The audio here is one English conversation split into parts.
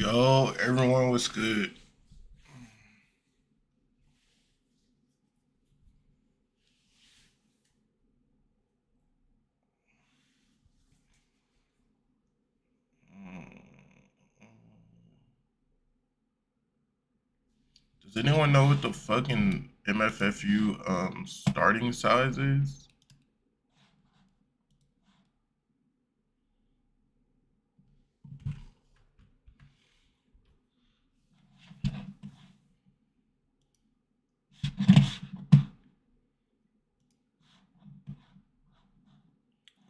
Yo, everyone was good. Does anyone know what the fucking MFFU starting size is?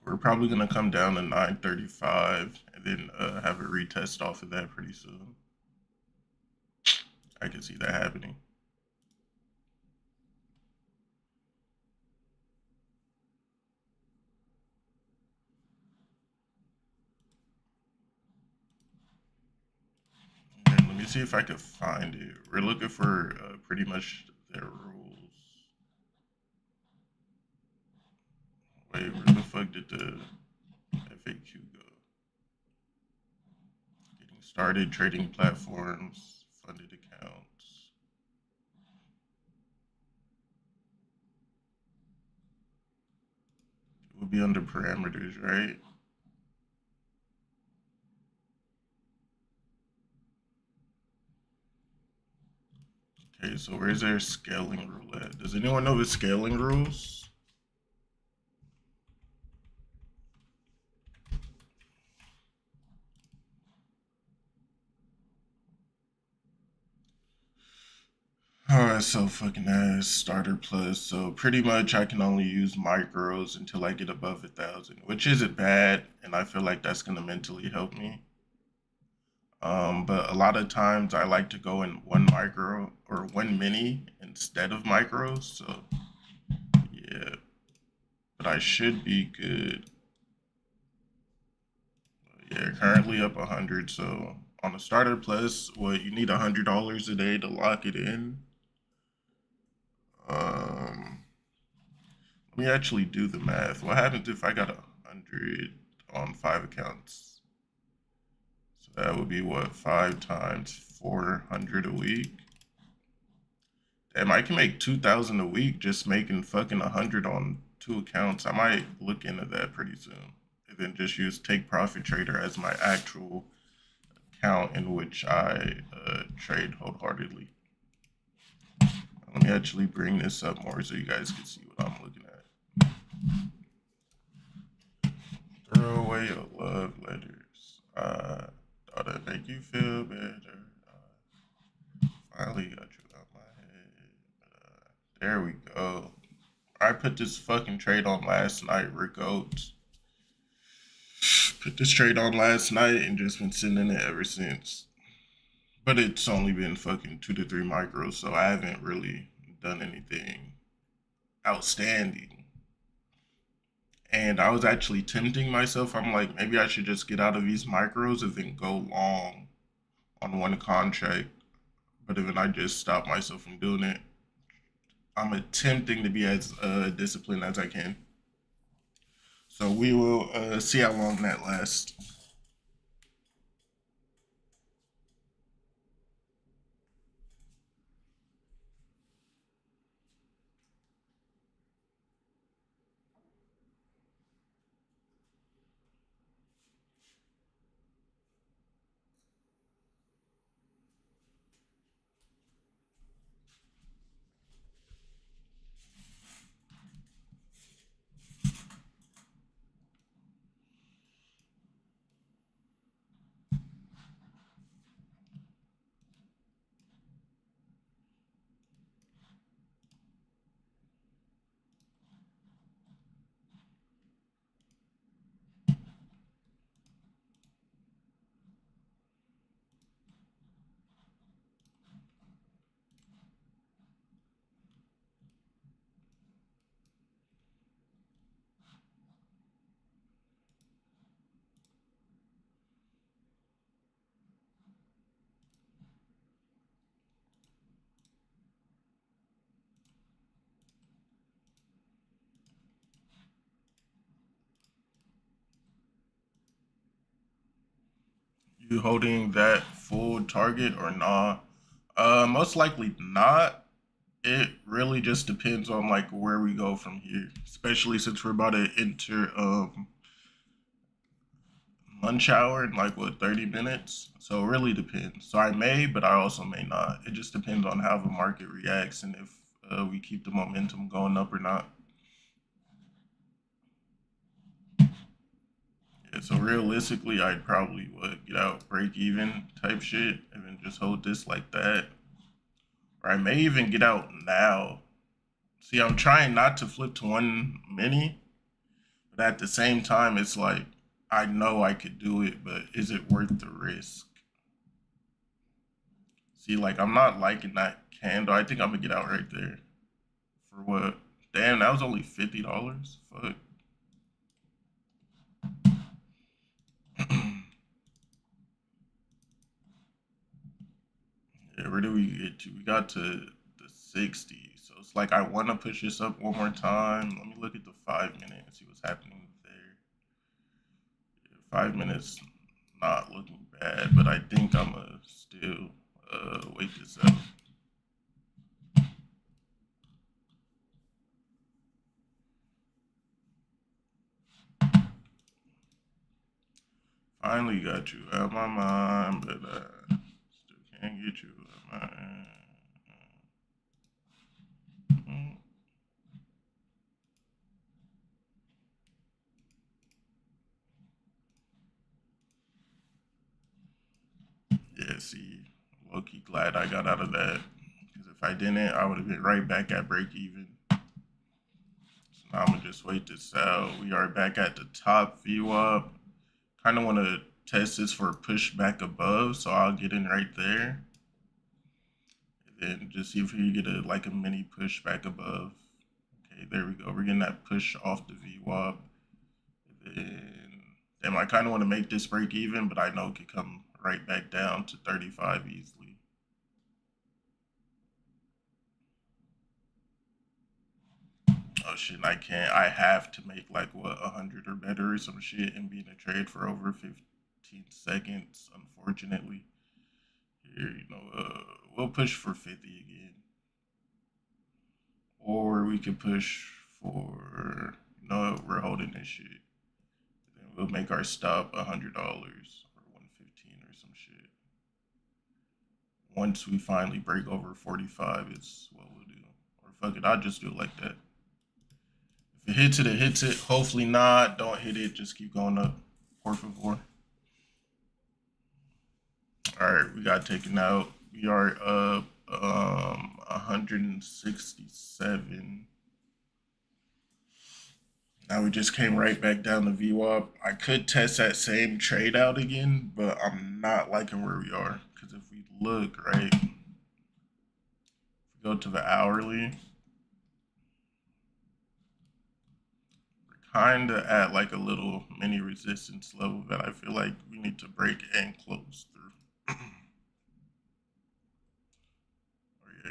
We're probably gonna come down to 935 and then have a retest off of that pretty soon. I can see that happening. And let me see if I can find it. We're looking for pretty much their rules. Wait, where the fuck did the FAQ go? Getting started, trading platforms, funded accounts. It would be under parameters, right? Okay, so where's their scaling rule at? Does anyone know the scaling rules? Oh, that's so fucking ass. Starter plus. So pretty much I can only use micros until I get above 1,000, which isn't bad, and I feel like that's gonna mentally help me. But a lot of times I like to go in one micro or one mini instead of micros. So yeah, but I should be good. Yeah, currently up 100. So on a starter plus, what you need $100 a day to lock it in. Let me actually do the math. What happens if I got 100 on 5 accounts? So that would be what, 5 times 400 a week? Damn, I can make 2,000 a week just making fucking 100 on 2 accounts. I might look into that pretty soon. And then just use Take Profit Trader as my actual account in which I trade wholeheartedly. Let me actually bring this up more so you guys can see what I'm looking at. Throw away your love letters. Thought I'd make you feel better. Finally got you out my head. There we go. I put this fucking trade on last night, Rick Oates. Put this trade on last night and just been sitting in it ever since. But it's only been fucking 2 to 3 micros, so I haven't really done anything outstanding. And I was actually tempting myself. I'm like, maybe I should just get out of these micros and then go long on one contract. But then I just stopped myself from doing it. I'm attempting to be as disciplined as I can. So we will see how long that lasts. You holding that full target or not? Most likely not. It really just depends on like where we go from here, especially since we're about to enter lunch hour in like what 30 minutes. So it really depends. So I may, but I also may not. It just depends on how the market reacts and if we keep the momentum going up or not. Yeah, so realistically, I'd probably get out break even type shit and then just hold this like that. Or I may even get out now. See, I'm trying not to flip to one mini, but at the same time, it's like I know I could do it, but is it worth the risk? See, like I'm not liking that candle. I think I'm gonna get out right there. For what? Damn, that was only $50. Fuck. Yeah, where do we get to? We got to the 60. So it's like I want to push this up one more time. Let me look at the 5 minute and see what's happening there. Yeah, 5 minutes not looking bad, but I think I'm gonna still wait this out. Finally got you out my mind, but still can't get you out my mind. Yeah, see, low key glad I got out of that. Because if I didn't, I would have been right back at break even. So now I'm gonna just wait this out. We are back at the top VWAP. Kind of want to test this for a push back above, so I'll get in right there. And then just see if we get a mini push back above. Okay, there we go. We're getting that push off the VWAP. And then, damn, I kind of want to make this break even, but I know it could come right back down to 35 easily. Oh shit, I can't. I have to make like what 100 or better or some shit and be in a trade for over 15 seconds. Unfortunately, here we'll push for 50 again, or we could push for we're holding this shit. Then we'll make our stop $100 or 115 or some shit. Once we finally break over 45, it's what we'll do. Or fuck it, I'll just do it like that. If it hits it, it hits it. Hopefully not. Don't hit it. Just keep going up. Por favor. All right, we got taken out. We are up 167. Now we just came right back down to VWAP. I could test that same trade out again, but I'm not liking where we are. Because if we look, right, if we go to the hourly, kind of at like a little mini resistance level that I feel like we need to break and close through.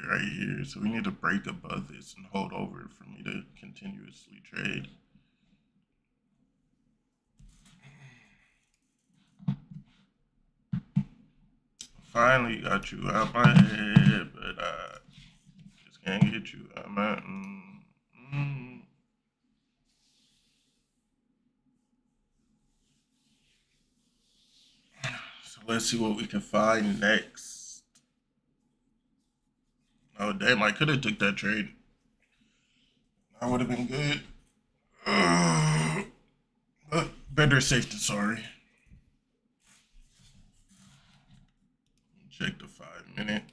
Right here. So we need to break above this and hold over for me to continuously trade. Finally got you out my head, but I just can't get you out my. So let's see what we can find next. Oh damn! I could have took that trade. I would have been good. But better safe than sorry. Check the 5 minute.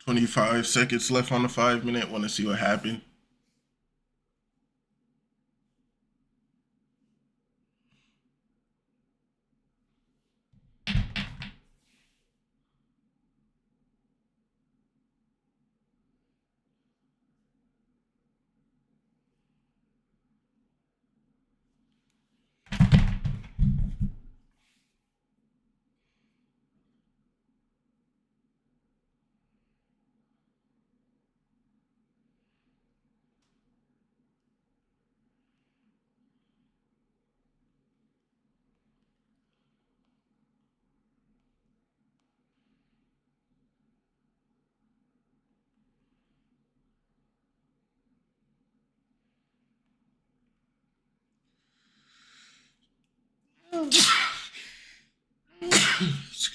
25 seconds left on the 5 minute. Want to see what happened.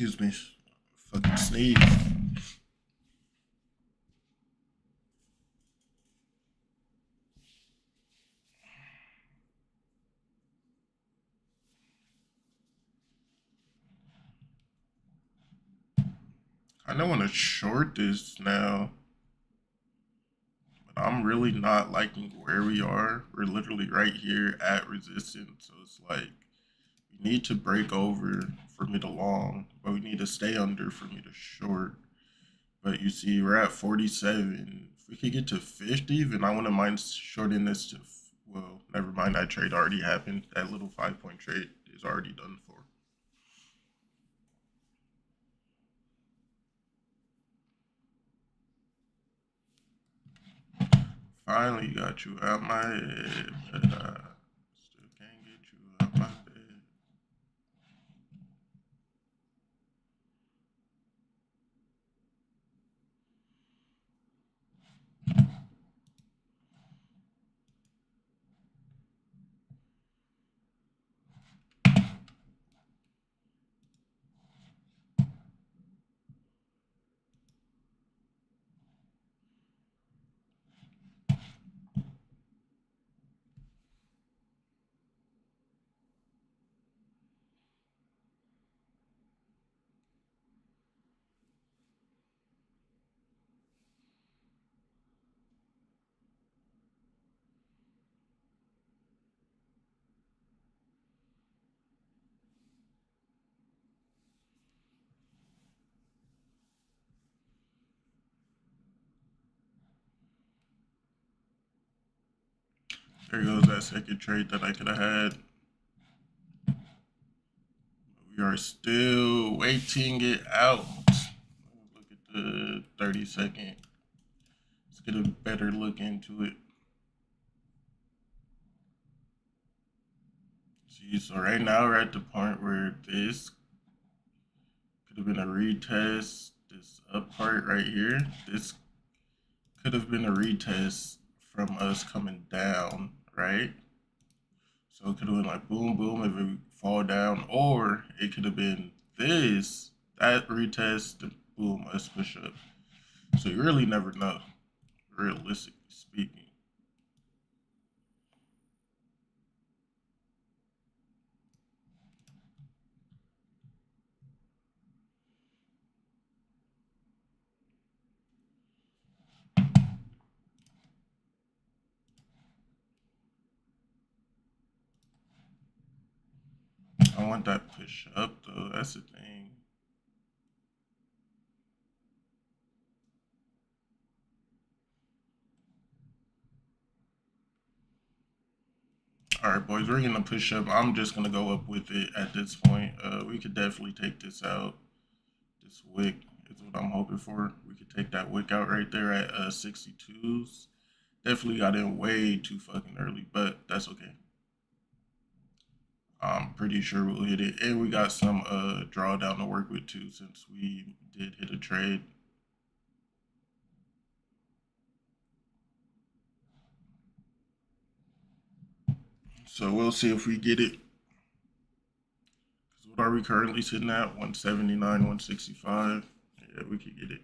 Excuse me. Fucking sneeze. I don't want to short this now, but I'm really not liking where we are. We're literally right here at resistance, so it's like we need to break over for me to long, but we need to stay under for me to short. But you see, we're at 47. If we could get to 50, then I wouldn't mind shorting this to, well, never mind. That trade already happened. That little 5 point trade is already done for. Finally got you out my head, but still can't get you out my bed. There goes that second trade that I could have had. We are still waiting it out. Look at the 30-second. Let's get a better look into it. See, so right now we're at the point where this could have been a retest. This up part right here, this could have been a retest from us coming down, right? So it could have been like boom, boom if it fall down, or it could have been this, that retest, boom, us push up. So you really never know, realistically speaking. I want that push up though. That's the thing. All right, boys, we're gonna push up. I'm just gonna go up with it at this point. We could definitely take this out. This wick is what I'm hoping for. We could take that wick out right there at 62s. Definitely got in way too fucking early, but that's okay. I'm pretty sure we'll hit it. And we got some drawdown to work with too, since we did hit a trade. So we'll see if we get it. What are we currently sitting at? 179, 165. Yeah, we could get it.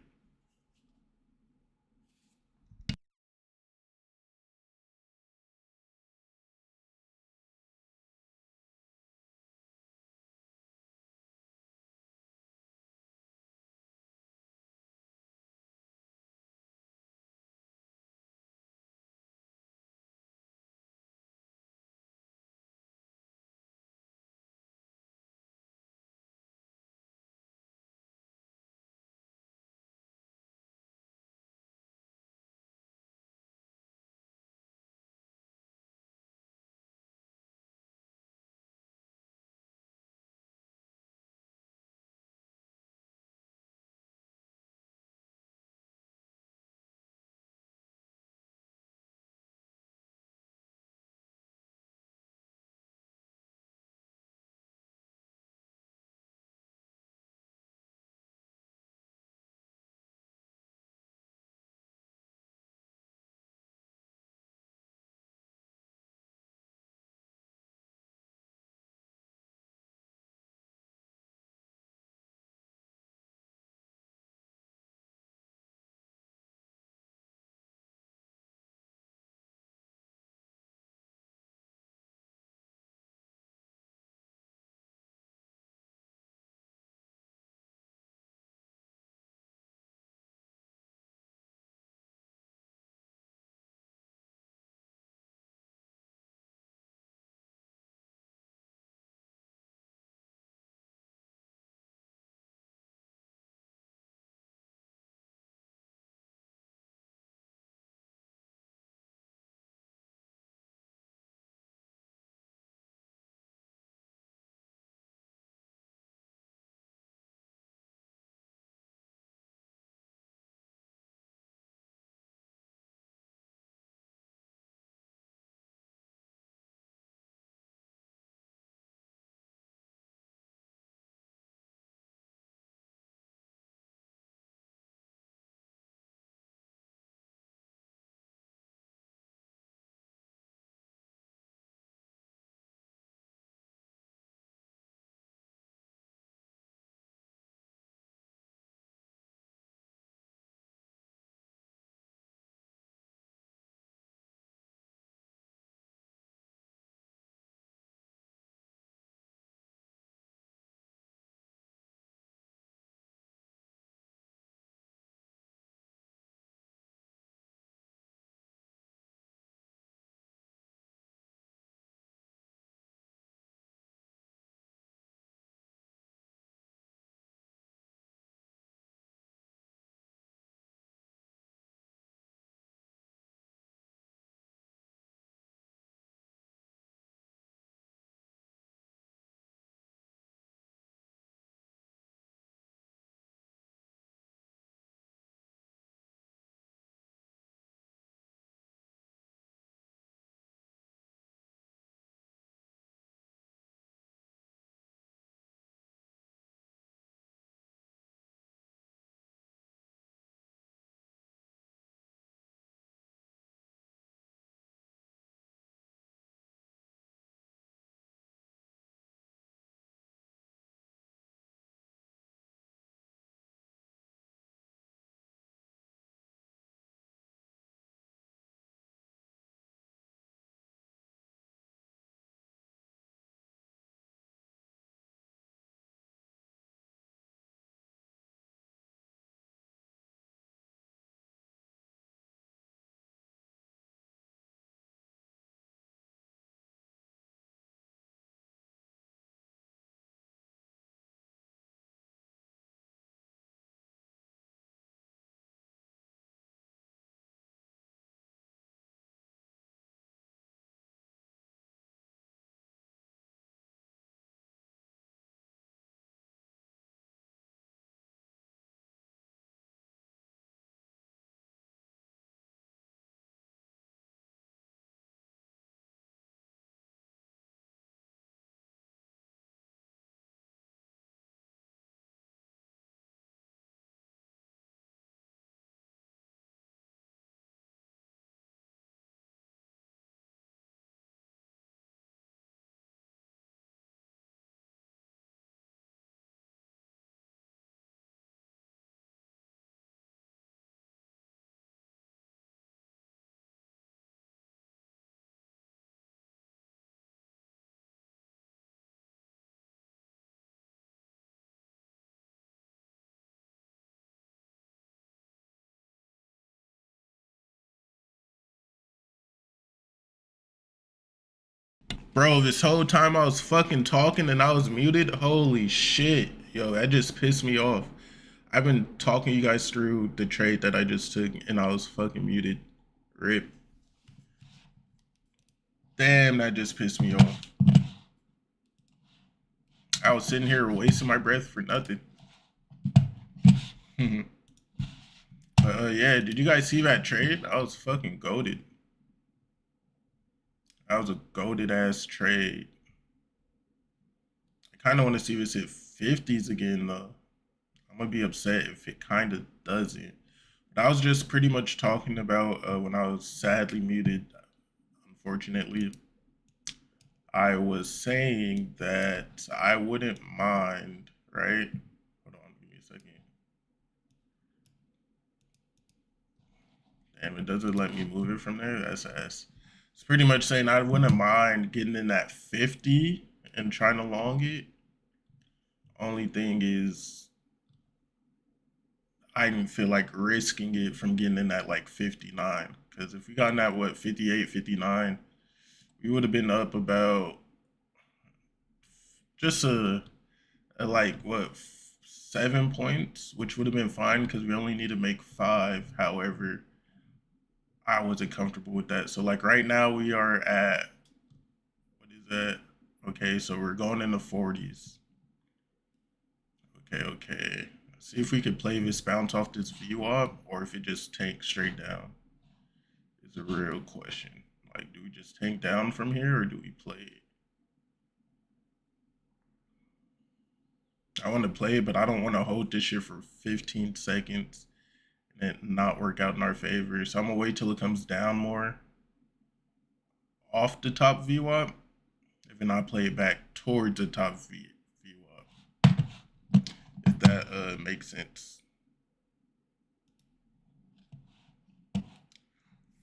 Bro, this whole time I was fucking talking and I was muted. Holy shit. Yo, that just pissed me off. I've been talking you guys through the trade that I just took and I was fucking muted. Rip. Damn, that just pissed me off. I was sitting here wasting my breath for nothing. Yeah, did you guys see that trade? I was fucking goated. That was a goated ass trade. I kind of want to see if it's hit 50s again, though. I'm gonna be upset if it kind of doesn't. But I was just pretty much talking about when I was sadly muted. Unfortunately, I was saying that I wouldn't mind, right? Hold on, give me a second. Damn, it doesn't let me move it from there. That's ass. It's pretty much saying I wouldn't mind getting in that 50 and trying to long it. Only thing is, I didn't feel like risking it from getting in at like 59. Because if we got in at what, 58, 59, we would have been up about just a like what 7 points, which would have been fine because we only need to make 5. However, I wasn't comfortable with that. So like right now we are at, what is that? Okay, so we're going in the 40s. Okay. Let's see if we could play this bounce off this VWAP or if it just tanks straight down. Is a real question. Like, do we just tank down from here or do we play it? I want to play it, but I don't want to hold this shit for 15 seconds and it not work out in our favor. So I'm gonna wait till it comes down more off the top VWAP, if not play it back towards the top VWAP. If that makes sense.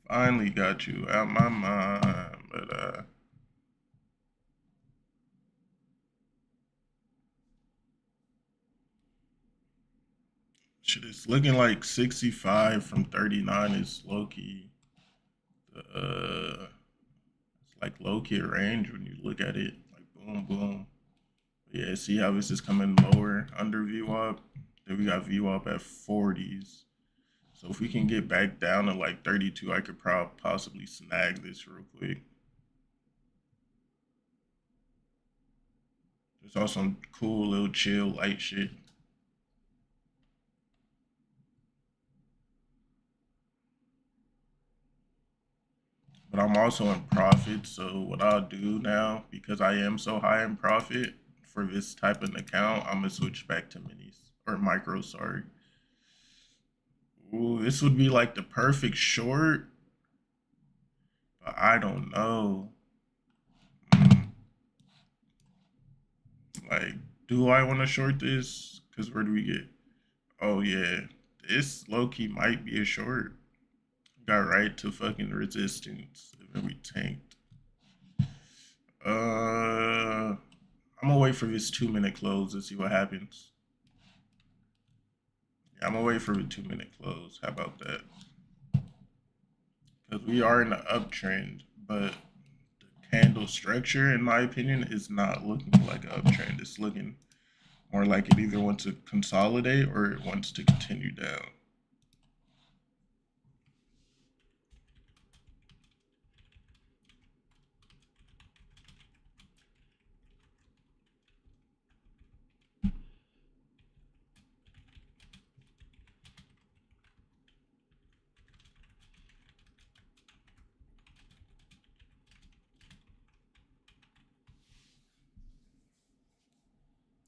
Finally got you out my mind, but shit, it's looking like 65 from 39 is low key. It's like low key range when you look at it. Like boom, boom. But yeah, see how this is coming lower under VWAP. Then we got VWAP at 40s. So if we can get back down to like 32, I could possibly snag this real quick. There's also some cool little chill light shit. But I'm also in profit, so what I'll do now, because I am so high in profit for this type of account, I'm gonna switch back to minis or micros, sorry. Ooh, this would be like the perfect short, but I don't know. Mm, like, do I want to short this? Because where do we get? Oh yeah, this low key might be a short. Got right to fucking resistance, and then we tanked. I'm gonna wait for this 2 minute close to see what happens. Yeah, I'm gonna wait for the 2 minute close. How about that? Because we are in the uptrend, but the candle structure, in my opinion, is not looking like an uptrend. It's looking more like it either wants to consolidate or it wants to continue down.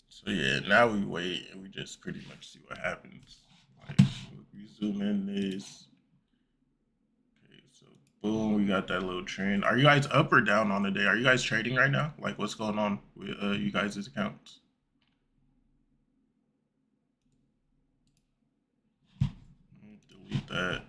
So yeah, now we wait and we just pretty much see what happens. Like we zoom in this. Okay, so boom, we got that little trend. Are you guys up or down on the day? Are you guys trading right now? Like what's going on with you guys' accounts? Delete that.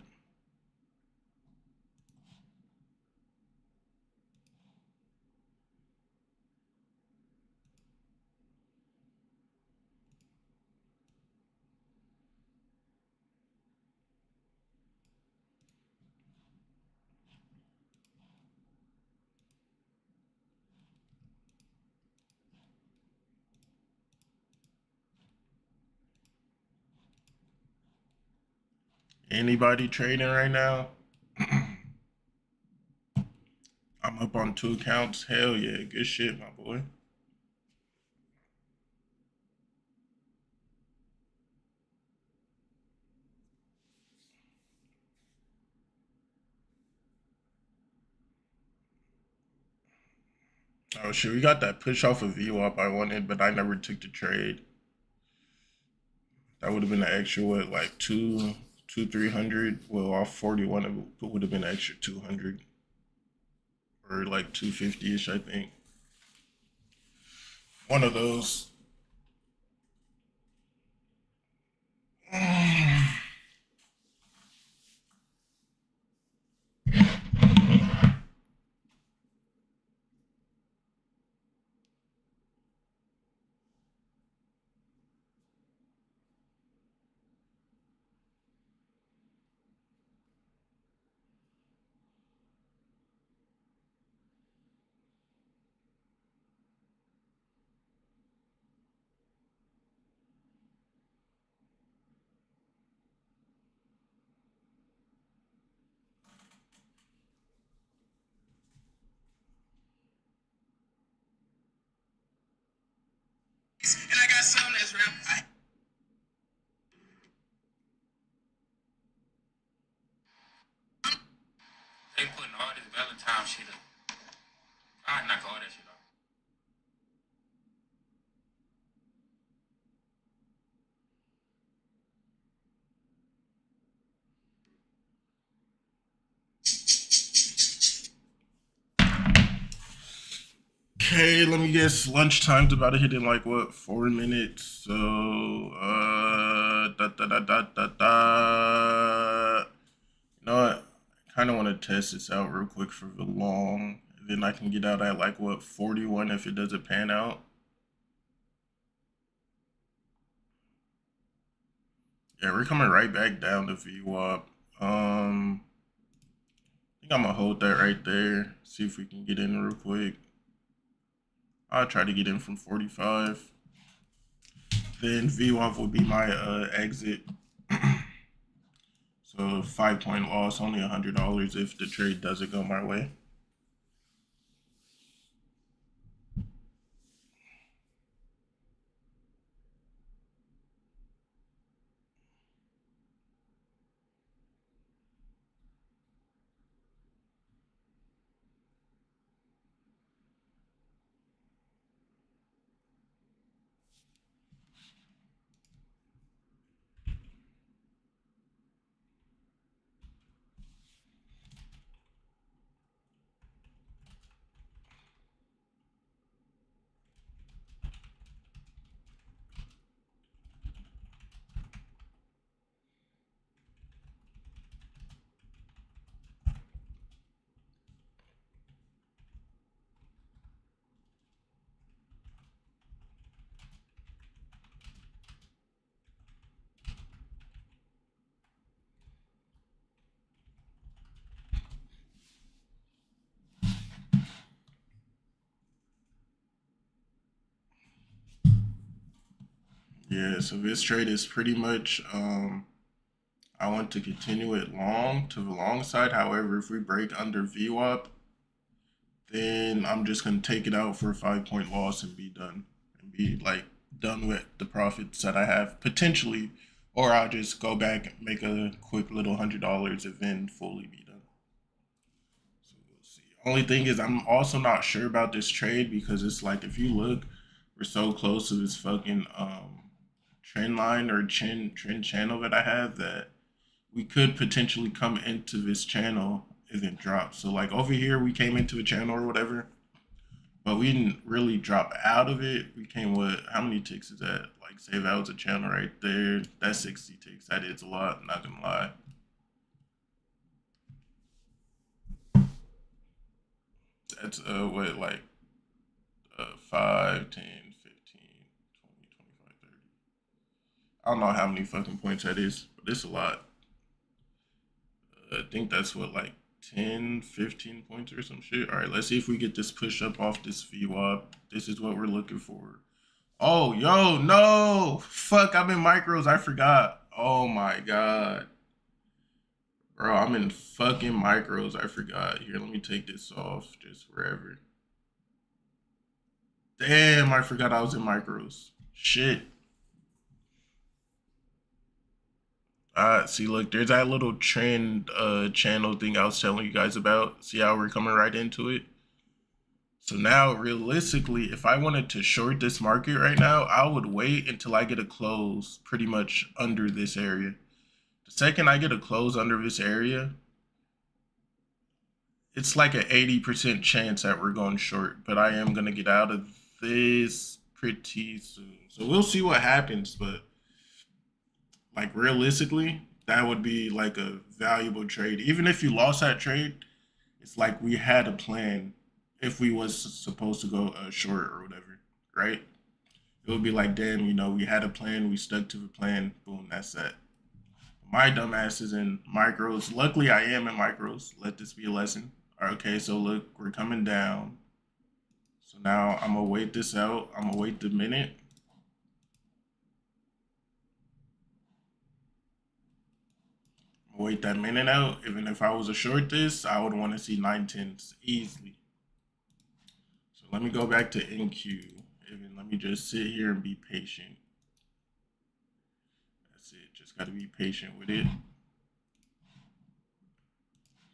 Anybody trading right now? I'm up on 2 accounts. Hell yeah, good shit, my boy. Oh shit, we got that push off of VWAP I wanted, but I never took the trade. That would have been an extra what, like 300. Well, off 41, it would have been an extra 200 or like 250ish, I think. One of those. And I got some that's real. They putting all this Valentine shit up. I knock all that shit off. Okay, let me guess. Lunchtime's about to hit in like what, 4 minutes? So, You know what? I kind of want to test this out real quick for the long. And then I can get out at like what, 41 if it doesn't pan out. Yeah, we're coming right back down to VWAP. I think I'm gonna hold that right there. See if we can get in real quick. I'll try to get in from 45. Then VWAP will be my exit. So 5-point loss, only $100 if the trade doesn't go my way. Yeah, so this trade is pretty much, I want to continue it long to the long side. However, if we break under VWAP, then I'm just going to take it out for a 5-point loss and be done. And be like done with the profits that I have potentially. Or I'll just go back and make a quick little $100 and then fully be done. So we'll see. Only thing is, I'm also not sure about this trade because it's like if you look, we're so close to this fucking trend line or trend channel that I have that we could potentially come into this channel and then drop. So like over here, we came into a channel or whatever, but we didn't really drop out of it. We came with, how many ticks is that? Like say that was a channel right there. That's 60 ticks. That is a lot, I'm not gonna lie. That's what, like 5, 10, 15, 20, 25, 30. I don't know how many fucking points that is, but it's a lot. I think that's what, like 10, 15 points or some shit. All right, let's see if we get this push up off this VWAP. This is what we're looking for. Oh, yo, no. Fuck, I'm in micros. I forgot. Oh my God. Bro, I'm in fucking micros. I forgot. Here, let me take this off just forever. Damn, I forgot I was in micros. Shit. See, look, there's that little trend channel thing I was telling you guys about. See how we're coming right into it? So now, realistically, if I wanted to short this market right now, I would wait until I get a close pretty much under this area. The second I get a close under this area, it's like an 80% chance that we're going short, but I am going to get out of this pretty soon. So we'll see what happens, but like realistically, that would be like a valuable trade. Even if you lost that trade, it's like we had a plan if we was supposed to go short or whatever, right? It would be like, damn, we had a plan, we stuck to the plan, boom, that's that. My dumbass is in micros. Luckily, I am in micros. Let this be a lesson. Okay, so look, we're coming down. So now I'm gonna wait this out. I'm gonna wait the minute. I'm gonna wait that minute out. Even if I was a short this, I would want to see 9/10s easily. So let me go back to NQ. Even let me just sit here and be patient. That's it. Just gotta be patient with it.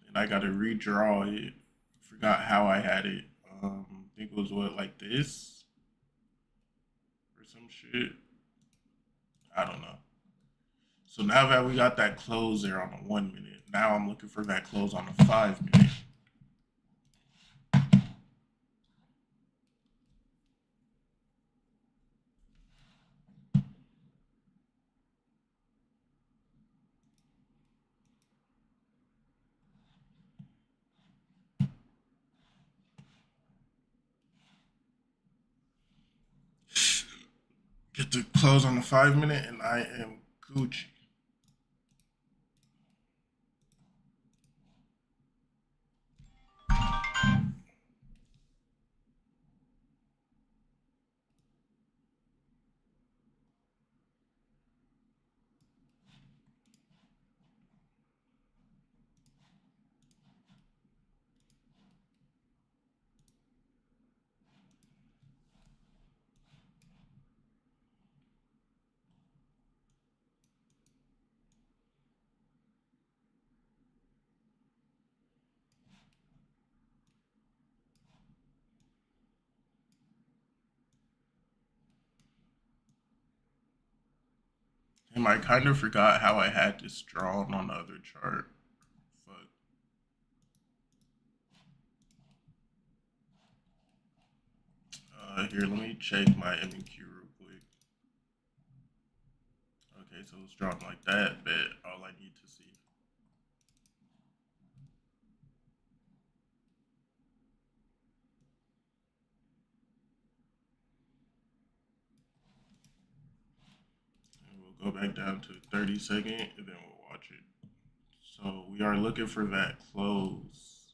And I gotta redraw it. Forgot how I had it. I think it was what, like this or some shit. I don't know. So now that we got that close there on the 1 minute, now I'm looking for that close on the 5 minute. Get the close on the 5 minute, and I am Gucci. And I kind of forgot how I had this drawn on the other chart. Fuck. Here, let me check my MQ real quick. Okay, so it's drawn like that, but all I need to see. And we'll go back down to 30-second, and then we'll watch it. So we are looking for that close.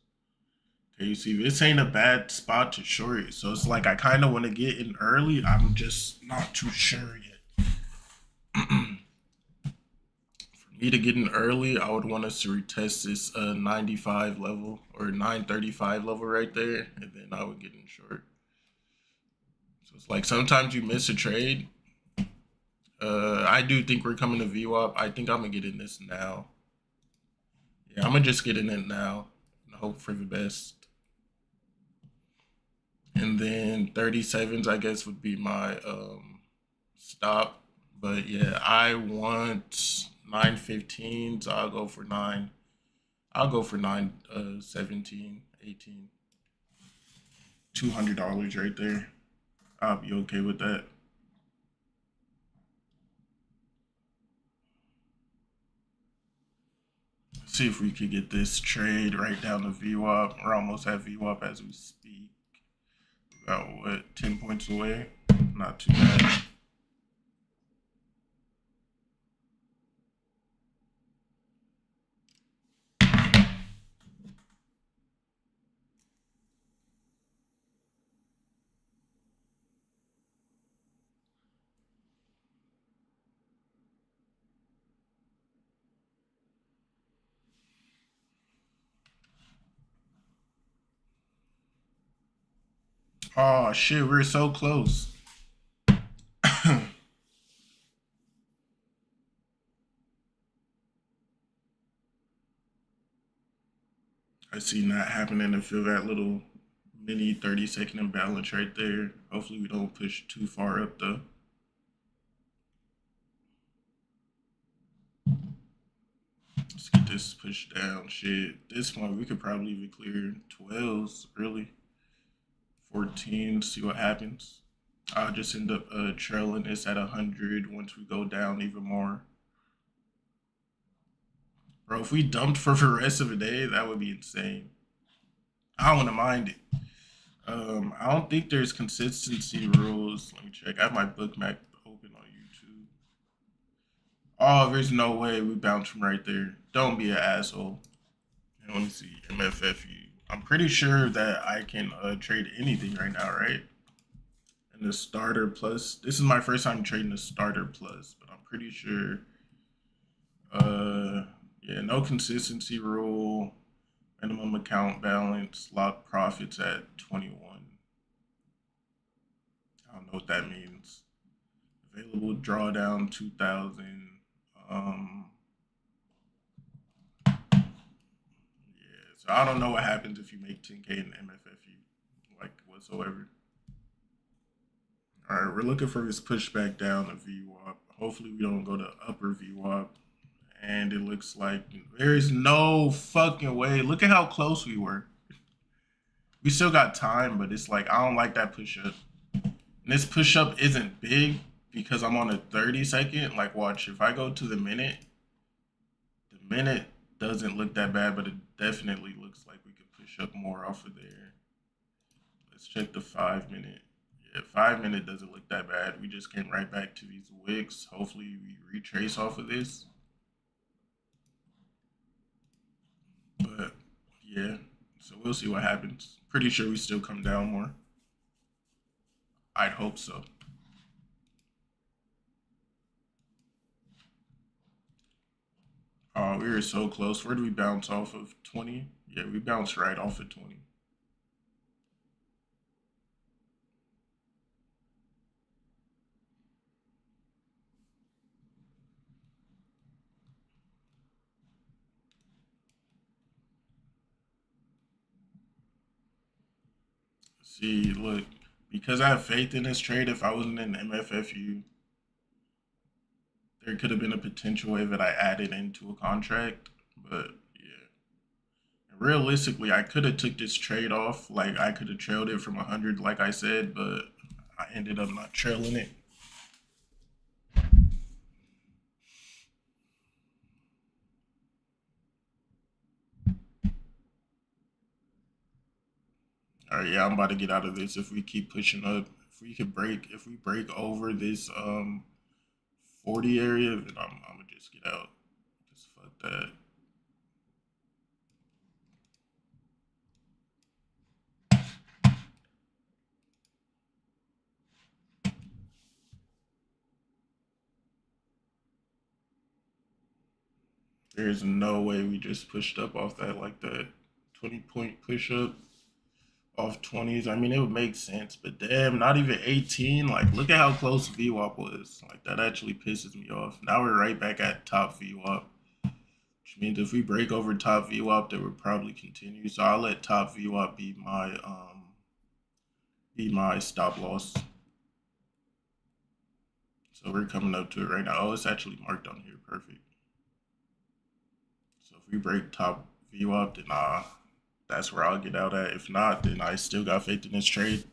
Okay, you see, this ain't a bad spot to short. So it's like I kind of want to get in early. I'm just not too sure yet. For me to get in early, I would want us to retest this 95 level or 935 level right there, and then I would get in short. So it's like sometimes you miss a trade. I do think we're coming to VWAP. I think I'm gonna get in this now. Yeah, I'm gonna just get in it now and hope for the best. And then 37s, I guess, would be my stop. But yeah, I want 915s. I'll go for 9. I'll go for 9, 17, 18. $200 right there. I'll be okay with that. Let's see if we could get this trade right down to VWAP. We're almost at VWAP as we speak. About what, 10 points away? Not too bad. Oh shit, we're so close. I see not happening to feel that little mini 30-second imbalance right there. Hopefully we don't push too far up though. Let's get this pushed down. Shit, this point we could probably even clear 12s early. 14, see what happens. I'll just end up trailing this at 100 once we go down even more. Bro, if we dumped for the rest of the day, that would be insane. I wouldn't mind it. I don't think there's consistency rules. Let me check. I have my bookmark open on YouTube. Oh, there's no way we bounce from right there. Don't be an asshole. Let me see. MFFU. I'm pretty sure that I can trade anything right now, right? And the starter plus. This is my first time trading the starter plus, but I'm pretty sure. Yeah, no consistency rule. Minimum account balance. Lock profits at 21. I don't know what that means. Available drawdown 2,000. Yeah, so I don't know what happens if you make 10K in MFFU, like whatsoever. All right, we're looking for this pushback down to VWAP. Hopefully we don't go to upper VWAP. And it looks like there is no fucking way. Look at how close we were. We still got time, but it's like I don't like that push up. And this push up isn't big because I'm on a 30-second. Like watch, if I go to the minute doesn't look that bad, but it definitely looks like we could push up more off of there. Let's check the 5-minute. Yeah, 5-minute doesn't look that bad. We just came right back to these wicks. Hopefully we retrace off of this. But yeah, so we'll see what happens. Pretty sure we still come down more. I'd hope so. Oh, we were so close. Where do we bounce off of? 20? Yeah, we bounced right off of 20. See, look, because I have faith in this trade, if I wasn't in MFFU, there could have been a potential way that I added into a contract. But yeah, and realistically, I could have took this trade off. Like I could have trailed it from 100, like I said, but I ended up not trailing it. All right, yeah, I'm about to get out of this. If we keep pushing up, if we break over this 40 area, then I'm gonna just get out. Just fuck that. There's no way we just pushed up off that like that 20-point push up off 20s. I mean, it would make sense, but damn, not even 18. Like, look at how close VWAP was. Like, that actually pisses me off. Now we're right back at top VWAP, which means if we break over top VWAP, that would probably continue. So I'll let top VWAP be my stop loss. So we're coming up to it right now. Oh, it's actually marked on here. Perfect. So if we break top VWAP, then that's where I'll get out at. If not, then I still got faith in this trade.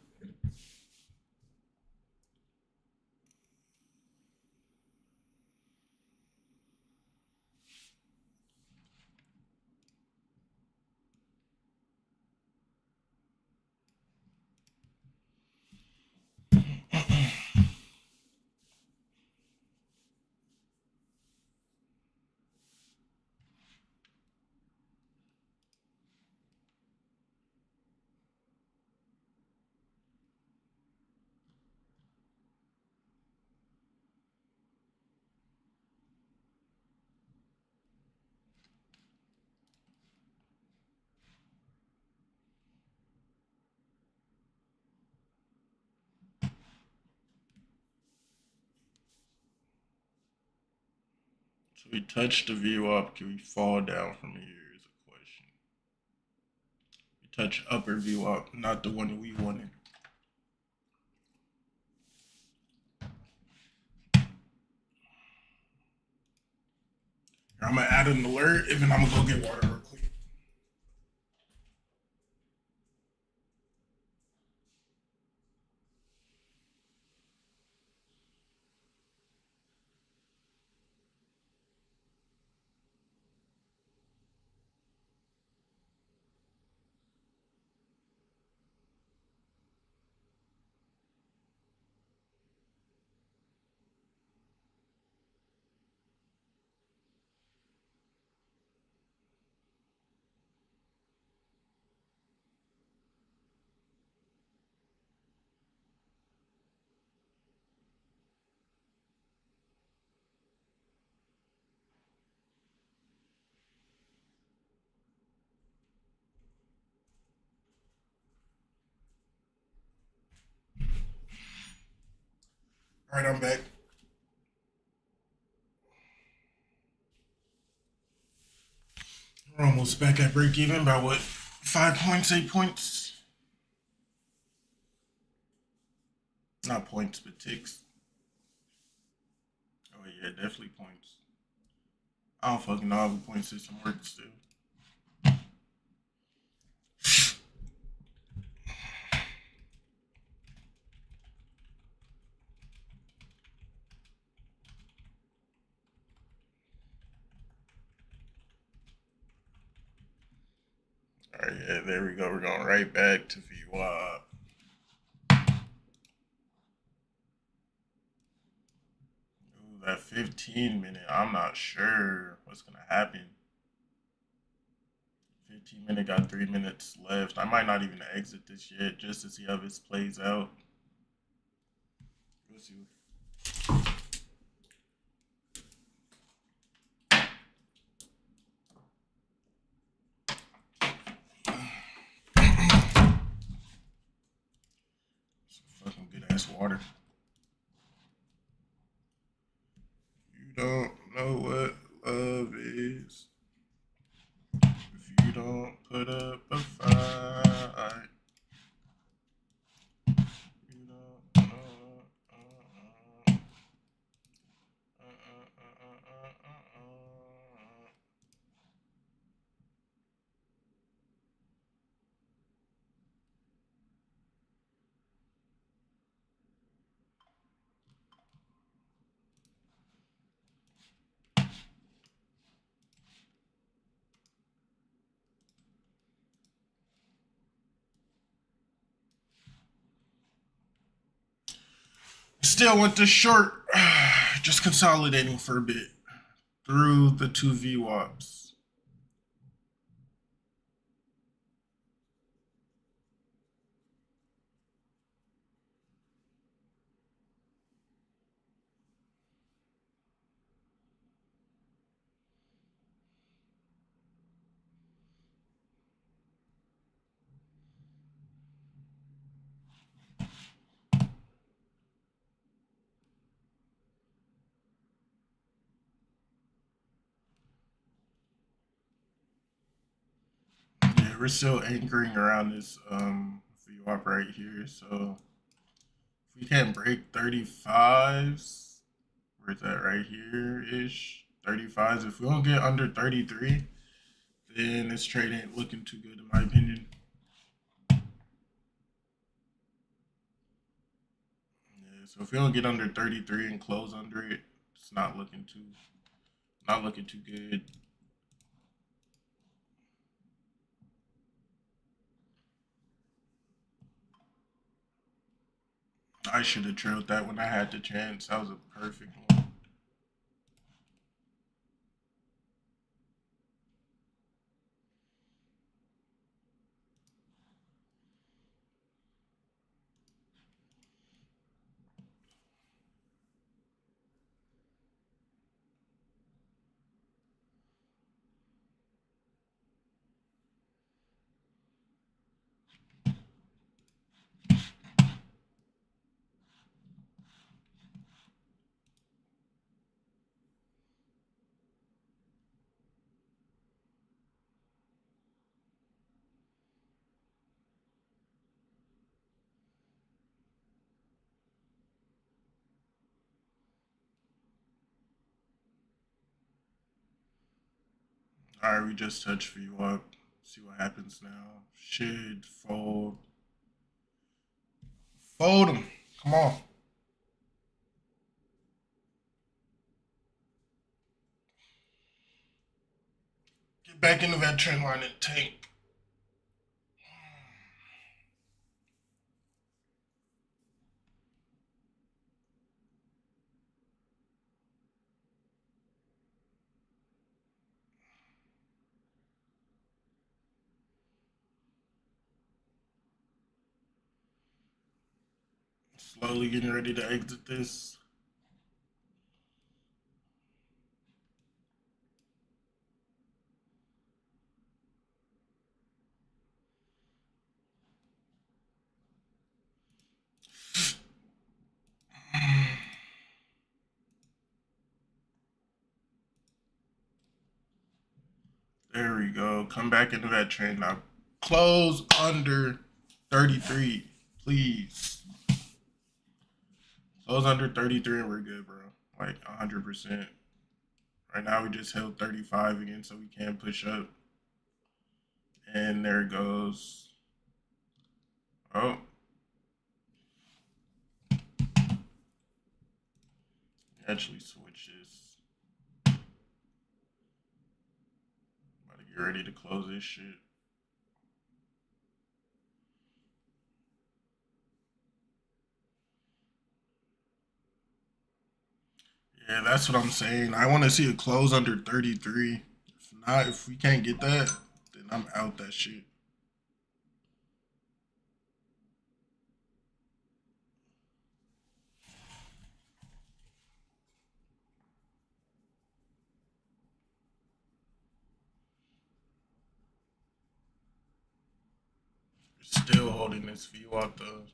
So we touch the view up. Can we fall down from here is a question. We touch upper view up, not the one that we wanted. I'm gonna add an alert, and then I'm gonna go get water real quick. All right, I'm back. We're almost back at break even by what? 5 points, 8 points? Not points, but ticks. Oh yeah, definitely points. I don't fucking know how the point system works still. All right, yeah, there we go. We're going right back to VWAP. Ooh, that 15-minute, I'm not sure what's going to happen. 15-minute got 3 minutes left. I might not even exit this yet just to see how this plays out. We'll see. Some fucking good ass water. You don't know what love is if you don't put up a fight. You don't know. Still went to short, just consolidating for a bit through the two VWAPs. Yeah, we're still anchoring around this VWAP right here. So if we can't break 35s, where's that right here ish? 35s. If we don't get under 33, then this trade ain't looking too good in my opinion. Yeah, so if we don't get under 33 and close under it, it's not looking too good. I should have trailed that when I had the chance. That was a perfect one. Alright, we just touched for you up. See what happens now. Shit, fold. Fold them. Come on. Get back into that trend line and tank. Slowly getting ready to exit this. There we go. Come back into that trend now. Close under 33, please. Close under 33 and we're good, bro. Like 100%. Right now we just held 35 again, so we can't push up. And there it goes. Oh. Actually switch this. About to get ready to close this shit. Yeah, that's what I'm saying. I want to see a close under 33. If not, if we can't get that, then I'm out that shit. Still holding this view out though.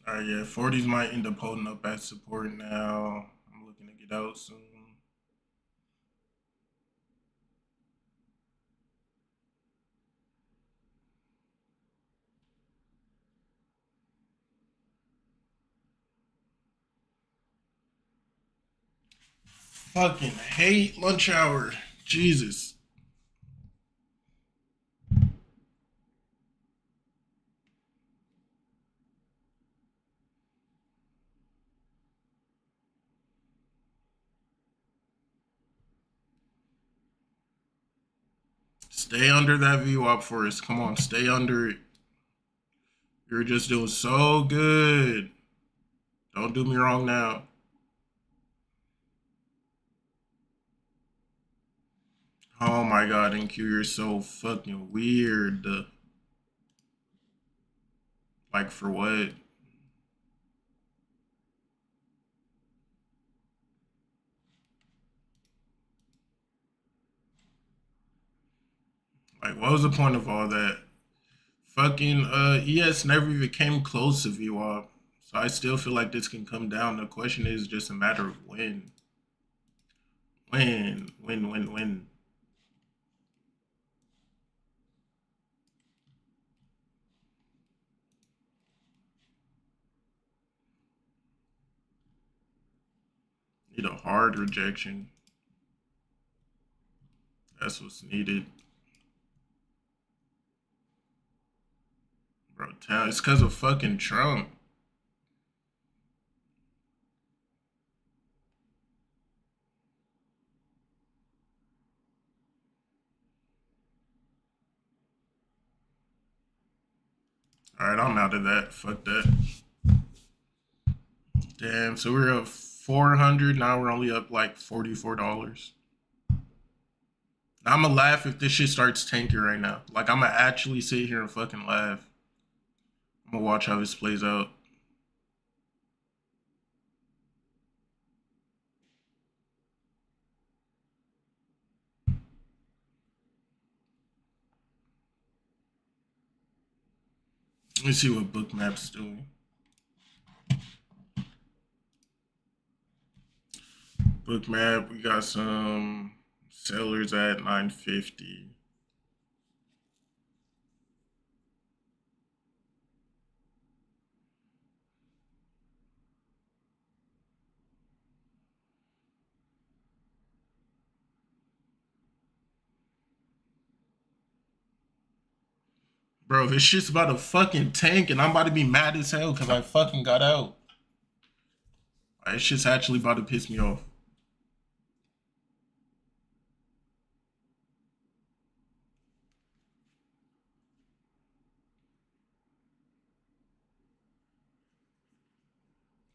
All right, yeah, 40s might end up holding up as support now. I'm looking to get out soon. Fucking hate lunch hour. Jesus. Stay under that VWAP for us. Come on, stay under it. You're just doing so good. Don't do me wrong now. Oh my god, NQ, you're so fucking weird. Like, for what? Like, what was the point of all that? Fucking ES never even came close to VWAP. So I still feel like this can come down. The question is just a matter of when. When. Need a hard rejection. That's what's needed. Bro, it's because of fucking Trump. Alright, I'm out of that. Fuck that. Damn, so we're up 400. Now we're only up like $44. I'm gonna laugh if this shit starts tanking right now. Like, I'm gonna actually sit here and fucking laugh. I'm gonna watch how this plays out. Let me see what Bookmap's doing. Bookmap, we got some sellers at 950. Bro, this shit's about to fucking tank and I'm about to be mad as hell because I fucking got out. This shit's actually about to piss me off.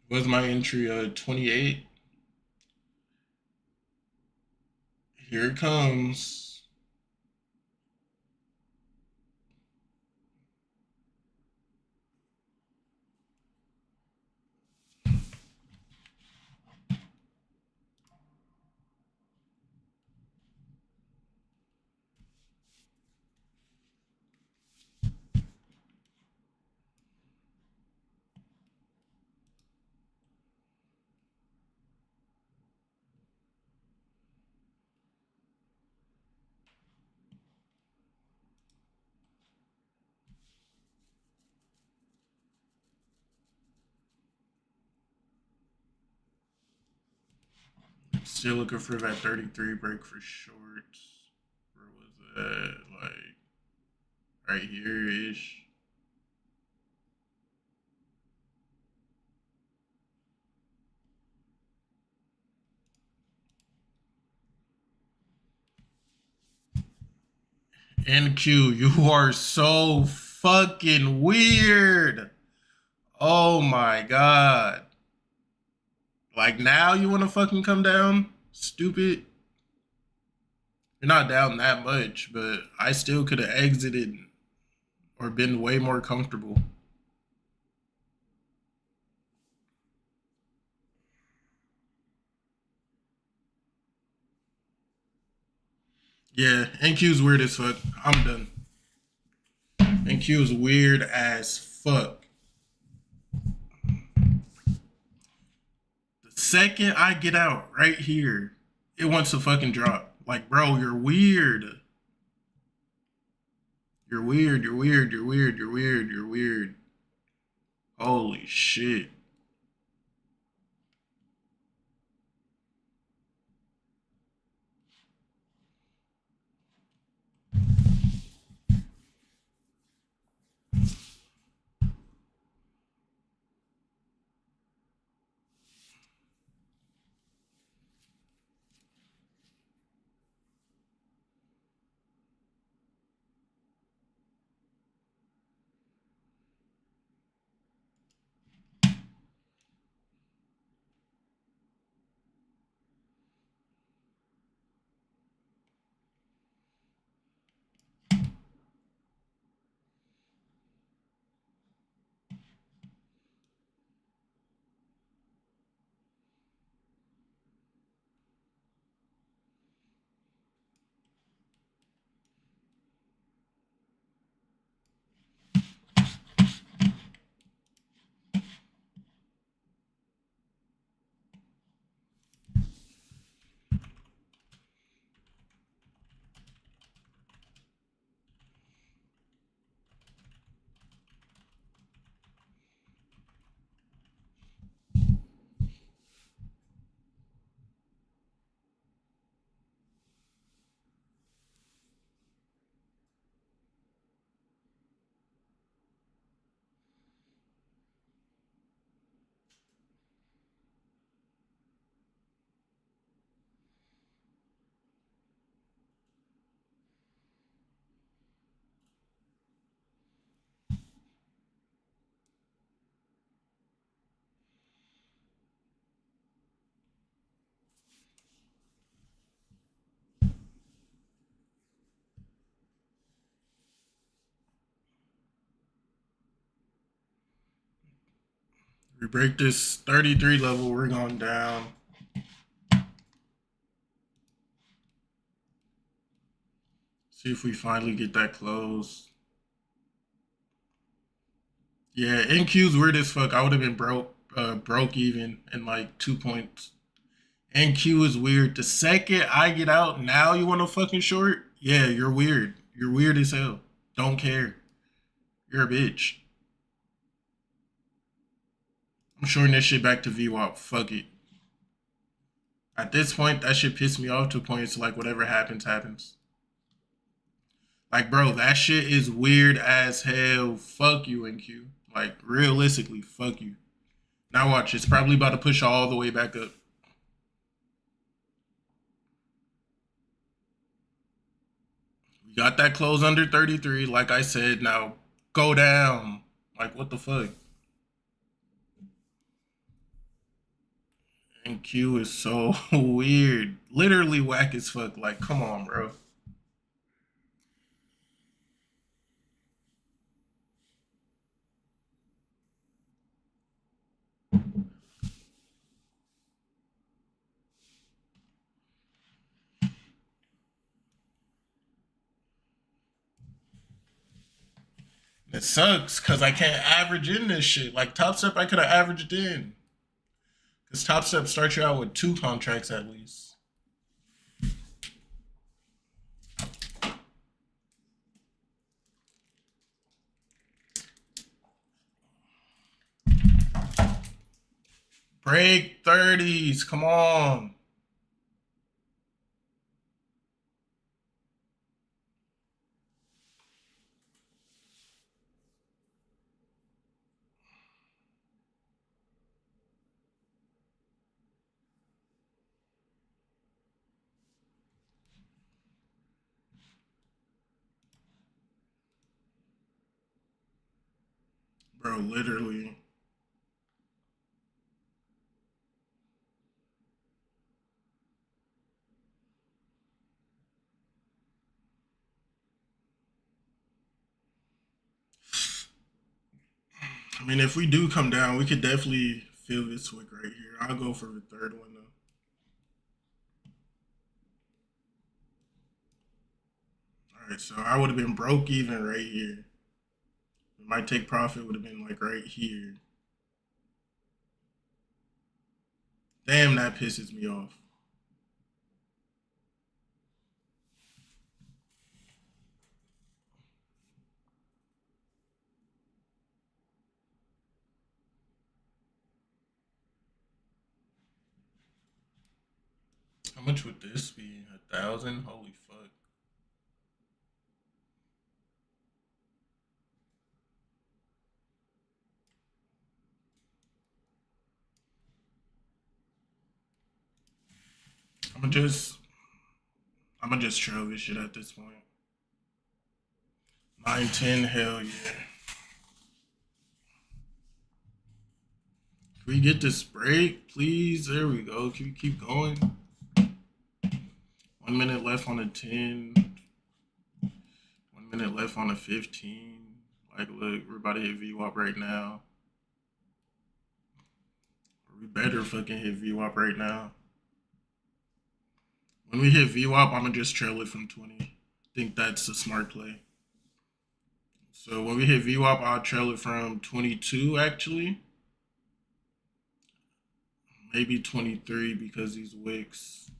Was my entry 28? Here it comes. Still looking for that 33 break for shorts. Where was that? Like, right here ish. NQ, you are so fucking weird. Oh my god. Like, now you want to fucking come down? Stupid. You're not down that much, but I still could have exited or been way more comfortable. Yeah, NQ's weird as fuck. I'm done. NQ's weird as fuck. The second I get out right here, it wants to fucking drop. Like, bro, you're weird. You're weird, you're weird, you're weird, you're weird, you're weird. Holy shit. We break this 33 level, we're going down. See if we finally get that close. Yeah, NQ's weird as fuck. I would have been broke even in like 2 points. NQ is weird. The second I get out, now you want to fucking short? Yeah, you're weird. You're weird as hell. Don't care. You're a bitch. I'm shorting this shit back to VWAP. Fuck it. At this point, that shit pissed me off to a point it's like whatever happens, happens. Like, bro, that shit is weird as hell. Fuck you, NQ. Like, realistically, fuck you. Now watch, it's probably about to push all the way back up. We got that close under 33, like I said. Now go down. Like, what the fuck? NQ is so weird. Literally whack as fuck. Like, come on, bro. It sucks because I can't average in this shit. Like Top Step, I could have averaged in. Because Top Step starts you out with 2 contracts at least. Break 30s. Come on. Bro, literally. I mean, if we do come down, we could definitely feel this wick right here. I'll go for the third one, though. All right, so I would have been broke even right here. My take profit would have been like right here. Damn, that pisses me off. How much would this be? 1,000? Holy fuck. I'm gonna just, I'm gonna just trail this shit at this point. 910, hell yeah. Can we get this break, please? There we go. Can we keep going? 1 minute left on a 10. 1 minute left on a 15. Like, look, we're about to hit VWAP right now. We better fucking hit VWAP right now. When we hit VWAP, I'm gonna just trail it from 20. I think that's a smart play. So when we hit VWAP, I'll trail it from 22 actually. Maybe 23 because these wicks.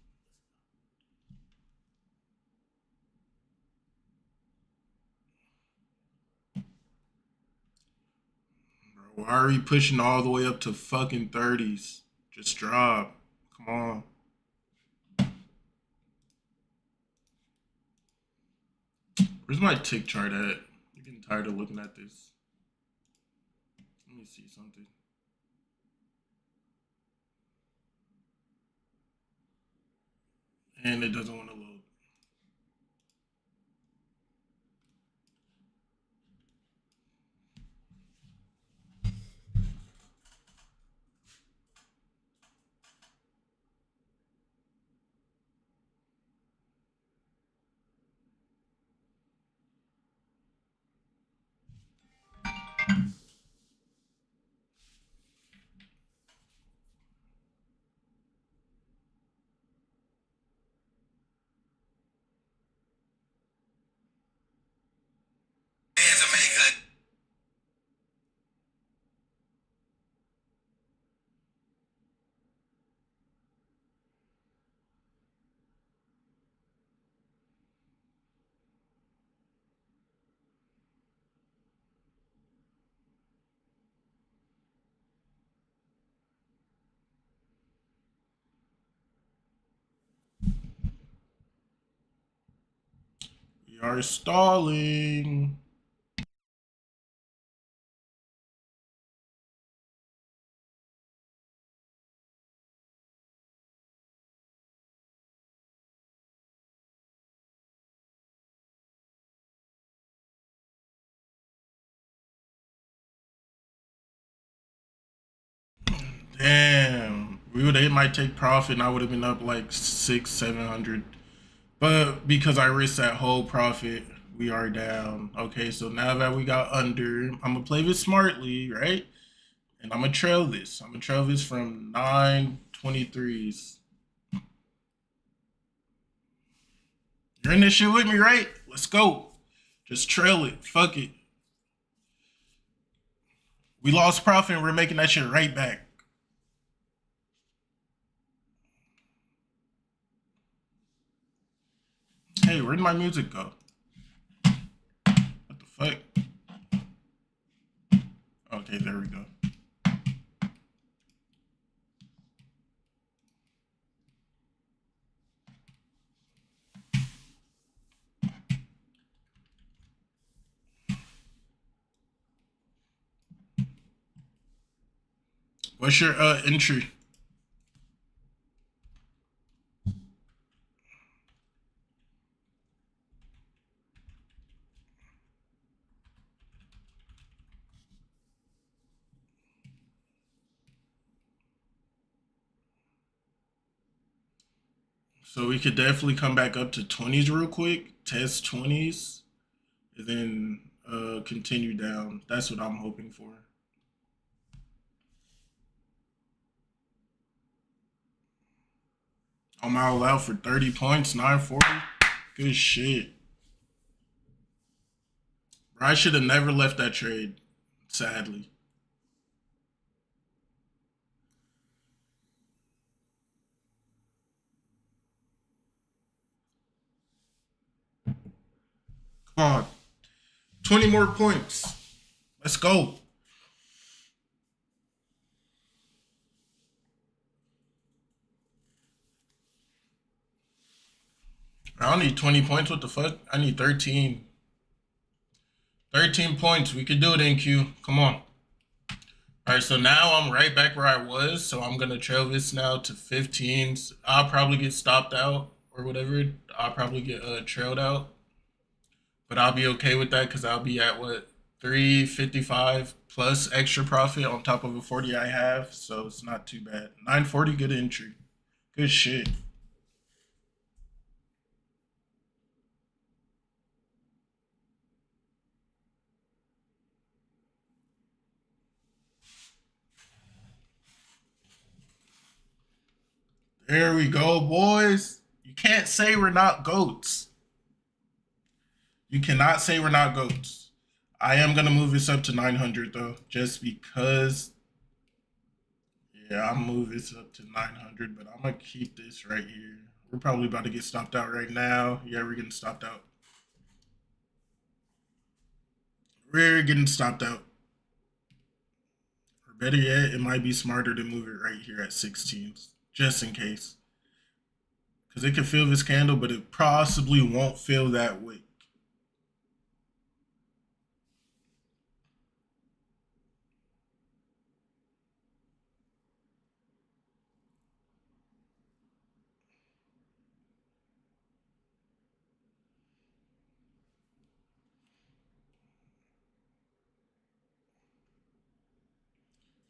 Bro, why are we pushing all the way up to fucking 30s? Just drop. Come on. Where's my tick chart at? I'm getting tired of looking at this. Let me see something. And it doesn't want to load. are stalling. Damn, they might take profit, and I would have been up like 600-700. But because I risked that whole profit, we are down. Okay, so now that we got under, I'm gonna play this smartly, right? And I'm gonna trail this. I'm gonna trail this from 923s. You're in this shit with me, right? Let's go. Just trail it. Fuck it. We lost profit and we're making that shit right back. Hey, where'd my music go? What the fuck? Okay, there we go. What's your entry? So we could definitely come back up to 20s real quick, test 20s, and then continue down. That's what I'm hoping for. I'm all out for 30 points, 940. Good shit. Bro, I should have never left that trade, sadly. Come on. 20 more points. Let's go. I don't need 20 points. What the fuck? I need 13. 13 points. We could do it, NQ. Come on. All right, so now I'm right back where I was. So I'm going to trail this now to 15s. I'll probably get stopped out or whatever. I'll probably get trailed out. But I'll be okay with that because I'll be at what? 355 plus extra profit on top of a 40 I have. So it's not too bad. 940, good entry. Good shit. There we go, boys. You can't say we're not goats. You cannot say we're not goats. I am gonna move this up to 900 though, just because. Yeah, I'll move this up to 900, but I'm gonna keep this right here. We're probably about to get stopped out right now. Yeah, we're getting stopped out. We're getting stopped out. Or better yet, it might be smarter to move it right here at 16s, just in case. Because it can fill this candle, but it possibly won't fill that wick.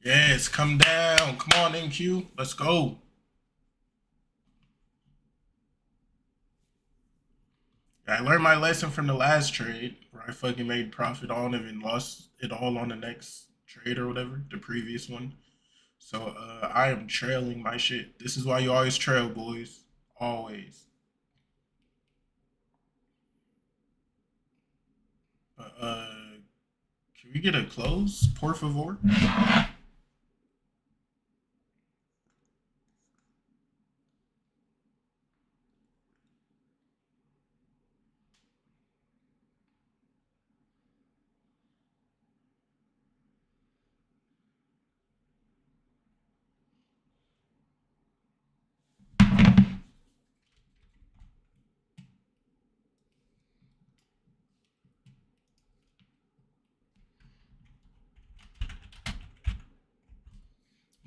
Yes, come down. Come on, NQ. Let's go. I learned my lesson from the last trade where I fucking made profit on it and lost it all on the next trade or whatever, the previous one. So I am trailing my shit. This is why you always trail, boys. Always. But can we get a close, por favor?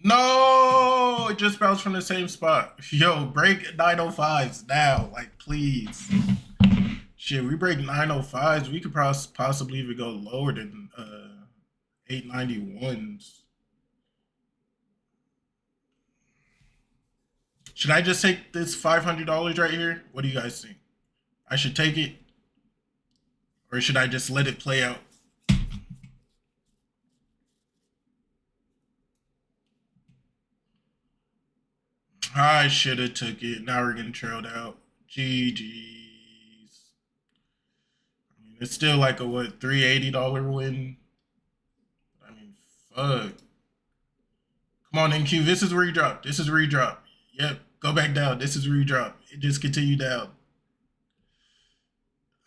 No, it just bounced from the same spot. Yo, break 905s now, like please. Shit, we break 905s, we could possibly even go lower than 891s. Should I just take this $500 right here? What do you guys think? I should take it, or should I just let it play out? I should have took it. Now we're getting trailed out. GG's. I mean, it's still like a what, $380 win. I mean, fuck. Come on, NQ. This is where you drop. This is where you drop. Yep. Go back down. This is where you drop. It just continue down.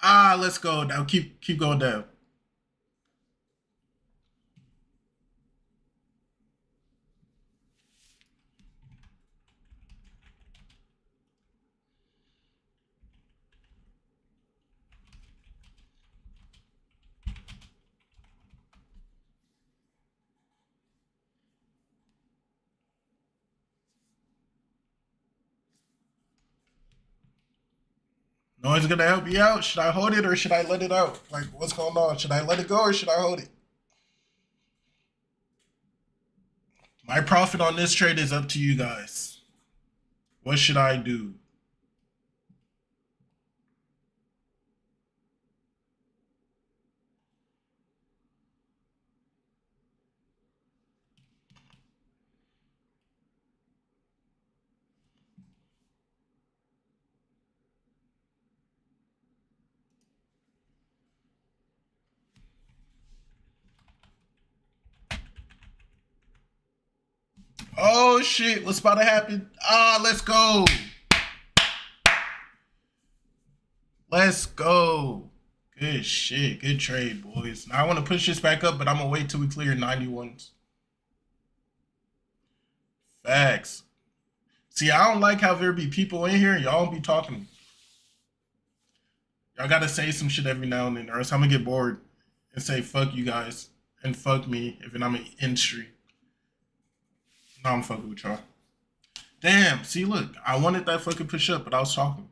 Ah, let's go. Now keep going down. No one's gonna help me out. Should I hold it or should I let it out? Like, what's going on? Should I let it go or should I hold it? My profit on this trade is up to you guys. What should I do? Oh shit, what's about to happen? Ah, let's go. Let's go. Good shit. Good trade, boys. Now I want to push this back up, but I'm gonna wait till we clear 91s. Facts. See, I don't like how there be people in here and y'all don't be talking. Y'all gotta say some shit every now and then, or else I'm gonna get bored and say fuck you guys and fuck me if I'm in industry. No, I'm fucking with y'all. Damn, see, look, I wanted that fucking push up, but I was talking.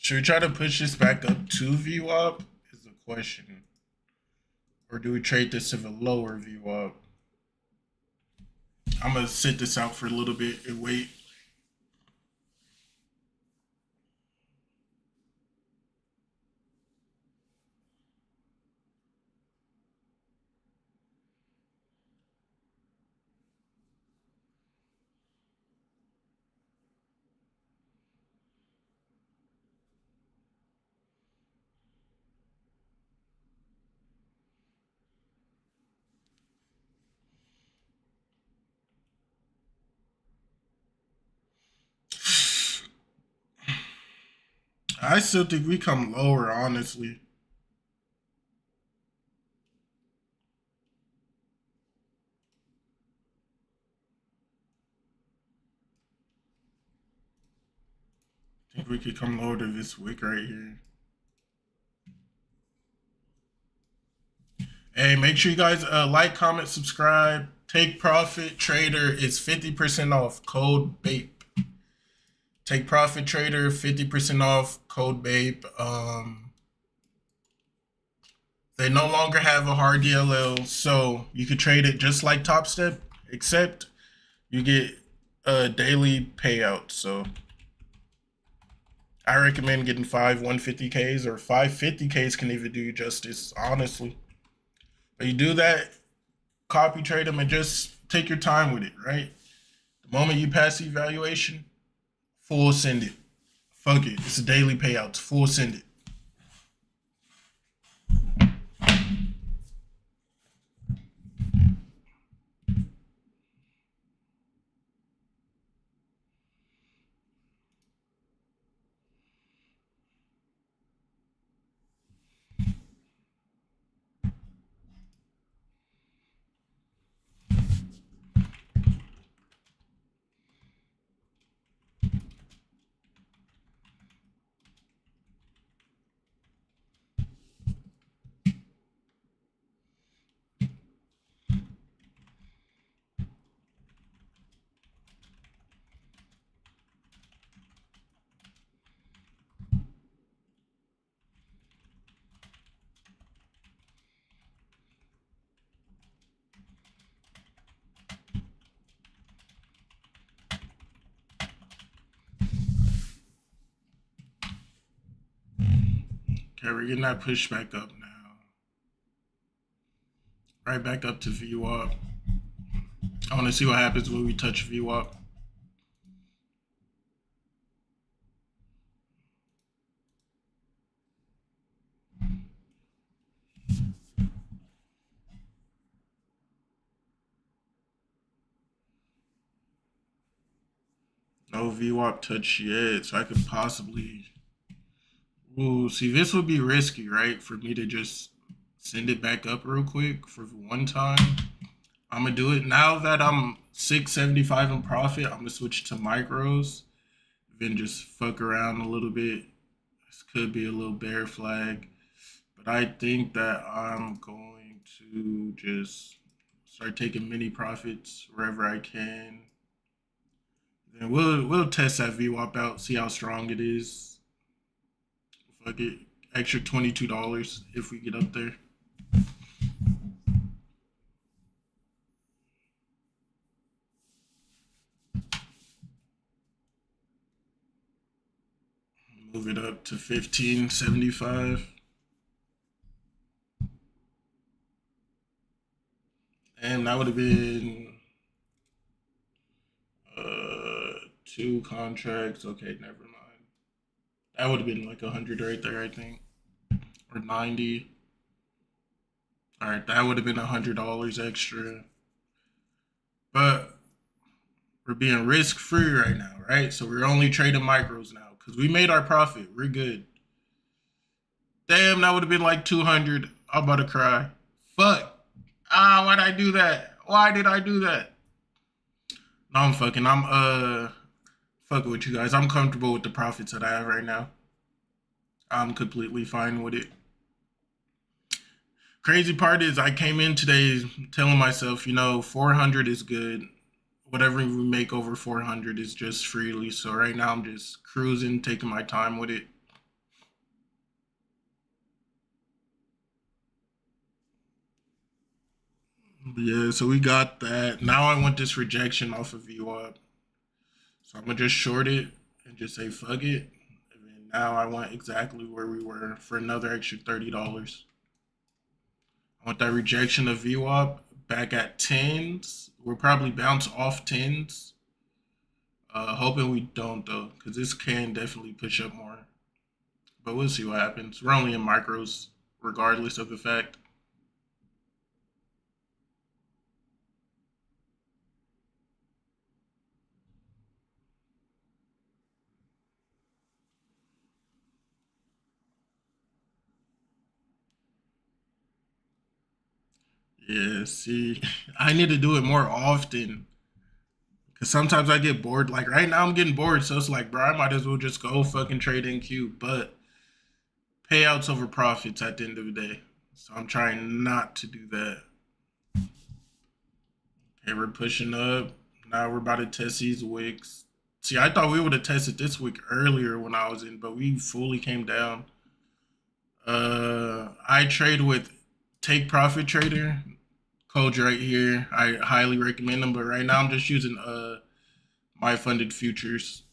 Should we try to push this back up to VWAP? Is the question. Or do we trade this to the lower VWAP? I'm gonna sit this out for a little bit and wait. I still think we come lower, honestly. I think we could come lower to this wick right here. Hey, make sure you guys like, comment, subscribe. Take Profit Trader is 50% off. Code Bape. Take Profit Trader 50% off. Code Bape. They no longer have a hard DLL, so you could trade it just like Top Step, except you get a daily payout. So I recommend getting 5 150Ks, or 550Ks can even do you justice, honestly. But you do that, copy trade them, and just take your time with it, right? The moment you pass the evaluation, full send it. Fuck it. It's a daily payout. Full send it. Okay, we're getting that push back up now. Right back up to VWAP. I want to see what happens when we touch VWAP. No VWAP touch yet, so I could possibly. Ooh, see, this would be risky, right? For me to just send it back up real quick for one time. I'm gonna do it now that I'm 675 in profit. I'm gonna switch to micros, then just fuck around a little bit. This could be a little bear flag, but I think that I'm going to just start taking mini profits wherever I can. Then we'll test that VWAP out, see how strong it is. Fuck it, extra $22 if we get up there. Move it up to 1575. And that would have been 2 contracts. Okay, never mind. That would have been like 100 right there, I think, or 90. All right, that would have been $100 extra. But we're being risk free right now, right? So we're only trading micros now because we made our profit. We're good. Damn, that would have been like 200. I'm about to cry. Fuck. Why'd I do that? Why did I do that? No, I'm fucking with you guys. I'm comfortable with the profits that I have right now. I'm completely fine with it. Crazy part is I came in today telling myself, 400 is good. Whatever we make over 400 is just freely. So right now I'm just cruising, taking my time with it. Yeah, so we got that. Now I want this rejection off of VWAP. So I'm gonna just short it and just say fuck it. And then now I want exactly where we were for another extra $30. I want that rejection of VWAP back at tens. We'll probably bounce off tens. Hoping we don't though, because this can definitely push up more. But we'll see what happens. We're only in micros, regardless of the fact. Yeah, see, I need to do it more often. Cause sometimes I get bored. Like right now, I'm getting bored, so it's like, bro, I might as well just go fucking trade in Q. But payouts over profits at the end of the day. So I'm trying not to do that. Okay, we're pushing up. Now we're about to test these wicks. See, I thought we would have tested this wick earlier when I was in, but we fully came down. I trade with Take Profit Trader. codes right here. I highly recommend them, but right now I'm just using my funded futures.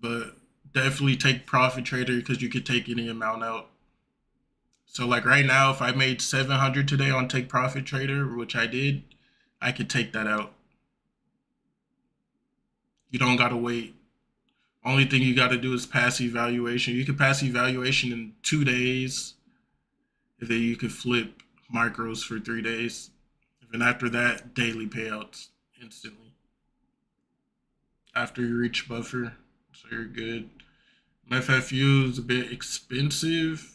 But definitely take profit trader because you could take any amount out. So like right now, if I made 700 today on take profit trader, which I did, I could take that out. You don't gotta wait. Only thing you gotta do is pass evaluation. You can pass evaluation in 2 days. And then you could flip micros for 3 days. And after that, daily payouts instantly. After you reach buffer, so you're good. FFU is a bit expensive,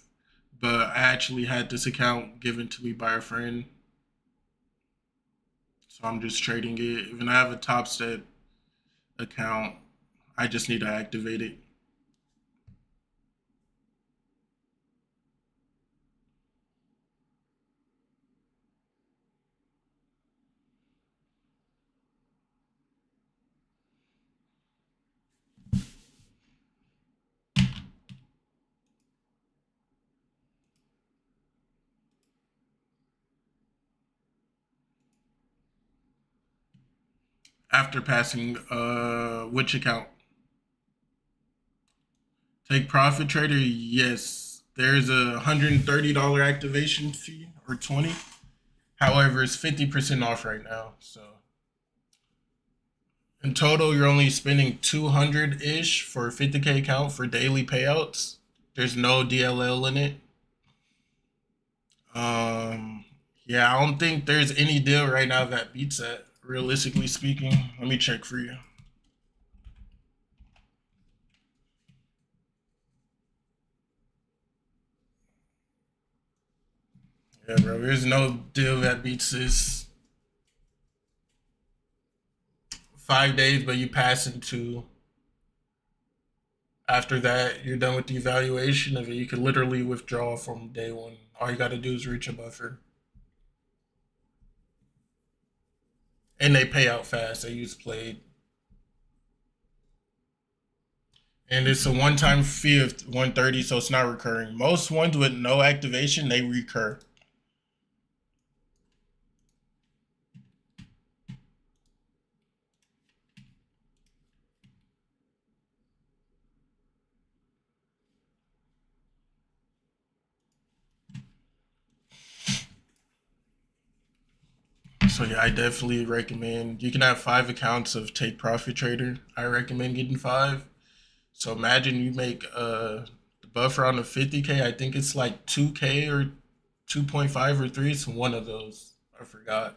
but I actually had this account given to me by a friend. So I'm just trading it. Even I have a Top Step account, I just need to activate it. After passing, which account? Take profit trader, yes. There's a $130 activation fee or 20. However, it's 50% off right now. So in total, you're only spending 200 ish for a 50K account for daily payouts. There's no DLL in it. Yeah, I don't think there's any deal right now that beats that. Realistically speaking, let me check for you. Yeah, bro, there's no deal that beats this. 5 days, but you pass into. After that, you're done with the evaluation of it. You can literally withdraw from day one. All you got to do is reach a buffer. And they pay out fast. They use Played. And it's a one-time fee of 130, so it's not recurring. Most ones with no activation, they recur. So yeah, I definitely recommend. You can have 5 accounts of Take Profit Trader. I recommend getting 5. So imagine you make the buffer on a 50K. I think it's like 2K or 2.5 or 3. It's one of those. I forgot.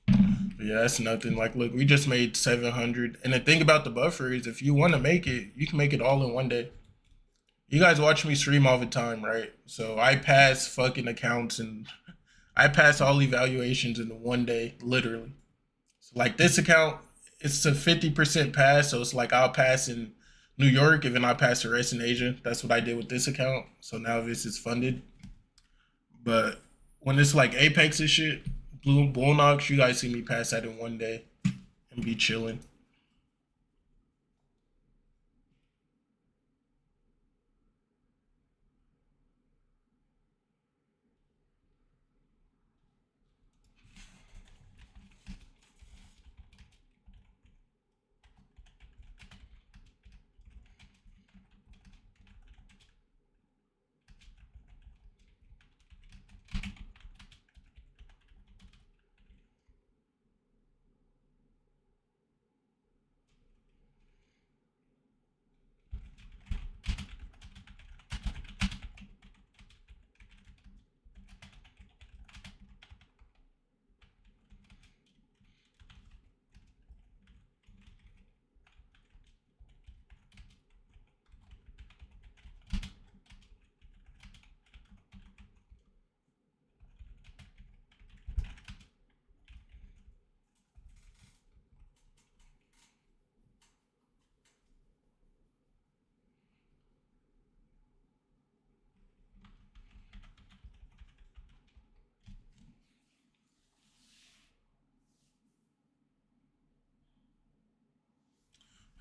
But yeah, that's nothing. Like, look, we just made 700. And the thing about the buffer is, if you want to make it, you can make it all in one day. You guys watch me stream all the time, right? So I pass fucking accounts and I pass all evaluations in one day, literally. So like this account, it's a 50% pass. So it's like I'll pass in New York and then I'll pass the rest in Asia. That's what I did with this account. So now this is funded. But when it's like Apex and shit, Blue Bull Knocks, you guys see me pass that in one day and be chilling.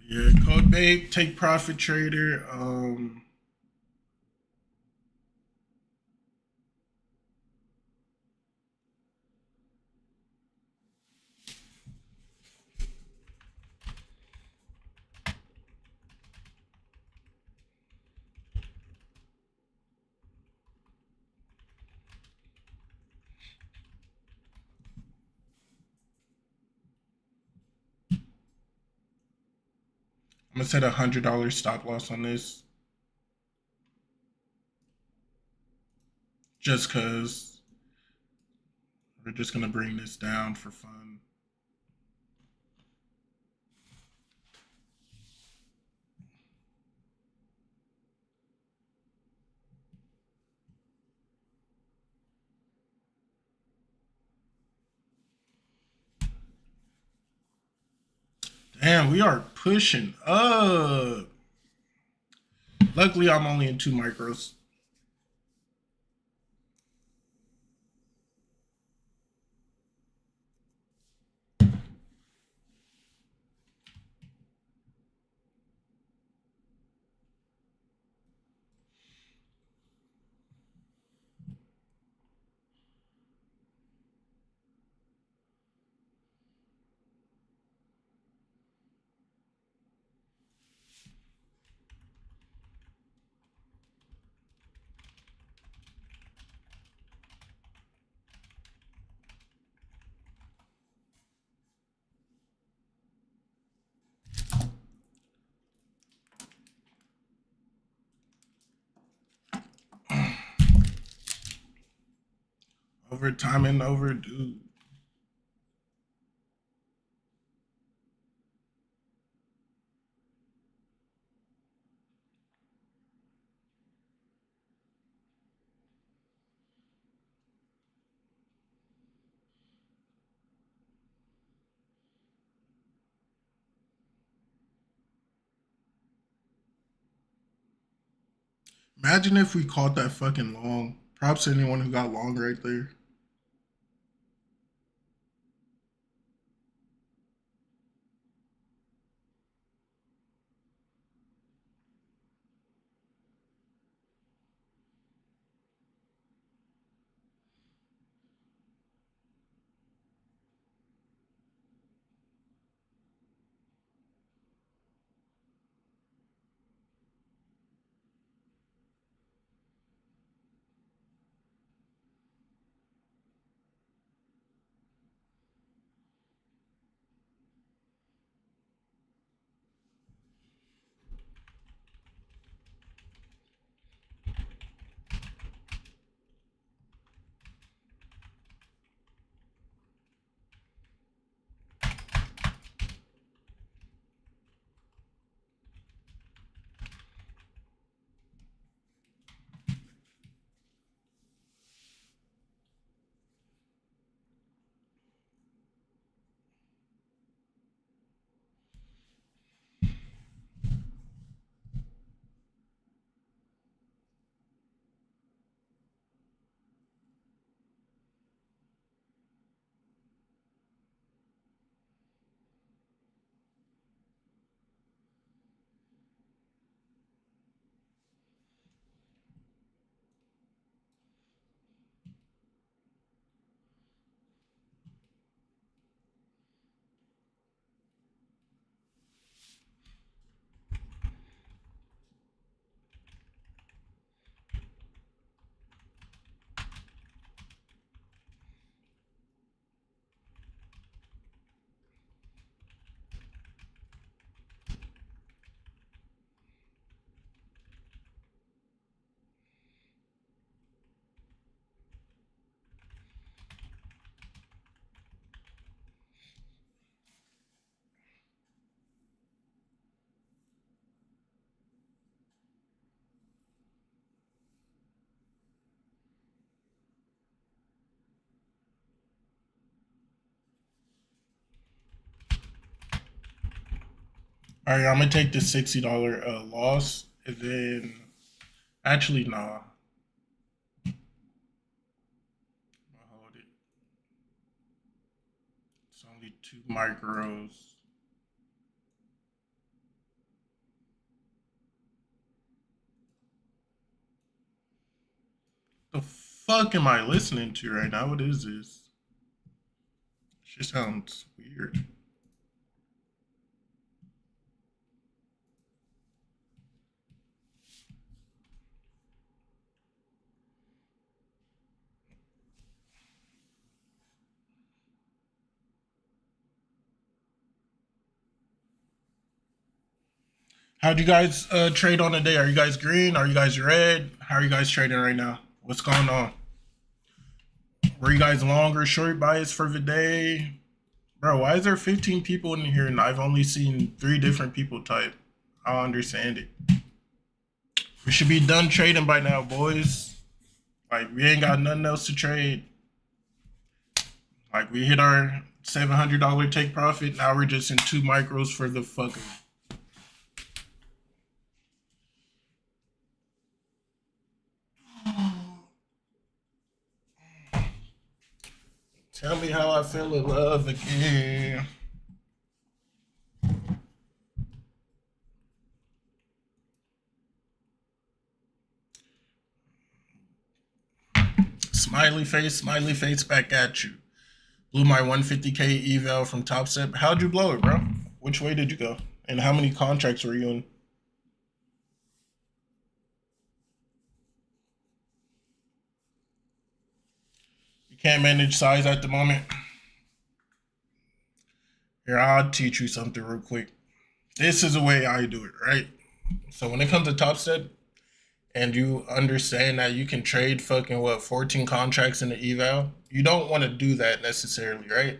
Yeah, code Bape, Take Profit Trader. I'm gonna set $100 stop loss on this, just cause we're just gonna bring this down for fun. Damn, we are pushing up. Luckily, I'm only in 2 micros. Overtime and overdue. Imagine if we caught that fucking long. Props to anyone who got long right there. All right, I'm gonna take the $60 loss, and then actually, nah, I'll hold it. It's only 2 micros. The fuck am I listening to right now? What is this? Shit sounds weird. How'd you guys trade on the day? Are you guys green? Are you guys red? How are you guys trading right now? What's going on? Were you guys long or short bias for the day? Bro, why is there 15 people in here and I've only seen 3 different people type? I don't understand it. We should be done trading by now, boys. Like, we ain't got nothing else to trade. Like, we hit our $700 take profit. Now we're just in 2 micros for the fucking. Tell me how I feel in love again. Smiley face back at you. Blew my 150K eval from Top Step. How'd you blow it, bro? Which way did you go? And how many contracts were you in? You can't manage size at the moment. Here, I'll teach you something real quick. This is the way I do it, right? So when it comes to Top Step, and you understand that you can trade fucking 14 contracts in the eval, you don't want to do that necessarily, right?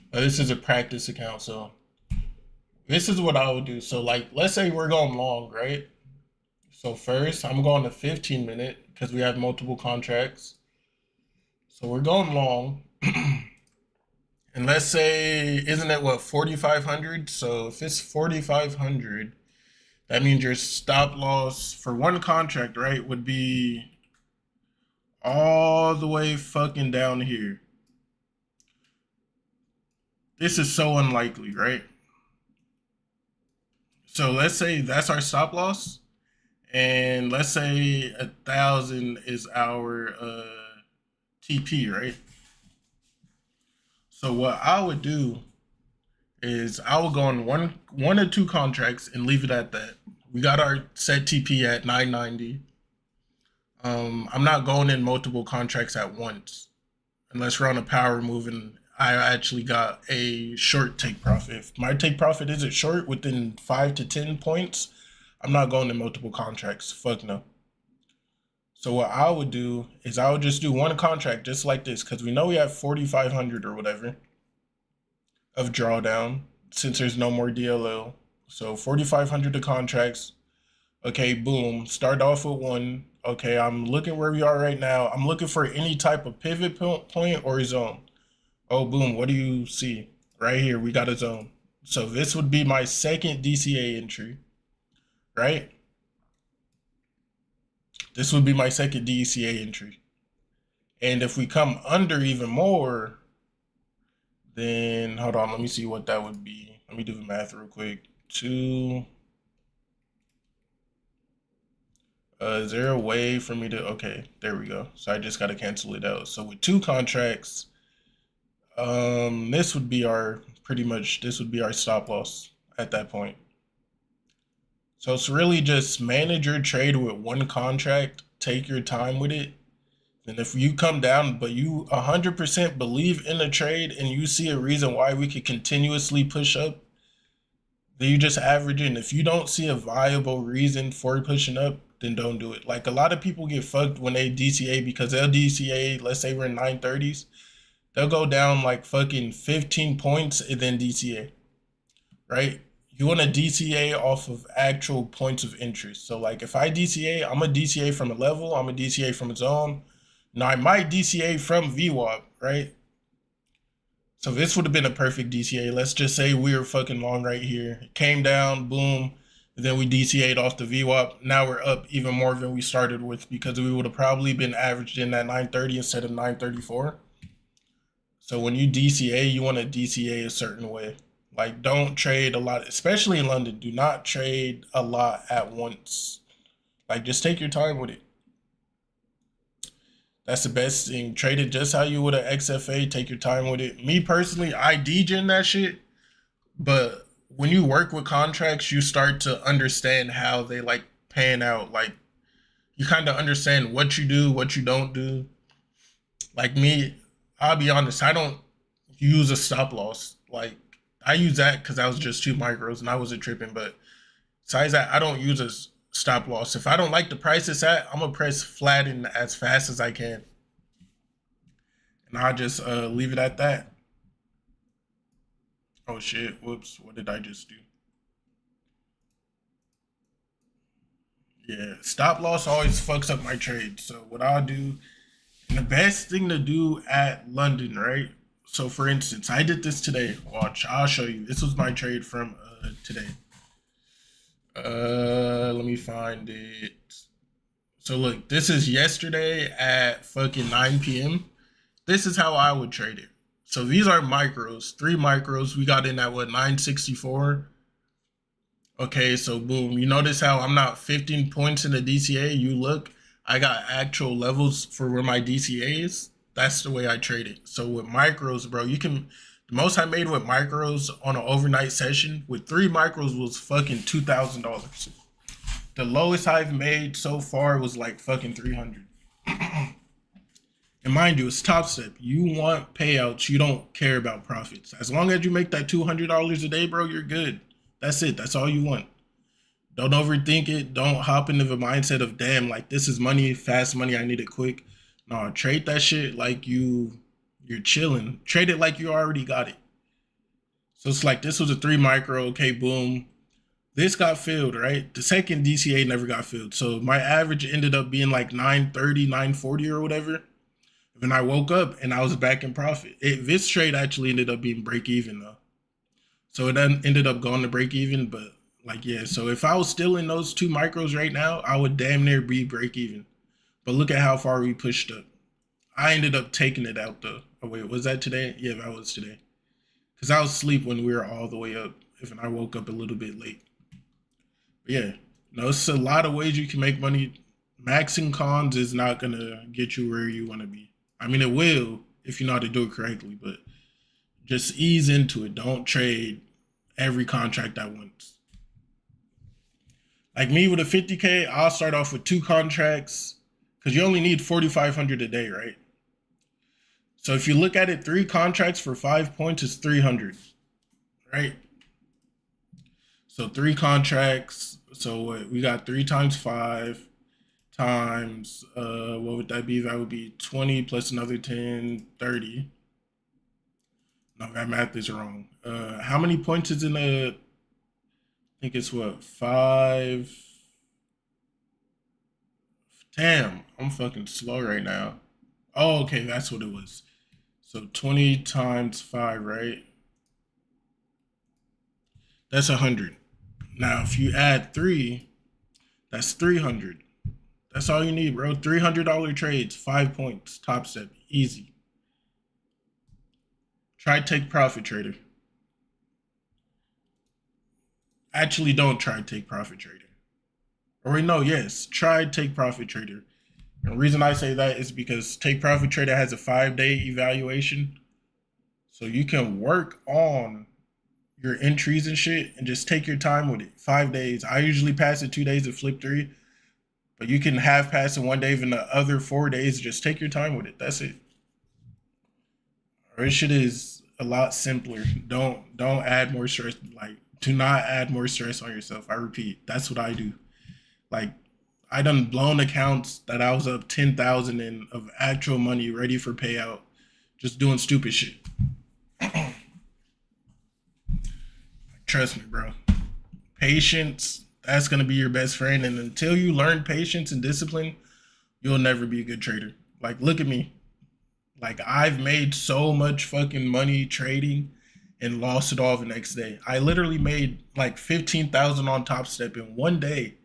But this is a practice account, so this is what I would do. So like, let's say we're going long, right? So first I'm going to 15 minute because we have multiple contracts. So we're going long. And let's say, isn't it 4,500? So if it's 4,500, that means your stop loss for one contract, right, would be all the way fucking down here. This is so unlikely, right? So let's say that's our stop loss, and let's say 1,000 is our TP, right? So what I would do is I will go on one or 2 contracts and leave it at that. We got our set TP at 990. I'm not going in multiple contracts at once unless we're on a power move and I actually got a short take profit. If my take profit isn't short within 5 to 10 points, I'm not going in multiple contracts. Fuck no. So what I would do is I would just do one contract just like this because we know we have 4,500 or whatever of drawdown since there's no more DLL. So 4,500 of contracts. Okay, boom. Start off with one. Okay, I'm looking where we are right now. I'm looking for any type of pivot point or zone. Oh, boom. What do you see? Right here, we got a zone. So this would be my second DCA entry, right? This would be my second DCA entry. And if we come under even more, then hold on, let me see what that would be. Let me do the math real quick. 2. Is there a way for me to, okay, there we go. So I just got to cancel it out. So with 2 contracts, this would be our, pretty much, this would be our stop loss at that point. So it's really just manage your trade with one contract, take your time with it. And if you come down, but you 100% believe in the trade and you see a reason why we could continuously push up, then you just average in. If you don't see a viable reason for pushing up, then don't do it. Like a lot of people get fucked when they DCA because they'll DCA, let's say we're in 930s, they'll go down like fucking 15 points and then DCA, right? You want to DCA off of actual points of interest. So like if I DCA, I'm a DCA from a level, I'm a DCA from a zone. Now I might DCA from VWAP, right? So this would have been a perfect DCA. Let's just say we were fucking long right here. It came down, boom. Then we DCA'd off the VWAP. Now we're up even more than we started with because we would have probably been averaged in at 930 instead of 934. So when you DCA, you want to DCA a certain way. Like don't trade a lot, especially in London. Do not trade a lot at once. Like just take your time with it. That's the best thing. Trade it just how you would an XFA. Take your time with it. Me personally, I degen that shit. But when you work with contracts, you start to understand how they like pan out. Like you kind of understand what you do, what you don't do. Like me, I'll be honest, I don't use a stop loss. Like I use that because I was just 2 micros and I wasn't tripping. But Besides that, I don't use a stop loss. If I don't like the price it's at, I'm gonna press flat in as fast as I can, and I'll just leave it at that. Oh shit! Whoops! What did I just do? Yeah, stop loss always fucks up my trade. So what I'll do, and the best thing to do at London, right? So for instance, I did this today. Watch, I'll show you. This was my trade from today. Let me find it. So look, this is yesterday at fucking 9 p.m. This is how I would trade it. So these are micros, 3 micros. We got in at what, 964. Okay, so boom. You notice how I'm not 15 points in the DCA? You look, I got actual levels for where my DCA is. That's the way I trade it. So with micros, bro, you can, the most I made with micros on an overnight session with 3 micros was fucking $2,000. The lowest I've made so far was like fucking 300. And mind you, it's Top Step. You want payouts. You don't care about profits. As long as you make that $200 a day, bro, you're good. That's it. That's all you want. Don't overthink it. Don't hop into the mindset of, damn, like this is money, fast money. I need it quick. No, trade that shit like you're chilling. Trade it like you already got it. So it's like this was a 3 micro. Okay, boom. This got filled, right? The second DCA never got filled. So my average ended up being like 930, 940 or whatever. Then I woke up and I was back in profit. This trade actually ended up being break even though. So it then ended up going to break even, but like, yeah. So if I was still in those 2 micros right now, I would damn near be break even. But look at how far we pushed up. I ended up taking it out though. Oh wait, was that today? Yeah, that was today. Because I was asleep when we were all the way up. If I woke up a little bit late. But yeah, no, it's a lot of ways you can make money. Maxing cons is not gonna get you where you want to be. I mean, it will if you know how to do it correctly, but just ease into it. Don't trade every contract at once. Like me with a 50K, I'll start off with 2 contracts because you only need 4,500 a day, right? So if you look at it, 3 contracts for 5 points is 300, right? So 3 contracts. So what, we got 3 times 5 times, what would that be? That would be 20 plus another 10, 30. No, that math is wrong. How many points is in a, I think it's what, 5? Damn, I'm fucking slow right now. Oh, okay, that's what it was. So 20 times 5, right? That's 100. Now, if you add 3, that's 300. That's all you need, bro. $300 trades, 5 points, Top Step, easy. Try take profit trader. Actually, don't try take profit trader. Or no, yes, try take profit trader. And the reason I say that is because take profit trader has a 5-day evaluation. So you can work on your entries and shit and just take your time with it. 5 days. I usually pass it 2 days of flip 3. But you can have pass in 1 day, even the other 4 days. Just take your time with it. That's it. This shit is a lot simpler. Don't add more stress. Like, do not add more stress on yourself. I repeat, that's what I do. Like, I done blown accounts that I was up 10,000 in of actual money ready for payout, just doing stupid shit. Trust me, bro. Patience, that's gonna be your best friend. And until you learn patience and discipline, you'll never be a good trader. Like, look at me. Like, I've made so much fucking money trading and lost it all the next day. I literally made like 15,000 on Top Step in 1 day.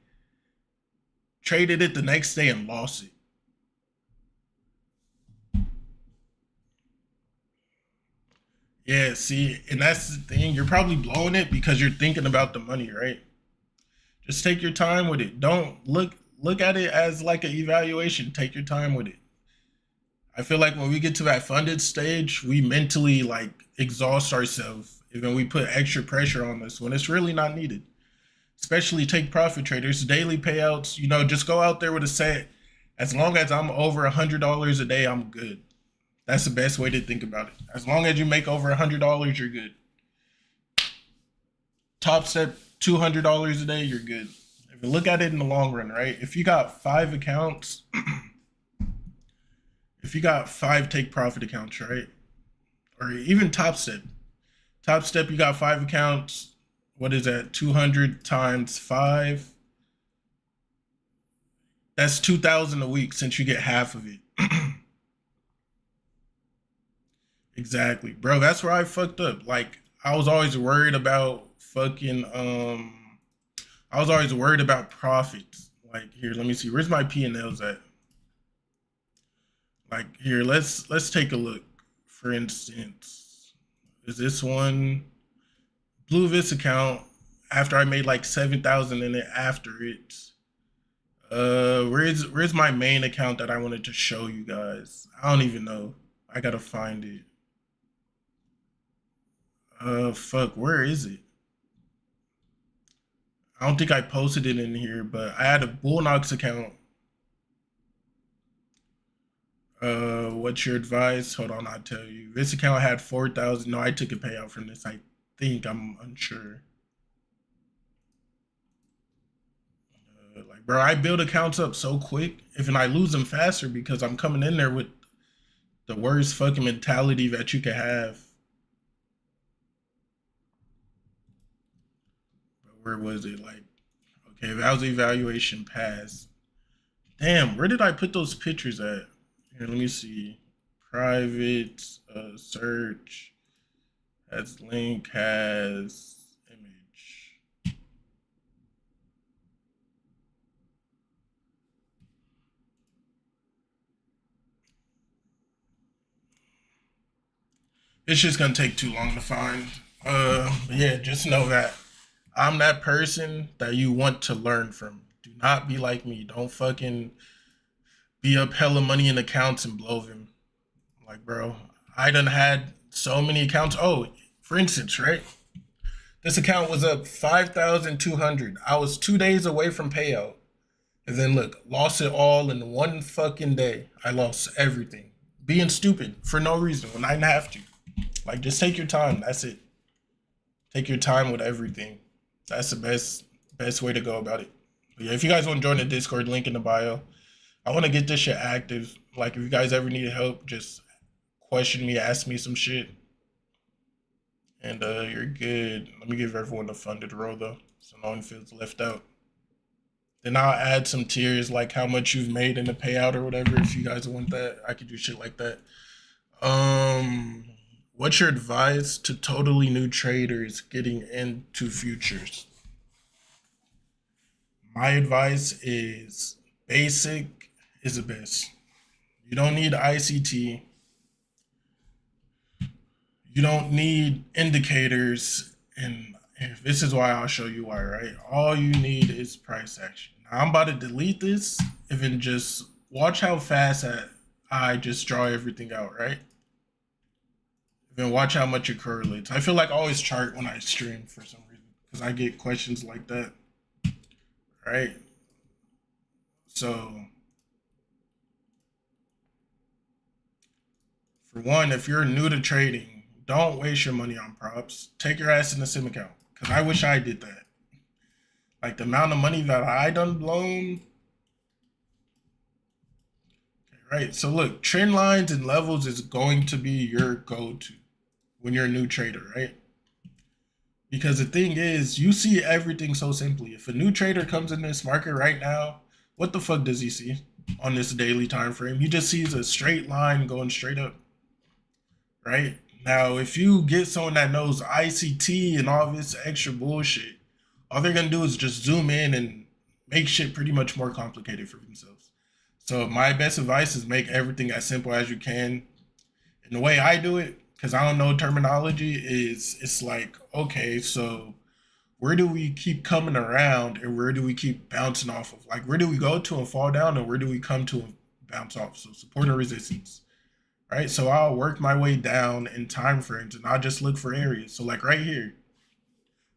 Traded it the next day and lost it. Yeah, see, and that's the thing. You're probably blowing it because you're thinking about the money, right? Just take your time with it. Don't look at it as like an evaluation. Take your time with it. I feel like when we get to that funded stage, we mentally like exhaust ourselves, and then we put extra pressure on us when it's really not needed. Especially take profit traders, daily payouts. You know, just go out there with a set. As long as I'm over $100 a day, I'm good. That's the best way to think about it. As long as you make over $100, you're good. Top Step, $200 a day, you're good. If you look at it in the long run, right? If you got 5 accounts, if you got 5 take profit accounts, right? Or even Top Step. Top Step, you got 5 accounts. What is that? 200 times 5. That's 2,000 a week since you get half of it. Exactly, bro. That's where I fucked up. Like, I was always worried about fucking I was always worried about profits. Like, here, let me see. Where's my P&Ls at? Like, here, let's take a look. For instance, is this one Blue Vis account after I made like 7,000 in it after it? Where's my main account that I wanted to show you guys? I don't even know. I gotta find it. Fuck, where is it? I don't think I posted it in here, but I had a Bullnox account. What's your advice? Hold on, I'll tell you. This account had 4,000. No, I took a payout from this. I think, I'm unsure. Like, bro, I build accounts up so quick. If and I lose them faster because I'm coming in there with the worst fucking mentality that you could have. But where was it? Like, okay, that was evaluation pass. Damn, where did I put those pictures at? Here, let me see. Private search has link, has image. It's just gonna take too long to find. Yeah, just know that I'm that person that you want to learn from. Do not be like me. Don't fucking be up hella money in accounts and blow them. Like, bro, I done had so many accounts. Oh, for instance, right? This account was up 5,200. I was 2 days away from payout. And then look, lost it all in one fucking day. I lost everything. Being stupid for no reason when I didn't have to. Like, just take your time. That's it. Take your time with everything. That's the best way to go about it. But yeah, if you guys want to join the Discord, link in the bio. I want to get this shit active. Like, if you guys ever need help, just question me, ask me some shit. And you're good. Let me give everyone a funded row though, so no one feels left out. Then I'll add some tiers like how much you've made in the payout or whatever. If you guys want that, I could do shit like that. What's your advice to totally new traders getting into futures? My advice is basic is the best. You don't need ICT. You don't need indicators, and this is why I'll show you why, right? All you need is price action. Now, I'm about to delete this, and then just watch how fast I just draw everything out, right? Then watch how much it correlates. I feel like I always chart when I stream for some reason, because I get questions like that, right? So, for one, if you're new to trading, don't waste your money on props. Take your ass in the sim account. Because I wish I did that. Like, the amount of money that I done blown. Okay, right. So look, trend lines and levels is going to be your go-to when you're a new trader, right? Because the thing is, you see everything so simply. If a new trader comes in this market right now, what the fuck does he see on this daily time frame? He just sees a straight line going straight up, right? Now, if you get someone that knows ICT and all this extra bullshit, all they're gonna do is just zoom in and make shit pretty much more complicated for themselves. So my best advice is make everything as simple as you can. And the way I do it, because I don't know terminology, is it's like, okay, so where do we keep coming around and where do we keep bouncing off of? Like, where do we go to and fall down and where do we come to and bounce off? So support and resistance. Right, so I'll work my way down in time frames and I'll just look for areas. So like right here,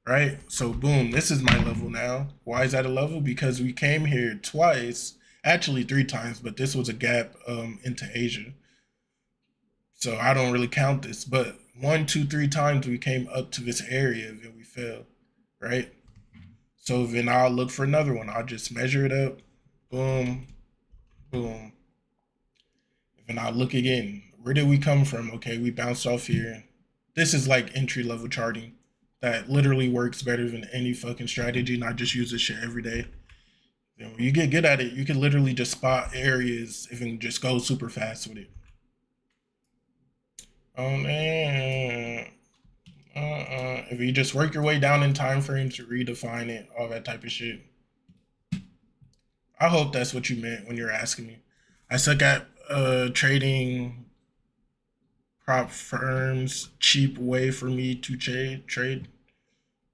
right? So boom, this is my level now. Why is that a level? Because we came here twice, actually 3 times, but this was a gap into Asia. So I don't really count this, but 1, 2, 3 times we came up to this area and we fell, right? So then I'll look for another one. I'll just measure it up. Boom, boom. And I'll look again. Where did we come from? Okay, we bounced off here. This is like entry level charting that literally works better than any fucking strategy, and I just use this shit every day. Then when you get good at it, you can literally just spot areas and just go super fast with it. Oh man. If you just work your way down in time frames to redefine it, all that type of shit. I hope that's what you meant when you're asking me. I suck at trading prop firms. Cheap way for me to trade.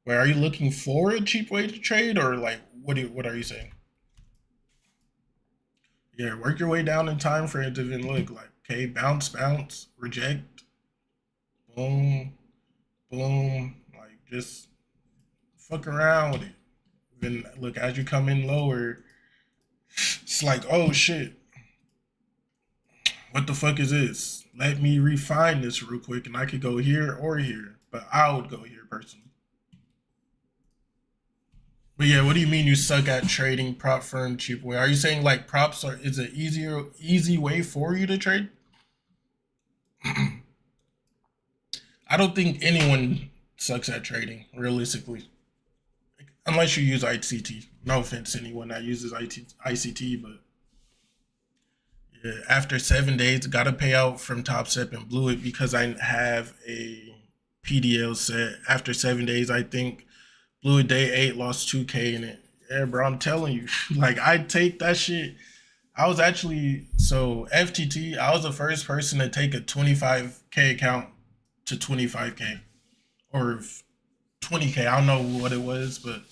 Wait, are you looking for a cheap way to trade, or like what are you saying? Yeah, work your way down in time frames and look like, okay, bounce, reject, boom, boom, like just fuck around with it. Then look, as you come in lower, it's like, oh shit, what the fuck is this? Let me refine this real quick, and I could go here or here, but I would go here personally. But yeah, what do you mean you suck at trading prop firm cheap way? Are you saying like props is an easy way for you to trade? I don't think anyone sucks at trading realistically, unless you use ICT. No offense to anyone that uses ICT, but yeah, after 7 days, gotta pay out from Top Step and blew it because I have a PDL set. After 7 days, I think blew it day 8, lost 2K in it. Yeah, bro, I'm telling you, like I take that shit. I was actually FTT. I was the first person to take a 25K account to 25K or 20K. I don't know what it was, but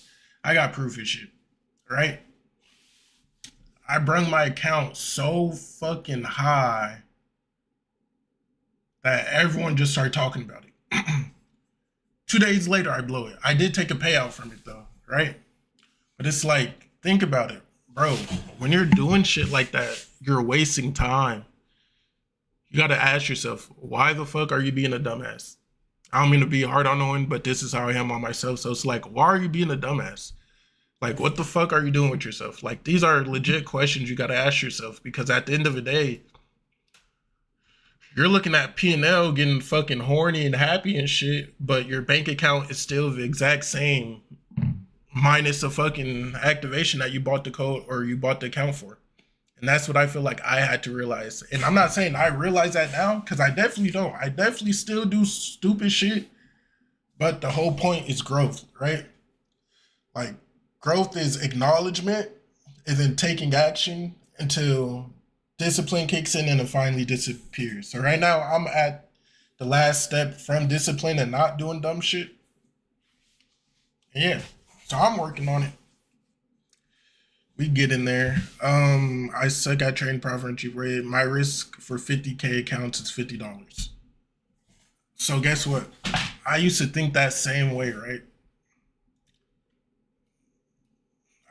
I got proof of shit, right? I brung my account so fucking high that everyone just started talking about it. 2 days later, I blow it. I did take a payout from it though, right? But it's like, think about it, bro. When you're doing shit like that, you're wasting time. You gotta ask yourself, why the fuck are you being a dumbass? I don't mean to be hard on no one, but this is how I am on myself. So it's like, why are you being a dumbass? Like, what the fuck are you doing with yourself? Like, these are legit questions you gotta ask yourself, because at the end of the day, you're looking at P&L getting fucking horny and happy and shit, but your bank account is still the exact same, minus a fucking activation that you bought the code or you bought the account for. And that's what I feel like I had to realize. And I'm not saying I realize that now, because I definitely don't. I definitely still do stupid shit, but the whole point is growth, right? Like, growth is acknowledgement and then taking action until discipline kicks in and it finally disappears. So right now I'm at the last step from discipline and not doing dumb shit. Yeah, so I'm working on it. We get in there. I suck at trading profit and cheap rate. My risk for 50K accounts is $50. So guess what? I used to think that same way, right?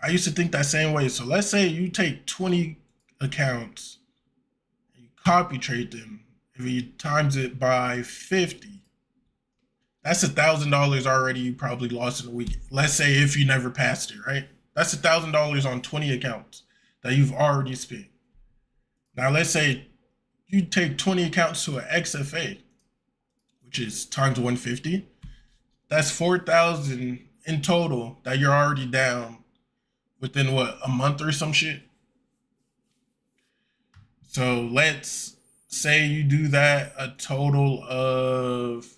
I used to think that same way. So let's say you take 20 accounts, and you copy trade them. If you times it by 50, that's $1,000 already you probably lost in a week. Let's say if you never passed it, right? That's $1,000 on 20 accounts that you've already spent. Now let's say you take 20 accounts to an XFA, which is times 150. That's 4,000 in total that you're already down within what, a month or some shit. So let's say you do that a total of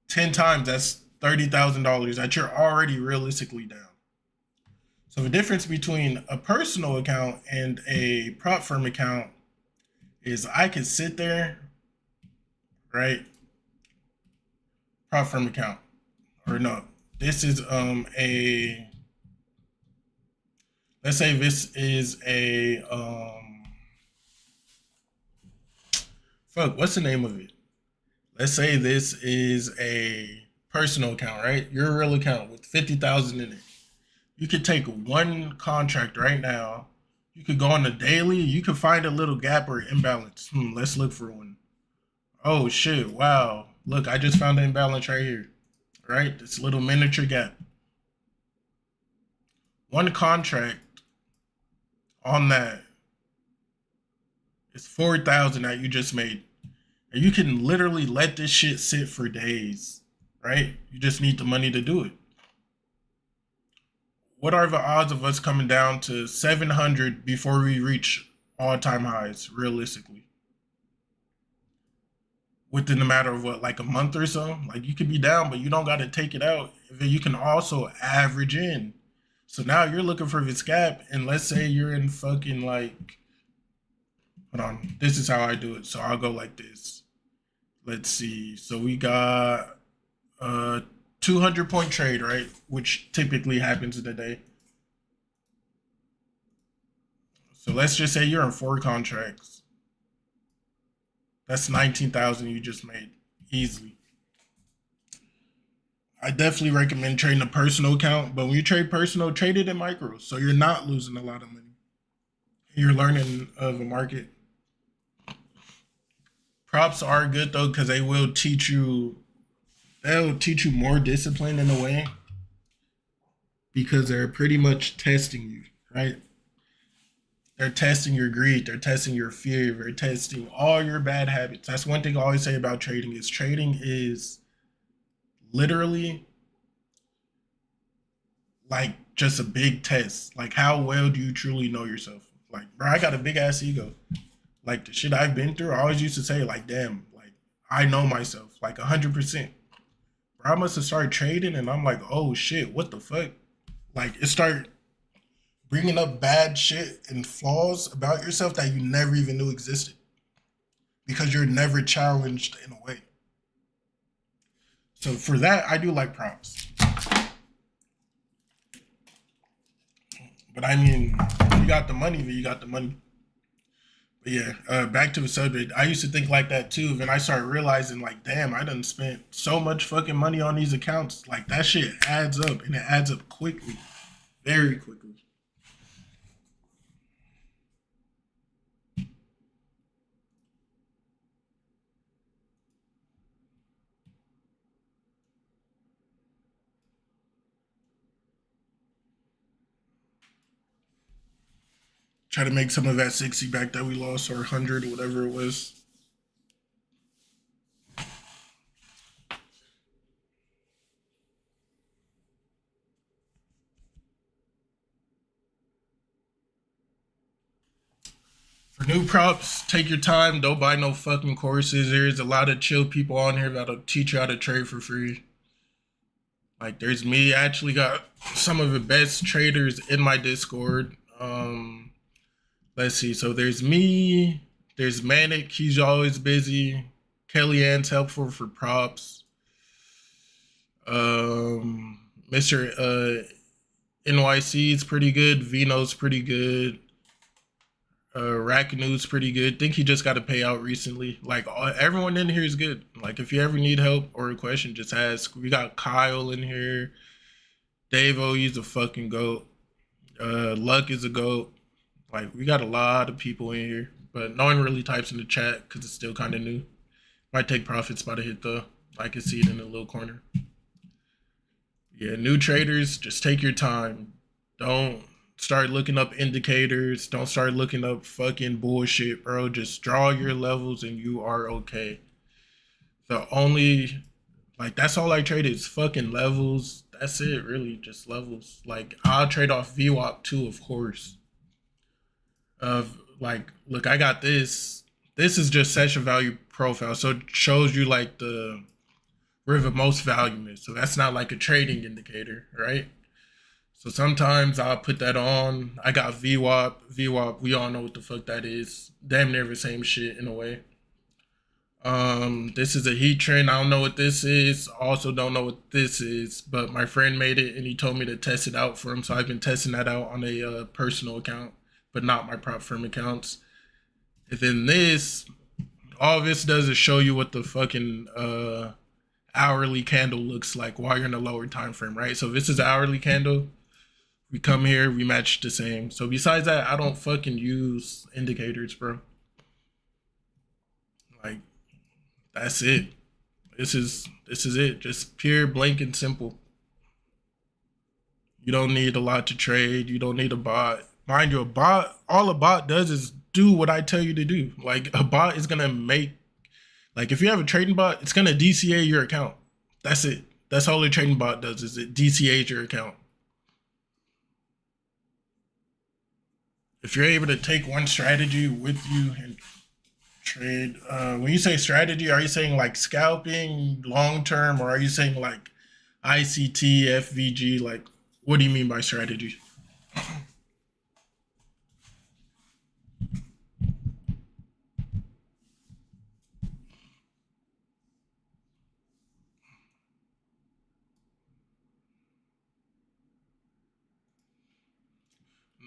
10 times. That's $30,000 that you're already realistically down. So the difference between a personal account and a prop firm account is I could sit there, right? Prop firm account, or no, this is let's say this is a what's the name of it? Let's say this is a personal account, right? Your real account with 50,000 in it. You could take one contract right now. You could go on the daily. You could find a little gap or imbalance. Let's look for one. Oh shit! Wow! Look, I just found an imbalance right here. Right? This little miniature gap. One contract on that is 4,000 that you just made. And you can literally let this shit sit for days, right? You just need the money to do it. What are the odds of us coming down to 700 before we reach all-time highs, realistically? Within a matter of what, like a month or so? Like, you could be down, but you don't got to take it out. Then you can also average in. So now you're looking for this gap, and let's say you're in fucking like, hold on, this is how I do it. So I'll go like this. Let's see. So we got 200-point trade, right? Which typically happens in a day. So let's just say you're in 4 contracts. That's 19,000 you just made easily. I definitely recommend trading a personal account, but when you trade personal, trade it in micros, so you're not losing a lot of money. You're learning of the market. Props are good though, because they will teach you. They'll teach you more discipline in a way, because they're pretty much testing you, right? They're testing your greed. They're testing your fear. They're testing all your bad habits. That's one thing I always say about trading is literally like just a big test. Like, how well do you truly know yourself? Like, bro, I got a big ass ego. Like, the shit I've been through, I always used to say, like, damn, like, I know myself, like 100%. Bro, I must have started trading and I'm like, oh shit, what the fuck? Like, it started bringing up bad shit and flaws about yourself that you never even knew existed, because you're never challenged in a way. So for that, I do like props. But I mean, if you got the money, then you got the money. But yeah, back to the subject. I used to think like that too. Then I started realizing, like, damn, I done spent so much fucking money on these accounts. Like, that shit adds up, and it adds up quickly, very quickly. Try to make some of that 60 back that we lost, or 100, or whatever it was. For new props, take your time. Don't buy no fucking courses. There's a lot of chill people on here that'll teach you how to trade for free. Like, there's me. I actually got some of the best traders in my Discord. Let's see. So there's me. There's Manic. He's always busy. Kellyanne's helpful for props. Mr. NYC is pretty good. Vino's pretty good. Rackanoo's pretty good. Think he just got a payout recently. Like, everyone in here is good. Like, if you ever need help or a question, just ask. We got Kyle in here. Davo, he's a fucking goat. Luck is a goat. Like, we got a lot of people in here, but no one really types in the chat because it's still kind of new. Might take profits by the hit though. I can see it in the little corner. Yeah, new traders, just take your time. Don't start looking up indicators. Don't start looking up fucking bullshit, bro. Just draw your levels and you are okay. The only, like, that's all I trade is fucking levels. That's it, really, just levels. Like, I'll trade off VWAP too, of course. Like, look, I got this. This is just session value profile, so it shows you like where the most value is. So that's not like a trading indicator, right? So sometimes I'll put that on. I got VWAP. VWAP, we all know what the fuck that is. Damn near the same shit in a way. This is a heat trend. I don't know what this is. Also don't know what this is, but my friend made it and he told me to test it out for him. So I've been testing that out on a personal account, but not my prop firm accounts. And then this, all this does is show you what the fucking hourly candle looks like while you're in a lower time frame, right? So if this is an hourly candle, we come here, we match the same. So besides that, I don't fucking use indicators, bro. Like, that's it. This is it. Just pure, blank, and simple. You don't need a lot to trade. You don't need a bot. Mind you, a bot, all a bot does is do what I tell you to do. Like a bot is gonna make, like if you have a trading bot, it's gonna DCA your account. That's it. That's all a trading bot does, is it DCAs your account. If you're able to take one strategy with you and trade, when you say strategy, are you saying like scalping long term, or are you saying like ICT, FVG? Like, what do you mean by strategy?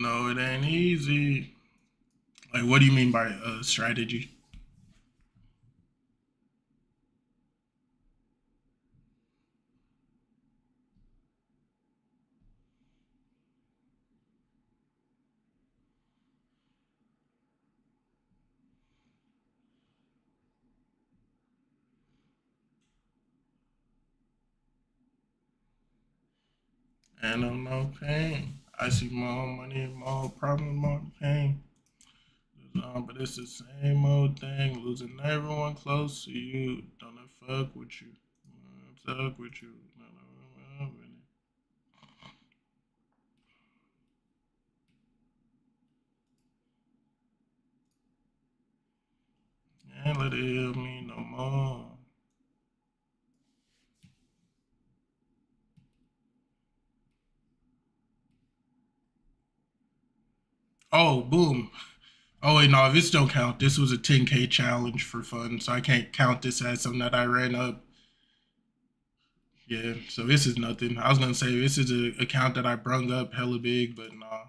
No, it ain't easy. Like, what do you mean by strategy? And I'm no pain. I see more money, more problems, more pain. But it's the same old thing. Losing everyone close to you. Don't fuck with you. Fuck with you. Can't let it heal me no more. Oh, boom. Oh wait, no, this don't count. This was a 10K challenge for fun, so I can't count this as something that I ran up. Yeah, so this is nothing. I was gonna say this is an account that I brung up hella big, but nah.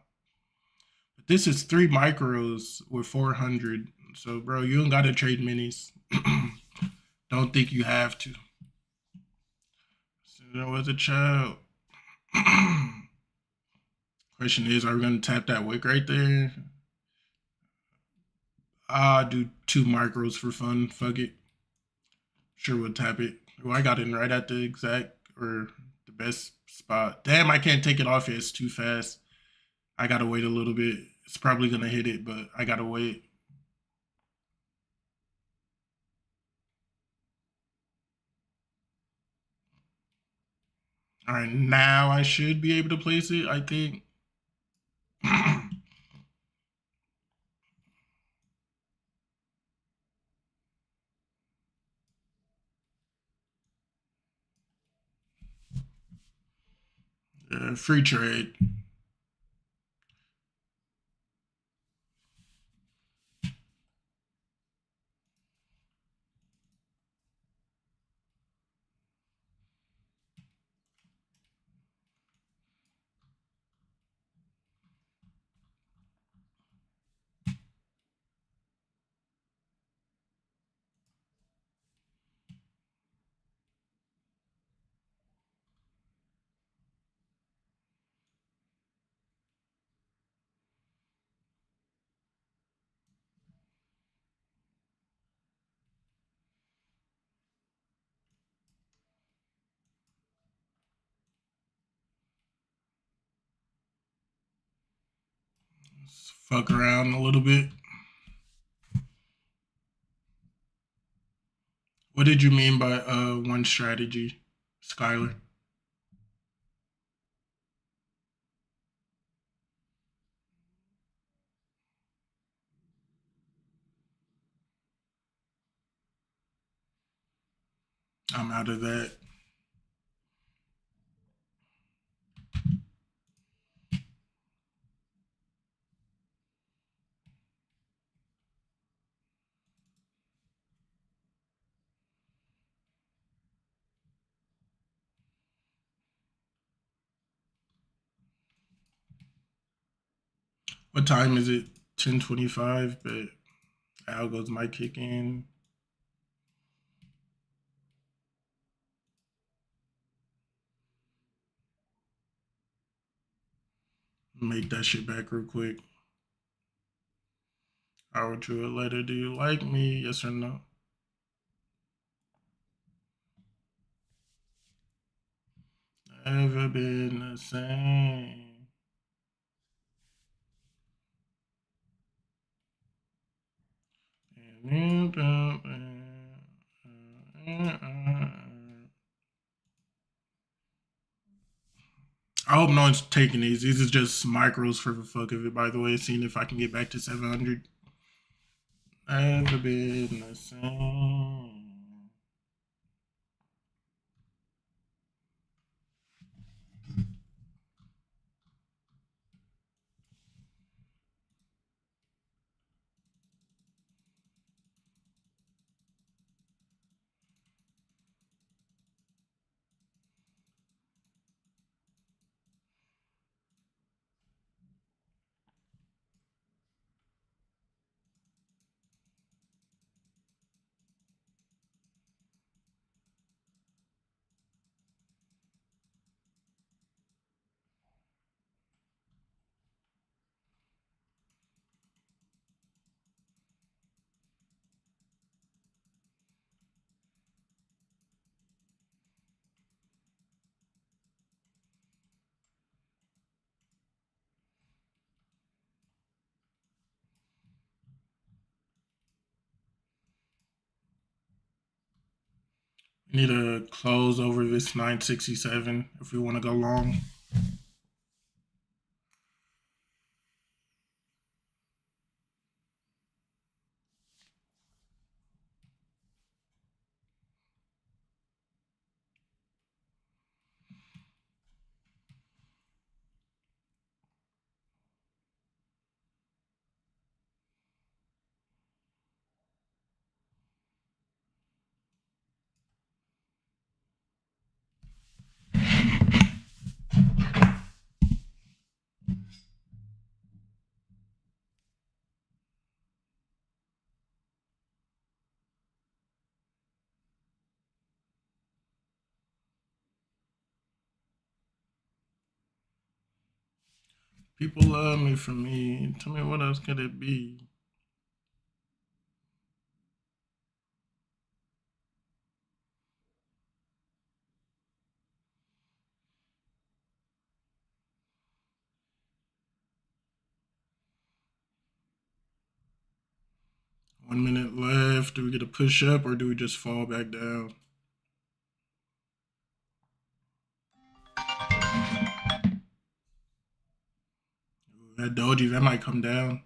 But this is 3 micros with 400. So bro, you don't gotta trade minis. Don't think you have to. So there was a child. Question is, are we gonna tap that wick right there? I'll do 2 micros for fun. Fuck it. Sure, we'll tap it. Oh, I got in right at the exact or the best spot. Damn, I can't take it off yet. It's too fast. I gotta wait a little bit. It's probably gonna hit it, but I gotta wait. All right, now I should be able to place it, I think. Free trade. Let's fuck around a little bit. What did you mean by one strategy, Skylar? I'm out of that. What time is it? 10:25, but algos might kick in. Make that shit back real quick. I wrote you a letter. Do you like me? Yes or no? Never been the same. I hope no one's taking these. These are just micros for the fuck of it, by the way. Seeing if I can get back to 700. Never been the same. We need to close over this 967 if we want to go long. People love me for me. Tell me what else could it be? One minute left. Do we get a push up or do we just fall back down? That doji, that might come down.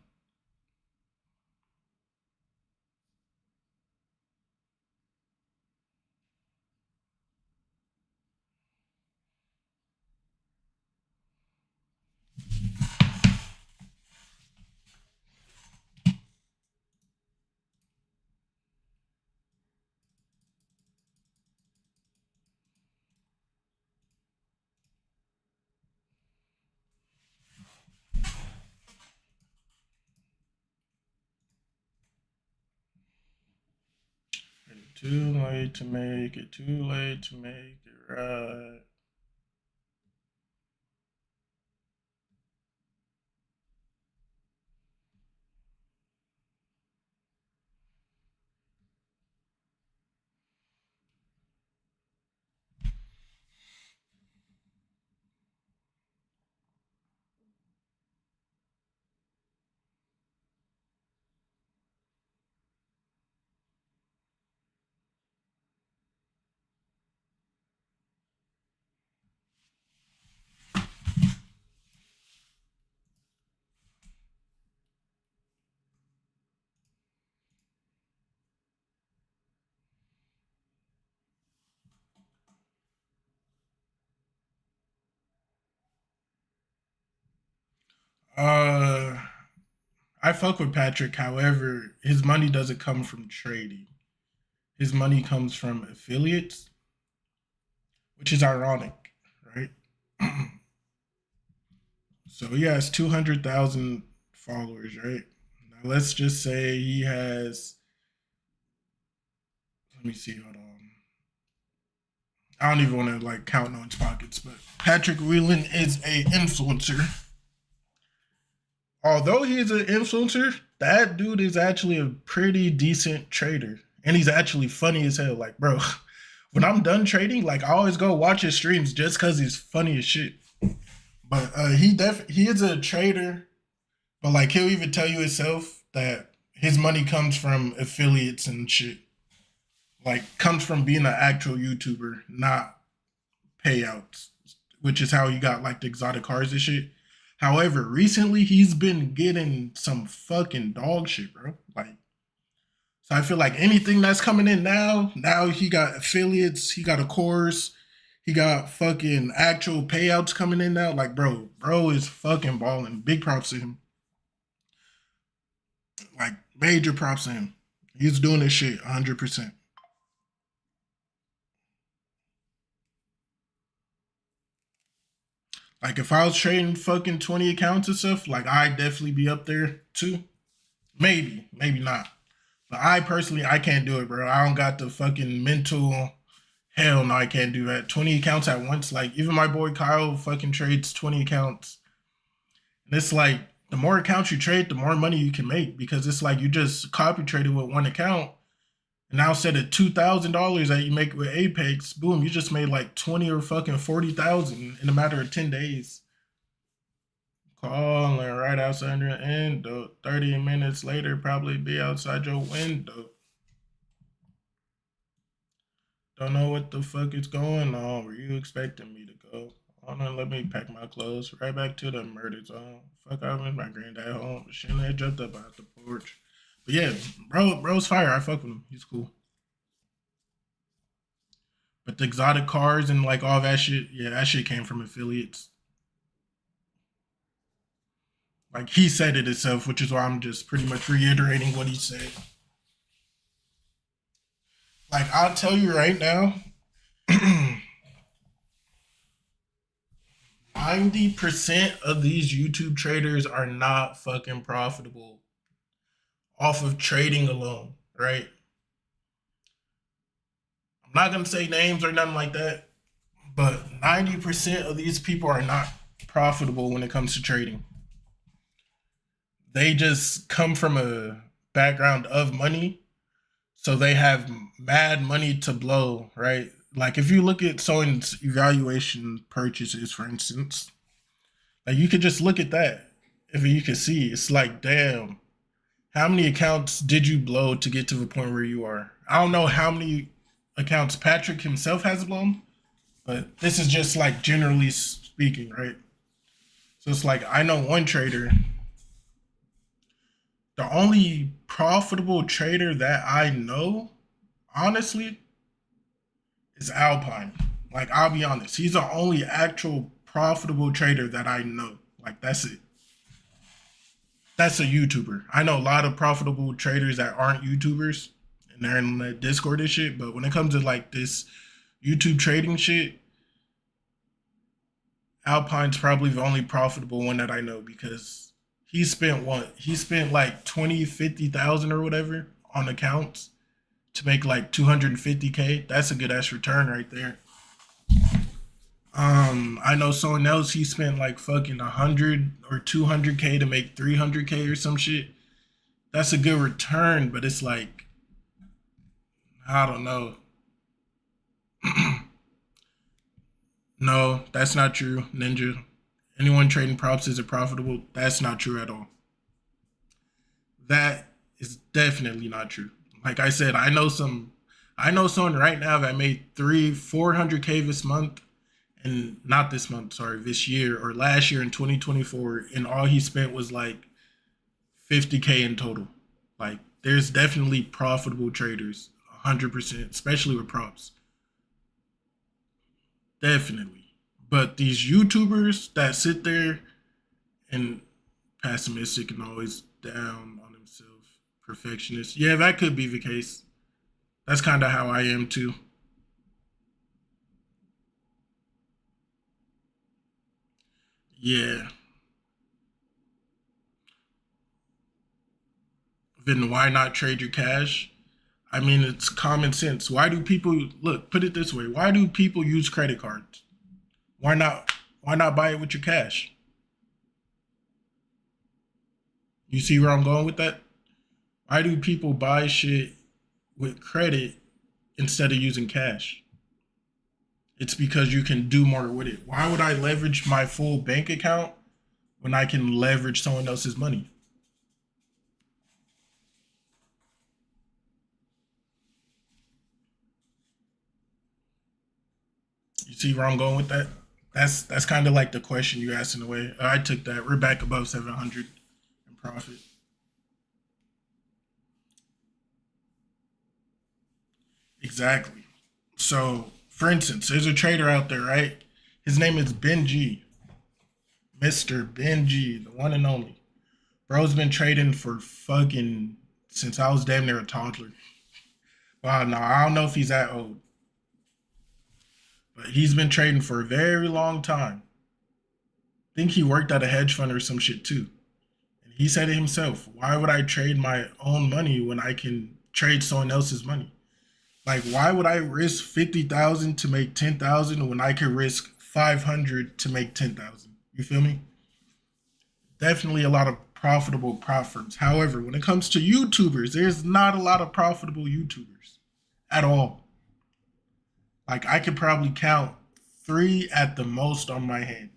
Too late to make it, too late to make it right. Uh, I fuck with Patrick. However, his money doesn't come from trading. His money comes from affiliates, which is ironic, right? So he has 200,000 followers, right? Now let's just say he has. Let me see. Hold on. I don't even want to like count no one's pockets, but Patrick Whelan is a influencer. Although he is an influencer, that dude is actually a pretty decent trader, and he's actually funny as hell. Like, bro, when I'm done trading, like I always go watch his streams just because he's funny as shit. But he is a trader, but like he'll even tell you himself that his money comes from affiliates and shit. Like comes from being an actual YouTuber, not payouts, which is how he got like the exotic cars and shit. However, recently he's been getting some fucking dog shit, bro. Like, so I feel like anything that's coming in now he got affiliates, he got a course, he got fucking actual payouts coming in now. Like, bro is fucking balling. Big props to him. Like, major props to him. He's doing this shit 100%. Like, if I was trading fucking 20 accounts and stuff, like, I'd definitely be up there too. Maybe, maybe not. But I personally, I can't do it, bro. I don't got the fucking mental. Hell no, I can't do that. 20 accounts at once. Like, even my boy Kyle fucking trades 20 accounts. And it's like, the more accounts you trade, the more money you can make. Because it's like you just copy traded with one account. And now instead of $2,000 that you make with Apex, boom, you just made like 20 or fucking 40,000 in a matter of 10 days. Calling right outside your window. 30 minutes later, probably be outside your window. Don't know what the fuck is going on. Were you expecting me to go? Hold on, let me pack my clothes. Right back to the murder zone. Fuck, I went my granddad home. Shouldn't have jumped up out the porch. But yeah, bro's fire. I fuck with him. He's cool. But the exotic cars and like all that shit, yeah, that shit came from affiliates. Like he said it himself, which is why I'm just pretty much reiterating what he said. Like I'll tell you right now, 90% of these YouTube traders are not fucking profitable off of trading alone, right? I'm not gonna say names or nothing like that, but 90% of these people are not profitable when it comes to trading. They just come from a background of money, so they have mad money to blow, right? Like if you look at someone's evaluation purchases, for instance, like you could just look at that. If you can see, it's like, damn, how many accounts did you blow to get to the point where you are? I don't know how many accounts Patrick himself has blown, but this is just like generally speaking, right? So it's like I know one trader. The only profitable trader that I know, honestly, is Alpine. Like I'll be honest, he's the only actual profitable trader that I know. Like that's it. That's a YouTuber. I know a lot of profitable traders that aren't YouTubers and they're in the Discord and shit. But when it comes to like this YouTube trading shit, Alpine's probably the only profitable one that I know because he spent what? He spent like 20, 50,000 or whatever on accounts to make like 250K. That's a good ass return right there. I know someone else he spent like fucking 100 or 200K to make 300K or some shit. That's a good return, but it's like I don't know. No, that's not true, Ninja. Anyone trading props isn't profitable. That's not true at all. That is definitely not true. Like I said, I know someone right now that made 400K this month and not this month, sorry, this year or last year in 2024, and all he spent was like 50K in total. Like there's definitely profitable traders, 100%, especially with props. Definitely. But these YouTubers that sit there and pessimistic and always down on himself, perfectionist. Yeah, that could be the case. That's kind of how I am too. Yeah. Then why not trade your cash? I mean, it's common sense. Why do people look? Put it this way: why do people use credit cards? Why not? Why not buy it with your cash? You see where I'm going with that? Why do people buy shit with credit instead of using cash? It's because you can do more with it. Why would I leverage my full bank account when I can leverage someone else's money? You see where I'm going with that? That's kind of like the question you asked in a way. I took that. We're back above 700 in profit. Exactly. So, for instance, there's a trader out there, right? His name is Benji, Mr. Benji, the one and only. Bro's been trading for fucking since I was damn near a toddler. Wow, no, I don't know if he's that old, but he's been trading for a very long time. I think he worked at a hedge fund or some shit too. And he said it himself, why would I trade my own money when I can trade someone else's money? Like, why would I risk 50,000 to make 10,000 when I could risk 500 to make 10,000? You feel me? Definitely a lot of profitable prop firms. However, when it comes to YouTubers, there's not a lot of profitable YouTubers at all. Like, I could probably count three at the most on my hand.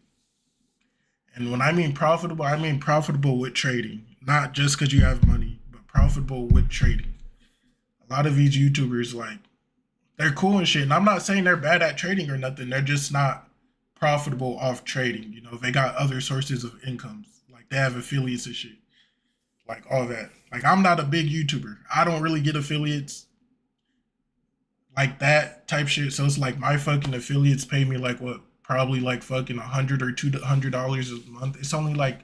And when I mean profitable with trading, not just because you have money, but profitable with trading. A lot of these YouTubers, like, they're cool and shit. And I'm not saying they're bad at trading or nothing. They're just not profitable off trading. You know, they got other sources of incomes. Like, they have affiliates and shit. Like, all that. Like, I'm not a big YouTuber. I don't really get affiliates like that type shit. So it's like my fucking affiliates pay me like what? Probably like fucking $100 or $200 a month. It's only like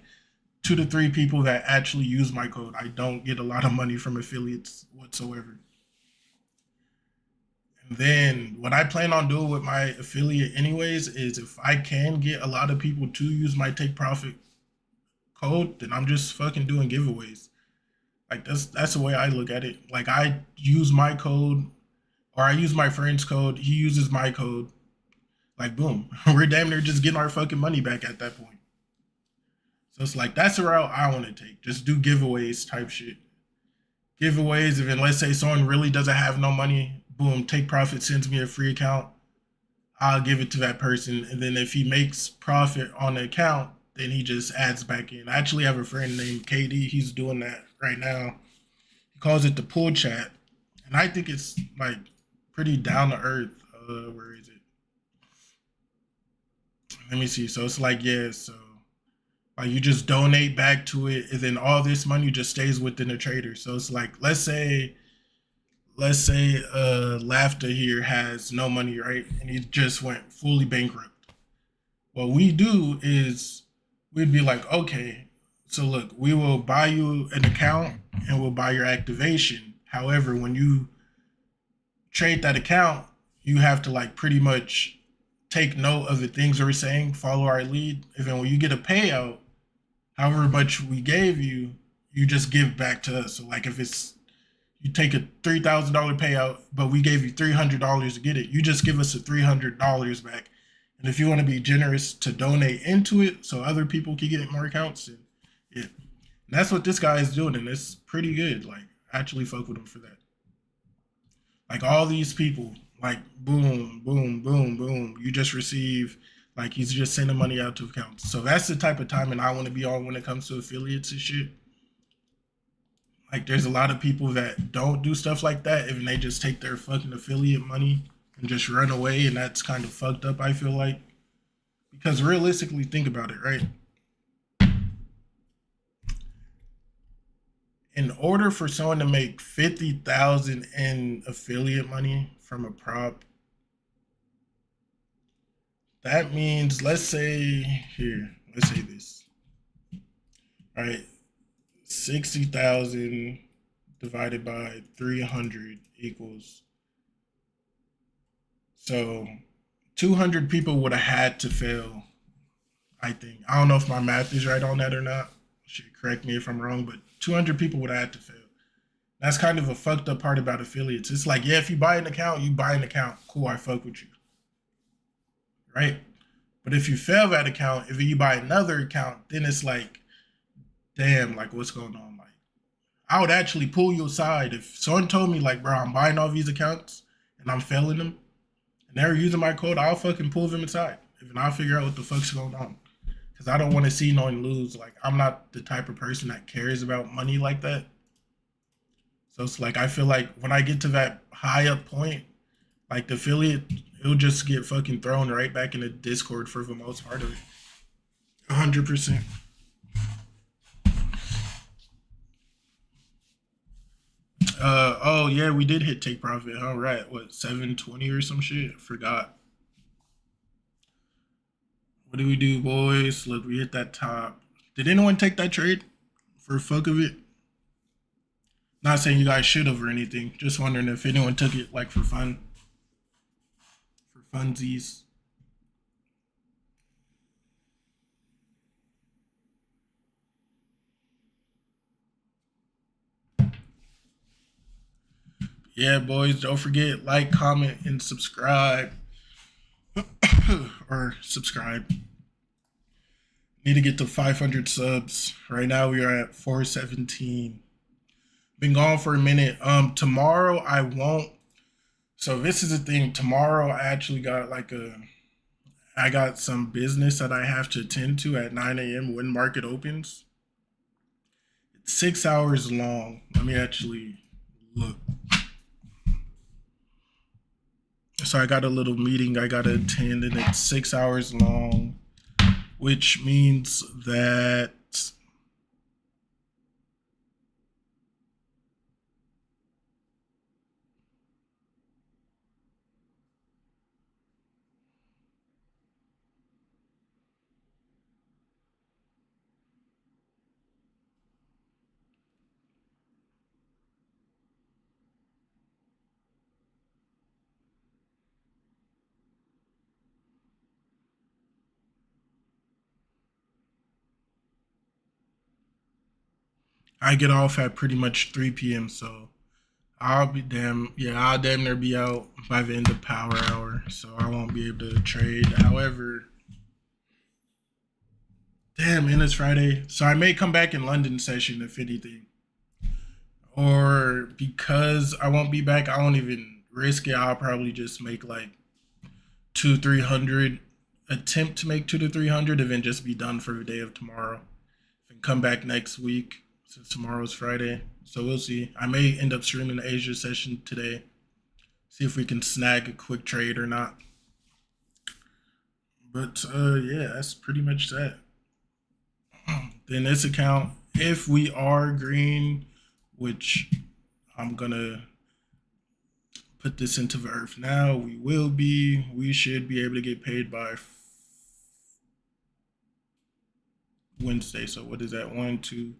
2 to 3 people that actually use my code. I don't get a lot of money from affiliates whatsoever. And then what I plan on doing with my affiliate anyways is if I can get a lot of people to use my take profit code, then I'm just fucking doing giveaways. Like that's the way I look at it. Like I use my code or I use my friend's code, he uses my code. Like boom. We're damn near just getting our fucking money back at that point. So it's like that's the route I want to take. Just do giveaways type shit. Giveaways, if let's say someone really doesn't have no money, boom, Take Profit sends me a free account. I'll give it to that person. And then if he makes profit on the account, then he just adds back in. I actually have a friend named KD. He's doing that right now. He calls it the pool chat. And I think it's like pretty down to earth. Where is it? Let me see. So it's like, yeah, so like you just donate back to it, and then all this money just stays within the trader. So it's like, let's say Laughter here has no money, right? And he just went fully bankrupt. What we do is we'd be like, okay, so look, we will buy you an account and we'll buy your activation. However, when you trade that account, you have to like pretty much take note of the things we're saying, follow our lead. And then when you get a payout, however much we gave you, you just give back to us. So like if it's you take a $3,000 payout, but we gave you $300 to get it, you just give us the $300 back. And if you want to be generous to donate into it so other people can get more accounts, and yeah. And that's what this guy is doing, and it's pretty good. Like, I actually fuck with him for that. Like all these people, like boom, boom, boom, boom. You just receive like he's just sending money out to accounts. So that's the type of timing I want to be on when it comes to affiliates and shit. Like there's a lot of people that don't do stuff like that and they just take their fucking affiliate money and just run away, and that's kind of fucked up, I feel like. Because realistically, think about it, right? In order for someone to make 50,000 in affiliate money from a prop, that means let's say this. All right, 60,000 divided by 300 equals, so 200 people would have had to fail, I think. I don't know if my math is right on that or not. Should correct me if I'm wrong, but 200 people would have had to fail. That's kind of a fucked up part about affiliates. It's like, yeah, if you buy an account, you buy an account. Cool, I fuck with you. Right? But if you fail that account, if you buy another account, then it's like, damn, like what's going on? Like, I would actually pull you aside if someone told me, like, bro, I'm buying all these accounts and I'm failing them. and they're using my code, I'll fucking pull them aside and I'll figure out what the fuck's going on. Because I don't want to see no one lose. Like, I'm not the type of person that cares about money like that. So it's like I feel like when I get to that high up point, like the affiliate, it'll just get fucking thrown right back into Discord for the most part of it. 100%. Oh yeah, we did hit take profit. All right, what 720 or some shit? Forgot. What do we do, boys? Look, we hit that top. Did anyone take that trade for fuck of it? Not saying you guys should have or anything. Just wondering if anyone took it like for fun, for funsies. Yeah, boys, don't forget like, comment, and subscribe. Or subscribe. Need to get to 500 subs. Right now we are at 417. Been gone for a minute. Tomorrow I won't. So this is the thing. Tomorrow I actually got I got some business that I have to attend to at 9 a.m. when market opens. It's 6 hours long. Let me actually look. So I got a little meeting I gotta attend, and it's 6 hours long, which means that I get off at pretty much 3 p.m. So I'll damn near be out by the end of power hour. So I won't be able to trade. However, damn, and it's Friday. So I may come back in London session if anything. Or because I won't be back, I won't even risk it. I'll probably just make like 200-300, attempt to make 200-300, and then just be done for the day of tomorrow. And come back next week since tomorrow's Friday. So we'll see. I may end up streaming the Asia session today. See if we can snag a quick trade or not. But yeah, that's pretty much that. Then this account, if we are green, which I'm gonna put this into the earth now, we should be able to get paid by Wednesday. So what is that? 1, 2,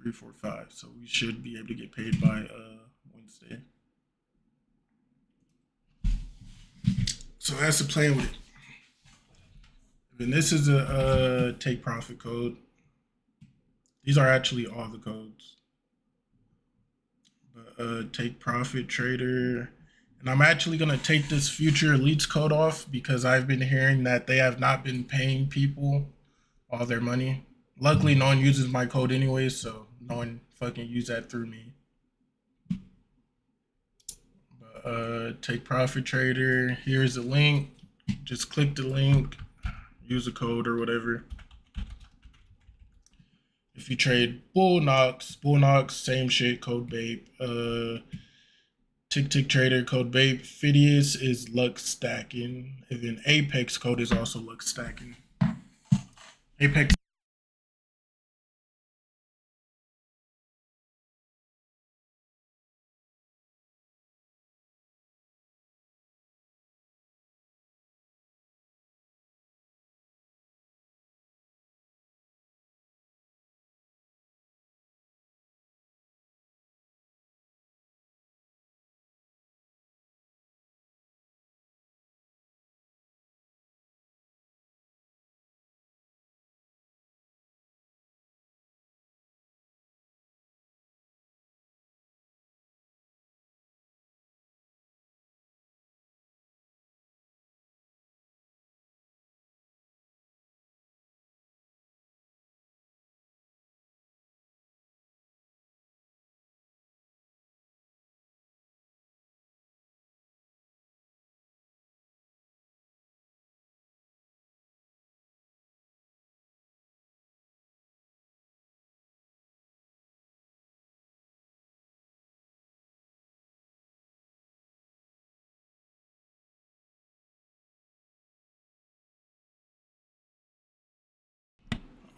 3, 4, 5. So we should be able to get paid by Wednesday. So that's the plan with it. And this is a take profit code. These are actually all the codes. But take profit trader. And I'm actually gonna take this future elites code off because I've been hearing that they have not been paying people all their money. Luckily, no one uses my code anyway, so no one fucking use that through me. But take profit trader. Here's a link. Just click the link. Use a code or whatever. If you trade Bull Knox, same shit, code Bape. Tick Trader, code Bape. Phidias is luck stacking. And then Apex code is also luck stacking. Apex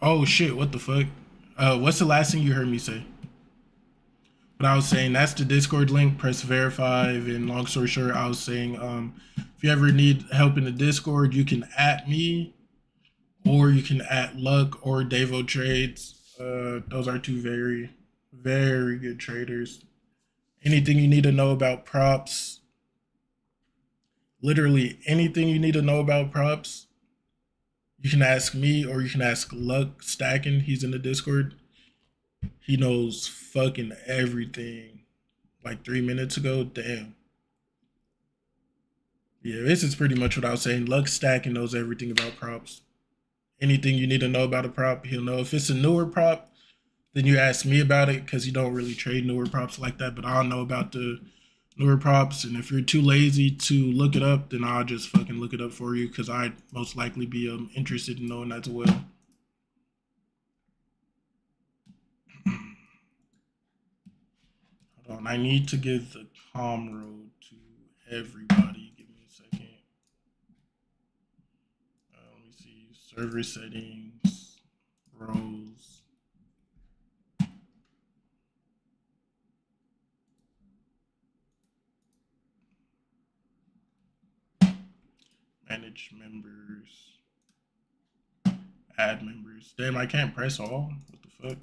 Oh shit! What the fuck? What's the last thing you heard me say? But I was saying that's the Discord link. Press verify. And long story short, I was saying, if you ever need help in the Discord, you can at me, or you can at Luck or Davo Trades. Those are two very, very good traders. Anything you need to know about props, literally anything you need to know about props, you can ask me or you can ask Luck Stacking. He's in the Discord. He knows fucking everything. Like 3 minutes ago, damn. Yeah, this is pretty much what I was saying. Luck Stacking knows everything about props. Anything you need to know about a prop, he'll know. If it's a newer prop, then you ask me about it because you don't really trade newer props like that. But I'll know about the newer props. And if you're too lazy to look it up, then I'll just fucking look it up for you because I'd most likely be interested in knowing that as well. Hold on, I need to give the com road to everybody. Give me a second. Let me see. Server settings, rows. Manage members. Add members. Damn, I can't press all. What the fuck?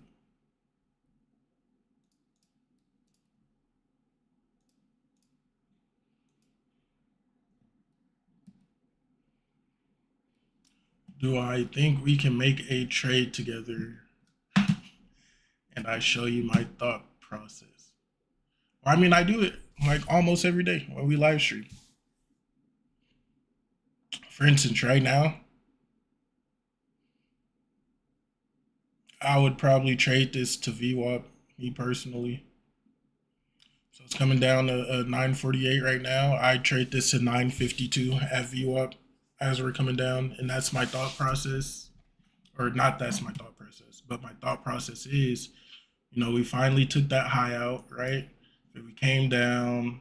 Do I think we can make a trade together? And I show you my thought process. I mean, I do it like almost every day when we live stream. For instance, right now, I would probably trade this to VWAP, me personally. So it's coming down to 948 right now. I trade this to 952 at VWAP as we're coming down, and that's my thought process. Or not that's my thought process, but my thought process is, we finally took that high out, right? Then we came down,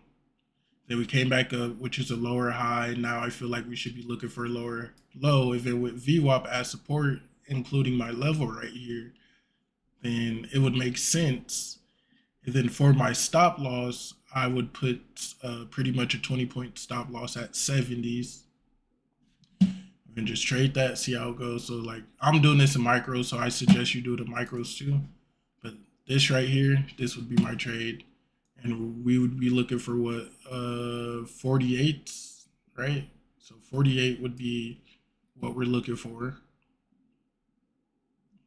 then we came back up, which is a lower high. Now I feel like we should be looking for a lower low. If it with VWAP as support, including my level right here, then it would make sense. And then for my stop loss, I would put pretty much a 20-point stop loss at 70s. And just trade that, see how it goes. So like I'm doing this in micros, so I suggest you do it in micros too. But this right here, this would be my trade. And we would be looking for what 48, right? So 48 would be what we're looking for.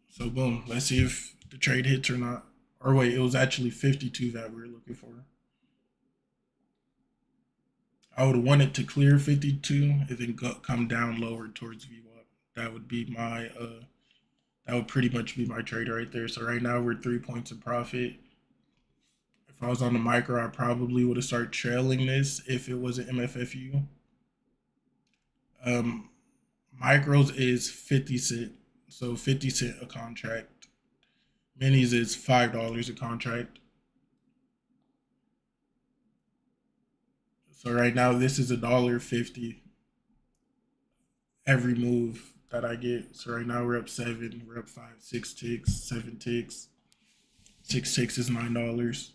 So boom, let's see if the trade hits or not. Or wait, it was actually 52 that we were looking for. I would want it to clear 52 and then come down lower towards VWAP. That would be my that would pretty much be my trade right there. So right now we're 3 points in profit. If I was on the micro, I probably would have started trailing this if it was an MFFU. Micros is 50 cent, so 50 cent a contract. Minis is $5 a contract. So right now this is $1.50 every move that I get. So right now we're up 7, we're up 5, 6 ticks, 7 ticks. 6 ticks is $9.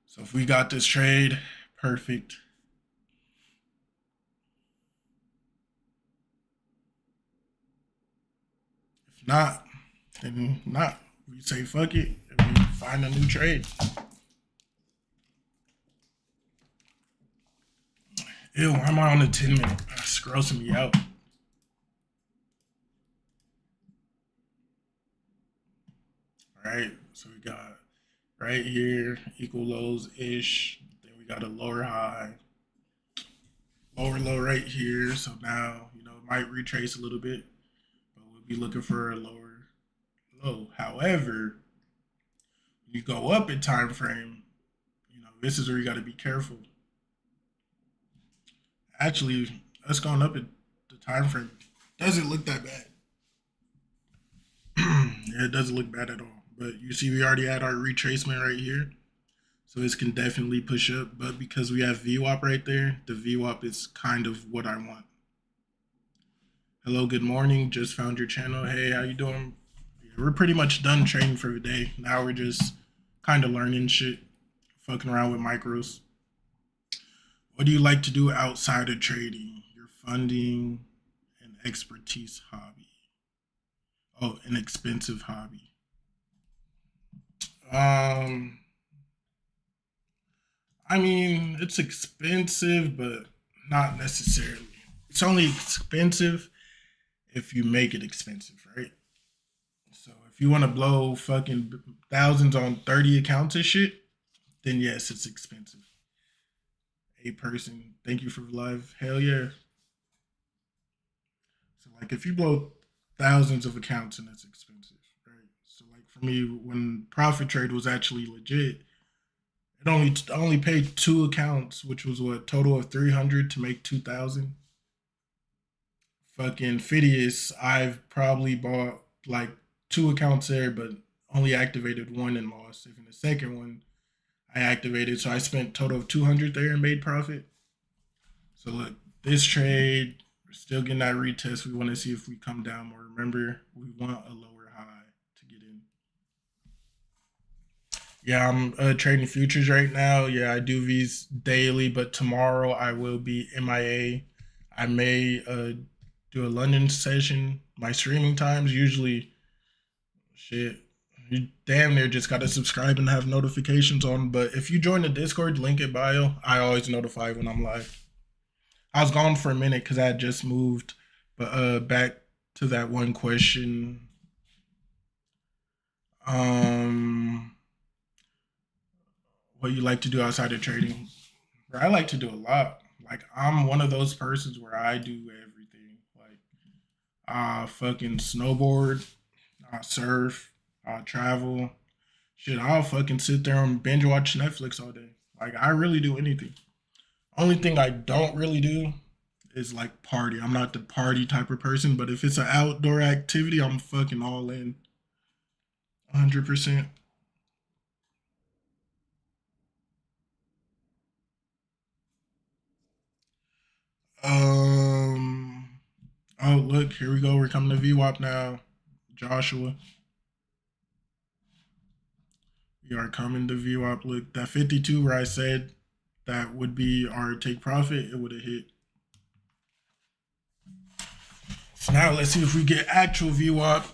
So if we got this trade, perfect. If not, then not. We say fuck it and we find a new trade. Ew, I'm on the 10-minute. That's grossing me out. All right, so we got right here equal lows ish. Then we got a lower high, lower low right here. So now it might retrace a little bit, but we'll be looking for a lower low. However, when you go up in time frame, this is where you got to be careful. Actually, us going up at the time frame doesn't look that bad. Yeah, it doesn't look bad at all. But you see, we already had our retracement right here. So this can definitely push up. But because we have VWAP right there, the VWAP is kind of what I want. Hello, good morning. Just found your channel. Hey, how you doing? Yeah, we're pretty much done trading for the day. Now we're just kind of learning shit, fucking around with micros. What do you like to do outside of trading? Your funding and expertise hobby. Oh, an expensive hobby. Um, I mean, it's expensive, but not necessarily. It's only expensive if you make it expensive, right? So if you want to blow fucking thousands on 30 accounts and shit, then yes, it's expensive. A person, thank you for live. Hell yeah. So like if you blow thousands of accounts and it's expensive, right? So like for me, when profit trade was actually legit, I only paid 2 accounts, which was what total of 300 to make 2,000. Fucking Phidias, I've probably bought like 2 accounts there, but only activated one and lost. Even the second one I activated, so I spent total of 200 there and made profit. So look, this trade, we're still getting that retest. We want to see if we come down more. Remember, we want a lower high to get in. Yeah, I'm trading futures right now. Yeah, I do these daily, but tomorrow I will be MIA. I may do a London session. My streaming times usually, shit, you damn near just gotta subscribe and have notifications on. But if you join the Discord, link in bio, I always notify when I'm live. I was gone for a minute because I had just moved, but back to that one question. Um, what you like to do outside of trading? I like to do a lot. Like I'm one of those persons where I do everything. Like I fucking snowboard, I surf, I travel. Shit, I'll fucking sit there and binge watch Netflix all day. Like I really do anything. Only thing I don't really do is like party. I'm not the party type of person, but if it's an outdoor activity, I'm fucking all in. 100%. Um. Oh, look, here we go. We're coming to VWAP now. Joshua. We are coming to VWAP. Look, that 52 where I said that would be our take profit, it would have hit. So now let's see if we get actual VWAP.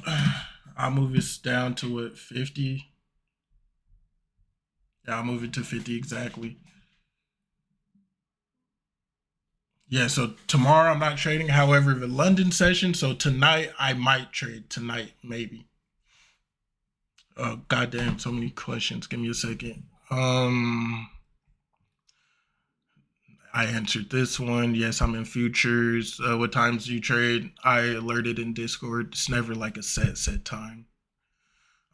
I'll move this down to what, 50? Yeah, I'll move it to 50 exactly. Yeah, so tomorrow I'm not trading. However, the London session, so tonight I might trade. Tonight, maybe. Oh, goddamn, so many questions. Give me a second. I answered this one. Yes, I'm in futures. What times do you trade? I alerted in Discord. It's never like a set time.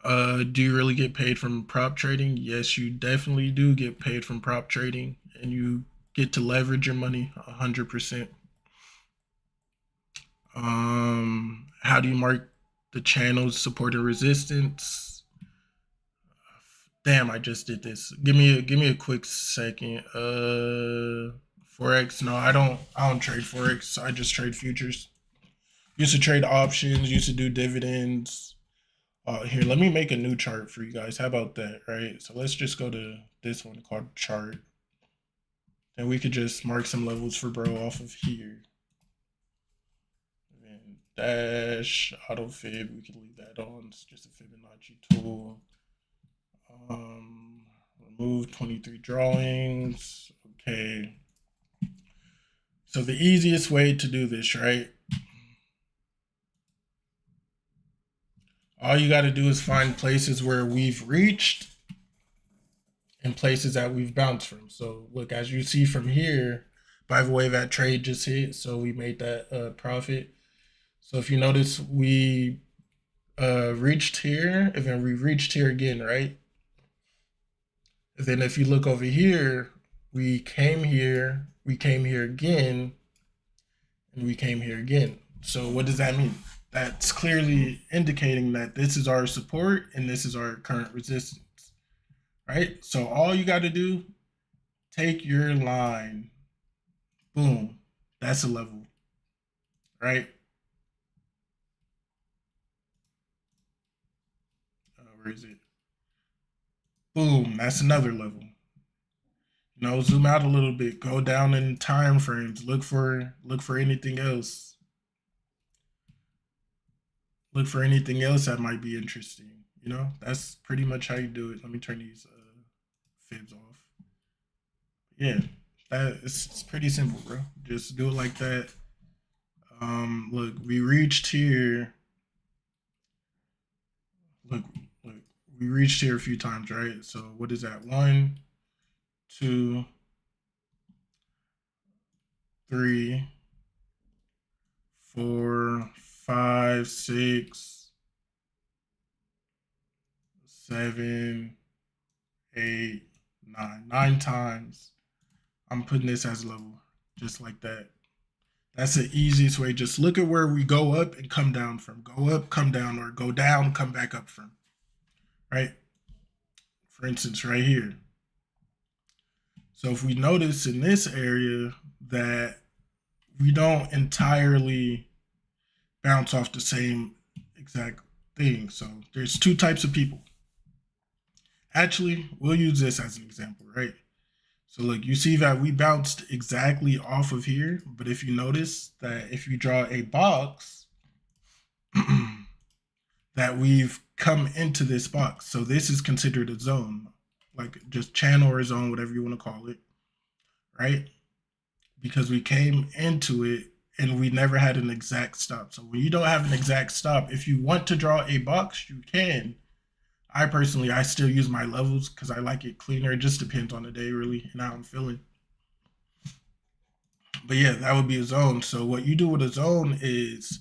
Do you really get paid from prop trading? Yes, you definitely do get paid from prop trading, and you get to leverage your money 100%. How do you mark the channels support and resistance? Damn, I just did this. Give me a quick second. Forex? No, I don't trade Forex. I just trade futures. Used to trade options, used to do dividends. Here, let me make a new chart for you guys. How about that, right? So let's just go to this one called chart. And we could just mark some levels for bro off of here. And dash, auto fib, we can leave that on. It's just a Fibonacci tool. Remove 23 drawings. Okay. So the easiest way to do this, right? All you got to do is find places where we've reached and places that we've bounced from. So look, as you see from here, by the way, that trade just hit, so we made that profit. So if you notice, we reached here, and then we reached here again, right? And then if you look over here, we came here again, and we came here again. So what does that mean? that's clearly indicating that this is our support and this is our current resistance, right? So all you got to do, take your line, boom, that's a level, right? Where is it? Boom, that's another level. You know, zoom out a little bit, go down in time frames, look for anything else. Look for anything else that might be interesting. You know, that's pretty much how you do it. Let me turn these fibs off. Yeah, it's pretty simple, bro. Just do it like that. Look, we reached here. Look, we reached here a few times, right? So what is that? 1, 2, 3, 4, 5, 6, 7, 8, 9. 9 times. I'm putting this as level, just like that. That's the easiest way. Just look at where we go up and come down from. Go up, come down, or go down, come back up from. Right? For instance, right here. So if we notice in this area that we don't entirely bounce off the same exact thing. So there's two types of people. Actually, we'll use this as an example, right? So look, you see that we bounced exactly off of here, but if you notice that if you draw a box, that we've come into this box. So this is considered a zone, like just channel or zone, whatever you want to call it, right? Because we came into it and we never had an exact stop. So when you don't have an exact stop, if you want to draw a box, you can. I personally, I still use my levels because I like it cleaner. It just depends on the day, really, and how I'm feeling. But yeah, that would be a zone. So what you do with a zone is,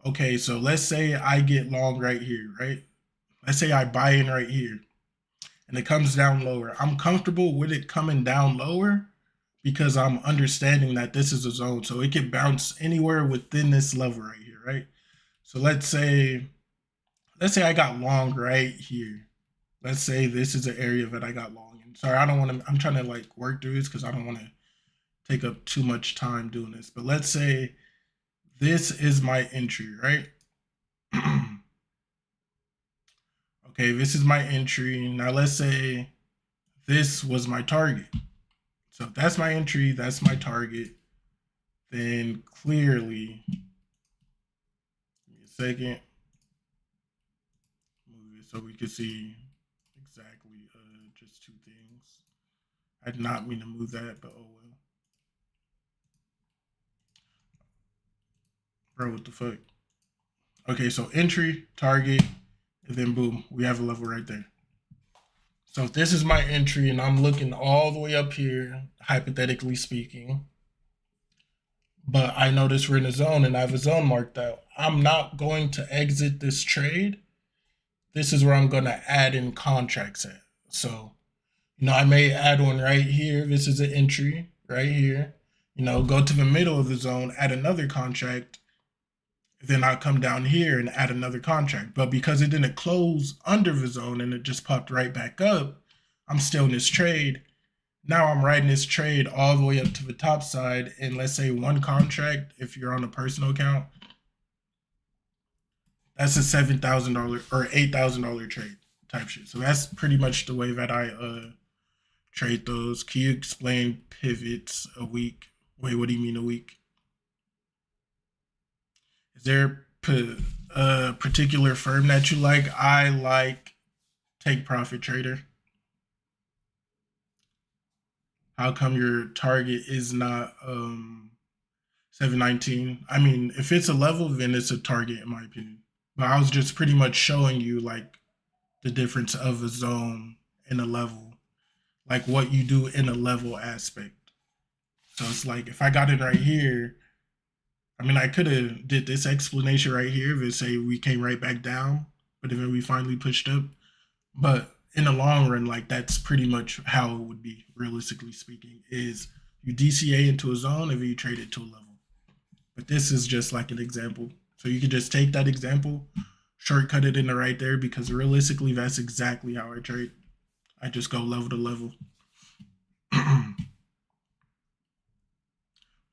okay, so let's say I get long right here, right? Let's say I buy in right here and it comes down lower. I'm comfortable with it coming down lower because I'm understanding that this is a zone. So it can bounce anywhere within this level right here, right? So let's say I got long right here. Let's say this is an area that I got long in. Sorry, I don't want to, I'm trying to like work through this because I don't want to take up too much time doing this. But let's say this is my entry, right? Okay, this is my entry. Now let's say this was my target. So if that's my entry, that's my target, then clearly, give me a second, move it so we can see exactly just two things. I did not mean to move that, but oh well. Bro, what the fuck? Okay, so entry, target, and then boom, we have a level right there. So if this is my entry and I'm looking all the way up here, hypothetically speaking, but I notice we're in a zone and I have a zone marked out, I'm not going to exit this trade. This is where I'm going to add in contracts at. So, you know, I may add one right here. This is an entry right here. You know, go to the middle of the zone, add another contract. Then I'll come down here and add another contract. But because it didn't close under the zone and it just popped right back up, I'm still in this trade. Now I'm riding this trade all the way up to the top side. And let's say one contract, if you're on a personal account, that's a $7,000 or $8,000 trade type shit. So that's pretty much the way that I trade those. Can you explain pivots a week? Wait, what do you mean a week? Is there a particular firm that you like? I like Take Profit Trader. How come your target is not 719? I mean, if it's a level, then it's a target in my opinion. But I was just pretty much showing you like the difference of a zone and a level, like what you do in a level aspect. So it's like if I got it right here, I mean, I could have did this explanation right here if it say we came right back down, but then we finally pushed up. But in the long run, like that's pretty much how it would be, realistically speaking, is you DCA into a zone and then you trade it to a level. But this is just like an example. So you could just take that example, shortcut it into right there, because realistically, that's exactly how I trade. I just go level to level.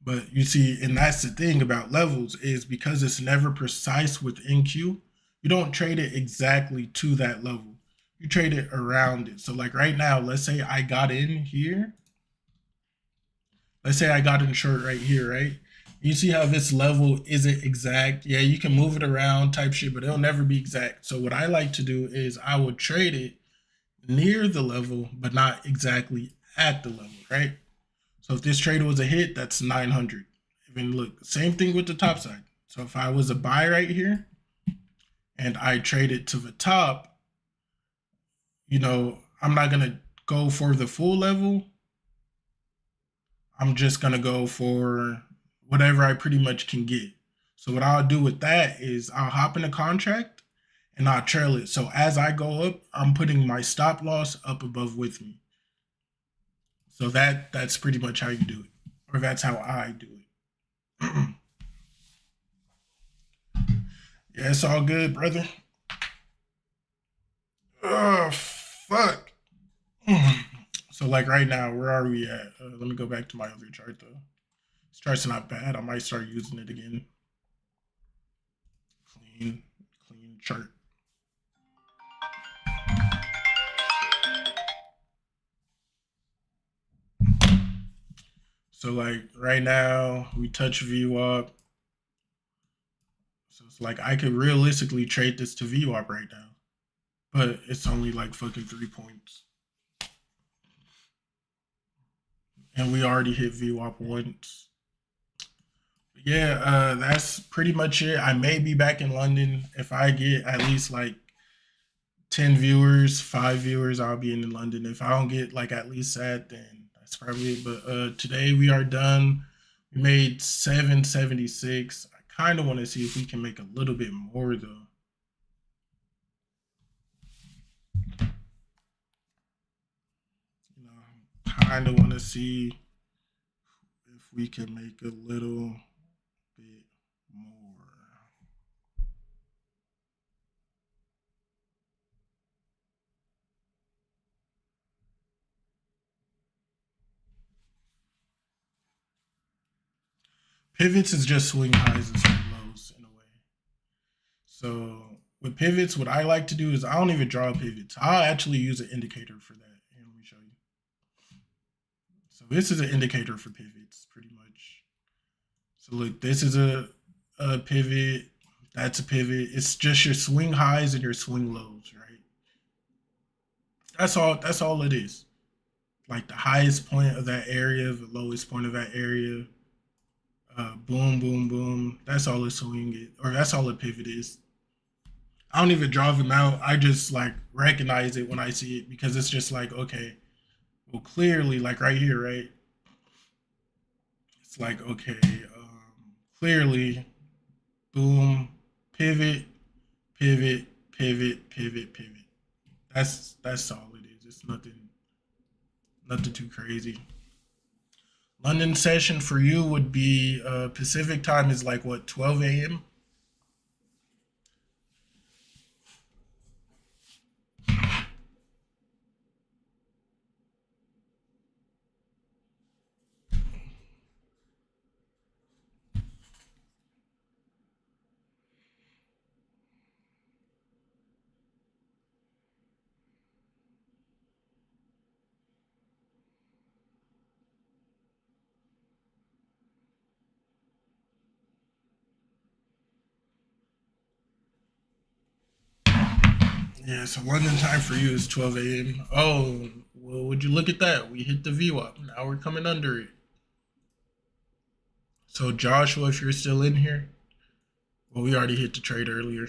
But you see, and that's the thing about levels, is because it's never precise with NQ, you don't trade it exactly to that level. You trade it around it. So like right now, let's say I got in here. Let's say I got in short right here, right? You see how this level isn't exact? Yeah, you can move it around type shit, but it'll never be exact. So what I like to do is I will trade it near the level, but not exactly at the level, right? So if this trade was a hit, that's 900. Even look, same thing with the top side. So if I was a buy right here and I trade it to the top, you know, I'm not going to go for the full level. I'm just going to go for whatever I pretty much can get. So what I'll do with that is I'll hop in a contract and I'll trail it. So as I go up, I'm putting my stop loss up above with me. So that's pretty much how you do it, or that's how I do it. Yeah, it's all good, brother. Oh, fuck. So like right now, where are we at? Let me go back to my other chart though. This chart's not bad. I might start using it again. Clean chart. So like right now, we touch VWAP. So it's like I could realistically trade this to VWAP right now, but it's only like fucking 3 points. And we already hit VWAP once. Yeah, that's pretty much it. I may be back in London. If I get at least like 10 viewers, 5 viewers, I'll be in London. If I don't get like at least that, then that's probably it. But today we are done. We made 776. I kind of want to see if we can make a little bit more though. You know, kind of want to see if we can make a little bit more. Pivots is just swing highs and swing lows in a way. So with pivots, what I like to do is I don't even draw pivots. I'll actually use an indicator for that. Here, let me show you. So this is an indicator for pivots, pretty much. So look, this is a pivot. That's a pivot. It's just your swing highs and your swing lows, right? That's all. That's all it is. Like the highest point of that area, the lowest point of that area. Boom, boom, boom. That's all a swing is, or that's all a pivot is. I don't even draw them out. I just like recognize it when I see it because it's just like, okay, well, clearly, like right here, right? It's like, okay, clearly, boom, pivot, pivot, pivot, pivot, pivot. That's all it is. It's nothing too crazy. London session for you would be Pacific time is like what, 12 a.m. Yeah, so London time for you is 12 a.m. Oh, well, would you look at that? We hit the VWAP. Now we're coming under it. So Joshua, if you're still in here, well, we already hit the trade earlier.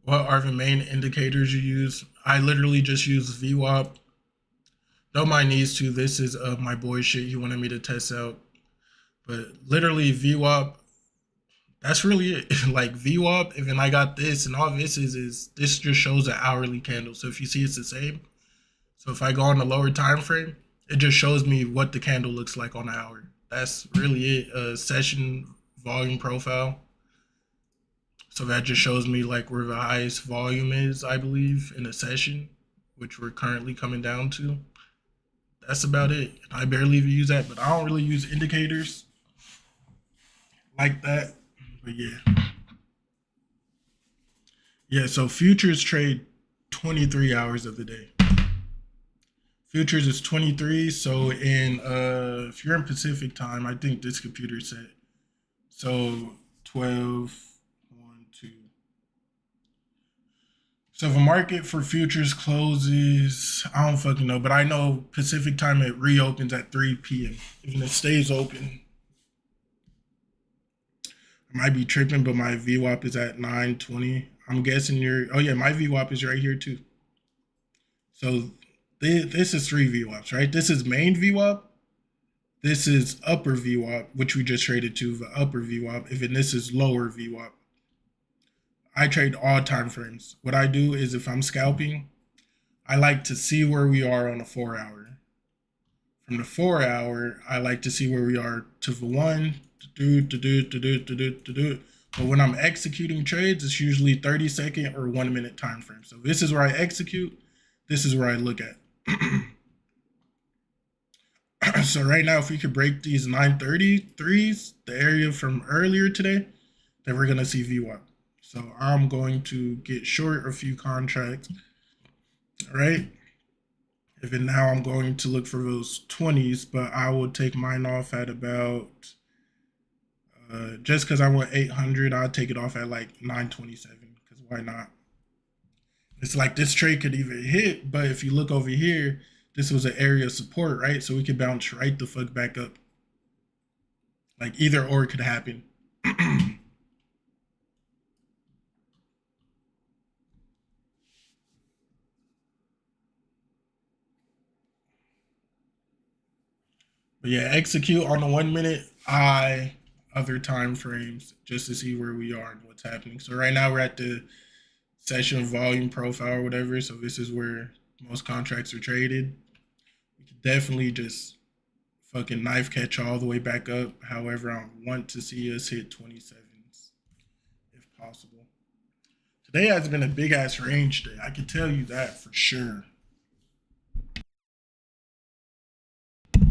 What are the main indicators you use? I literally just use VWAP. Don't mind these two. This is my boy shit he wanted me to test out. But literally VWAP, that's really it. Like VWAP, and then I got this, and all this is this just shows an hourly candle. So if you see it's the same. So if I go on the lower time frame, it just shows me what the candle looks like on the hour. That's really it. Session volume profile. So that just shows me like where the highest volume is, I believe, in a session, which we're currently coming down to. That's about it. I barely even use that, but I don't really use indicators like that. But yeah. Yeah, so futures trade 23 hours of the day. Futures is 23. So in if you're in Pacific time, I think this computer set. So 12, 1, 2. So if a market for futures closes, I don't fucking know, but I know Pacific time it reopens at 3 p.m. Even if it stays open, I might be tripping, but my VWAP is at 920. I'm guessing oh yeah, my VWAP is right here too. So this is 3 VWAPs, right? This is main VWAP. This is upper VWAP, which we just traded to the upper VWAP. And this is lower VWAP. I trade all time frames. What I do is if I'm scalping, I like to see where we are on a 4-hour. From the 4-hour, I like to see where we are to the 1, But when I'm executing trades, it's usually 30-second or 1-minute time frame. So this is where I execute. This is where I look at. So right now, if we could break these 933s, the area from earlier today, then we're going to see VWAP. So I'm going to get short a few contracts, right? Even now I'm going to look for those 20s, but I will take mine off at about, just because I want 800, I'll take it off at like 927, because why not? It's like this trade could even hit, but if you look over here, this was an area of support, right? So we could bounce right the fuck back up. Like either or could happen. But yeah, execute on the 1 minute, other time frames just to see where we are and what's happening. So right now we're at the session volume profile or whatever. So this is where most contracts are traded. We could definitely just fucking knife catch all the way back up. However, I want to see us hit 27s if possible. Today has been a big ass range day. I can tell you that for sure.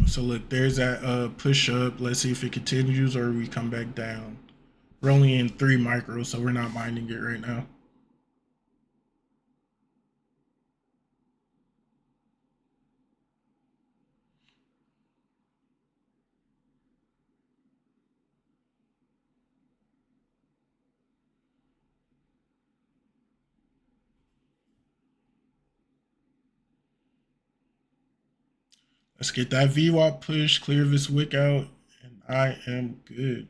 So look, there's that push up. Let's see if it continues or we come back down. We're only in 3 micros, so we're not minding it right now. Let's get that VWAP push, clear this wick out, and I am good.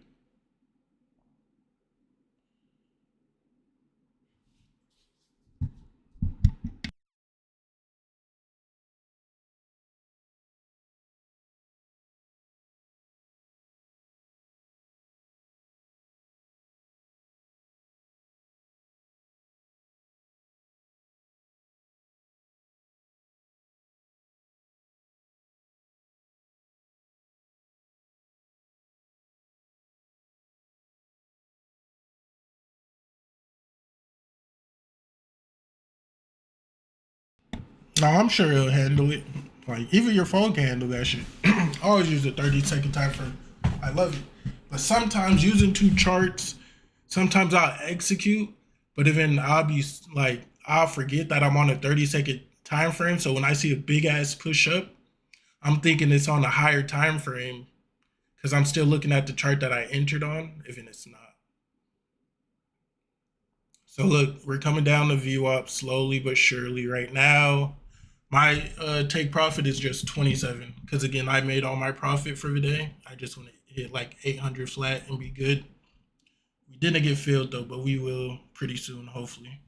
No, I'm sure it'll handle it. Like even your phone can handle that shit. Always use a 30-second time frame. I love it. But sometimes using 2 charts, sometimes I'll execute, but even I'll be like I'll forget that I'm on a 30-second time frame. So when I see a big ass push up, I'm thinking it's on a higher time frame because I'm still looking at the chart that I entered on, even it's not. So look, we're coming down the VWAP slowly but surely right now. My take profit is just 27 because again, I made all my profit for the day. I just want to hit like 800 flat and be good. We didn't get filled though, but we will pretty soon, hopefully.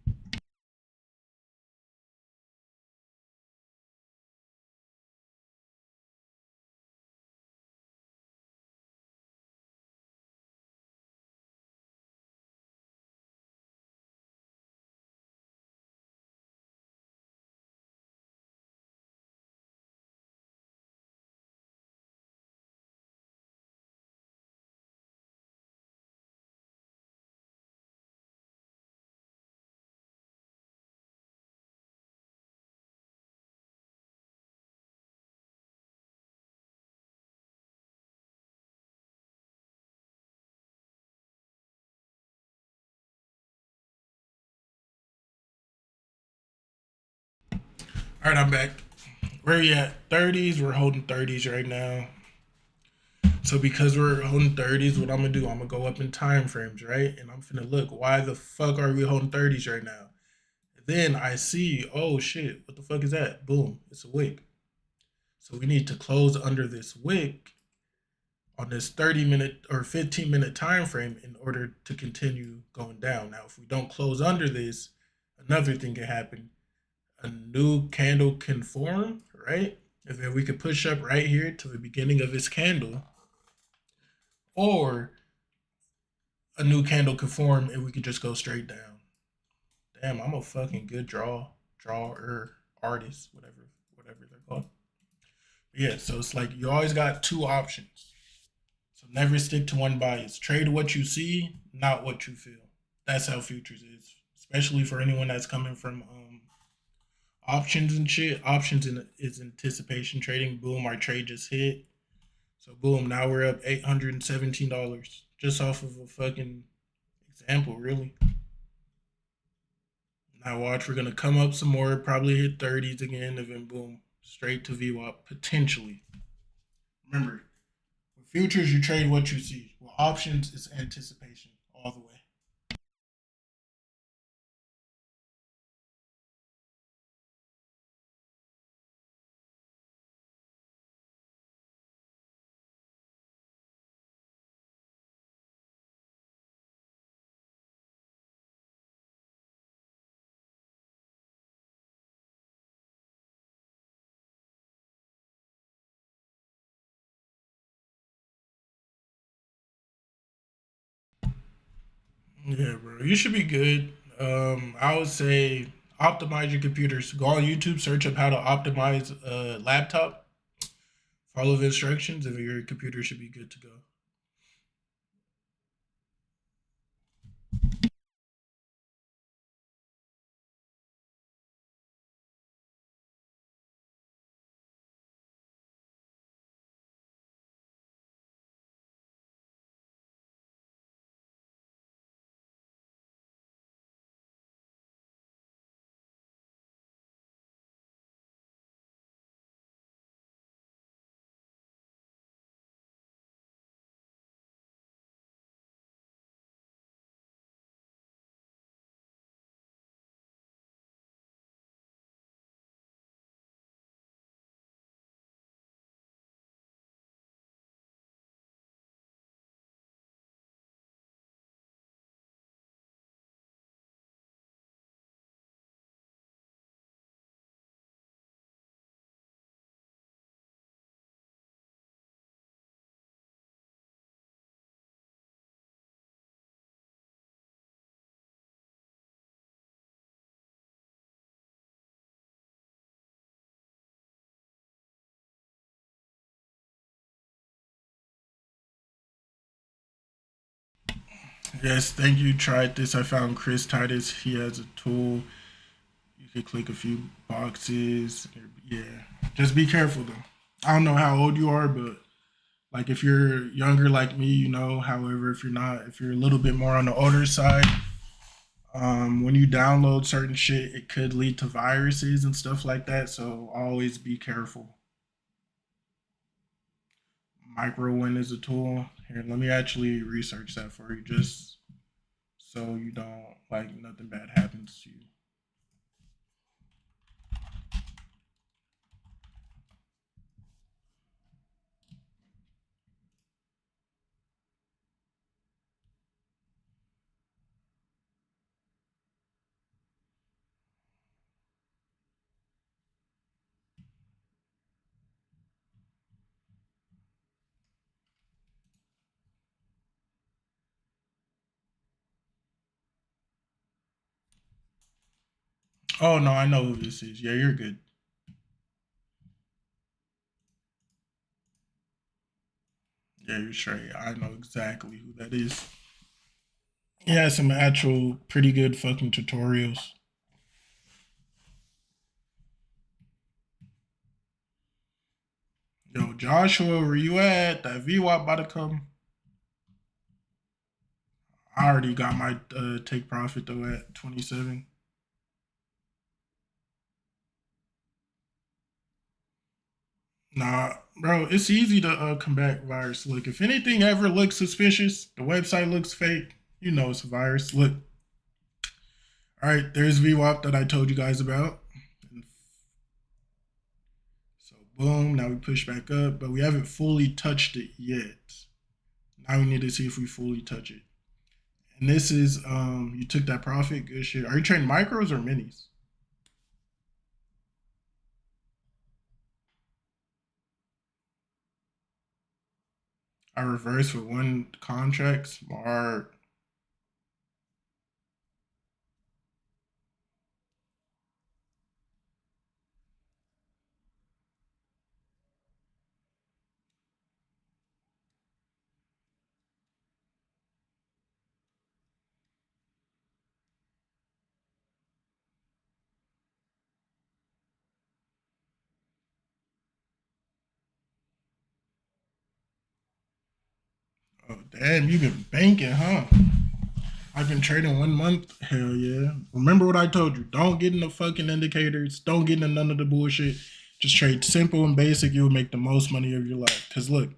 All right, I'm back. Where are you at? 30s. We're holding 30s right now. So because we're holding 30s, what I'm gonna do? I'm gonna go up in time frames, right? And I'm finna look. Why the fuck are we holding 30s right now? And then I see, oh shit, what the fuck is that? Boom, it's a wick. So we need to close under this wick on this 30-minute or 15-minute time frame in order to continue going down. Now, if we don't close under this, another thing can happen. A new candle can form, right? And then we could push up right here to the beginning of this candle, or a new candle could form and we could just go straight down. Damn, I'm a fucking good drawer, artist, whatever they're called. But yeah, so it's like you always got two options. So never stick to one bias. Trade what you see, not what you feel. That's how futures is, especially for anyone that's coming from options and shit. Is anticipation trading. Boom, our trade just hit. So boom, now we're up $817 just off of a fucking example, really. Now watch, we're gonna come up some more, probably hit 30s again, and then boom, straight to VWAP potentially. Remember, with futures you trade what you see. With options, it's anticipation all the way. Yeah, bro, you should be good. I would say optimize your computers. Go on YouTube, search up how to optimize a laptop. Follow the instructions, and your computer should be good to go. Yes, thank you. Tried this. I found Chris Titus. He has a tool. You could click a few boxes. Yeah, just be careful though. I don't know how old you are, but like if you're younger like me, you know. However, if you're not, if you're a little bit more on the older side, when you download certain shit, it could lead to viruses and stuff like that. So always be careful. Microwin is a tool. Here, let me actually research that for you, just so you don't like nothing bad happens to you. Oh no, I know who this is. Yeah, you're good. Yeah, you're straight. I know exactly who that is. He has some actual pretty good fucking tutorials. Yo, Joshua, where you at? That VWAP about to come. I already got my take profit though at 27. Nah, bro, it's easy to combat virus. Look, if anything ever looks suspicious, the website looks fake, you know it's a virus. Look, all right, there's VWAP that I told you guys about. So boom, now we push back up, but we haven't fully touched it yet. Now we need to see if we fully touch it. And this is you took that profit, good shit. Are you trading micros or minis? I reverse with one contract, smart. Oh damn, you've been banking, huh? I've been trading 1 month. Hell yeah. Remember what I told you. Don't get into fucking indicators. Don't get into none of the bullshit. Just trade simple and basic. You'll make the most money of your life. Cause look,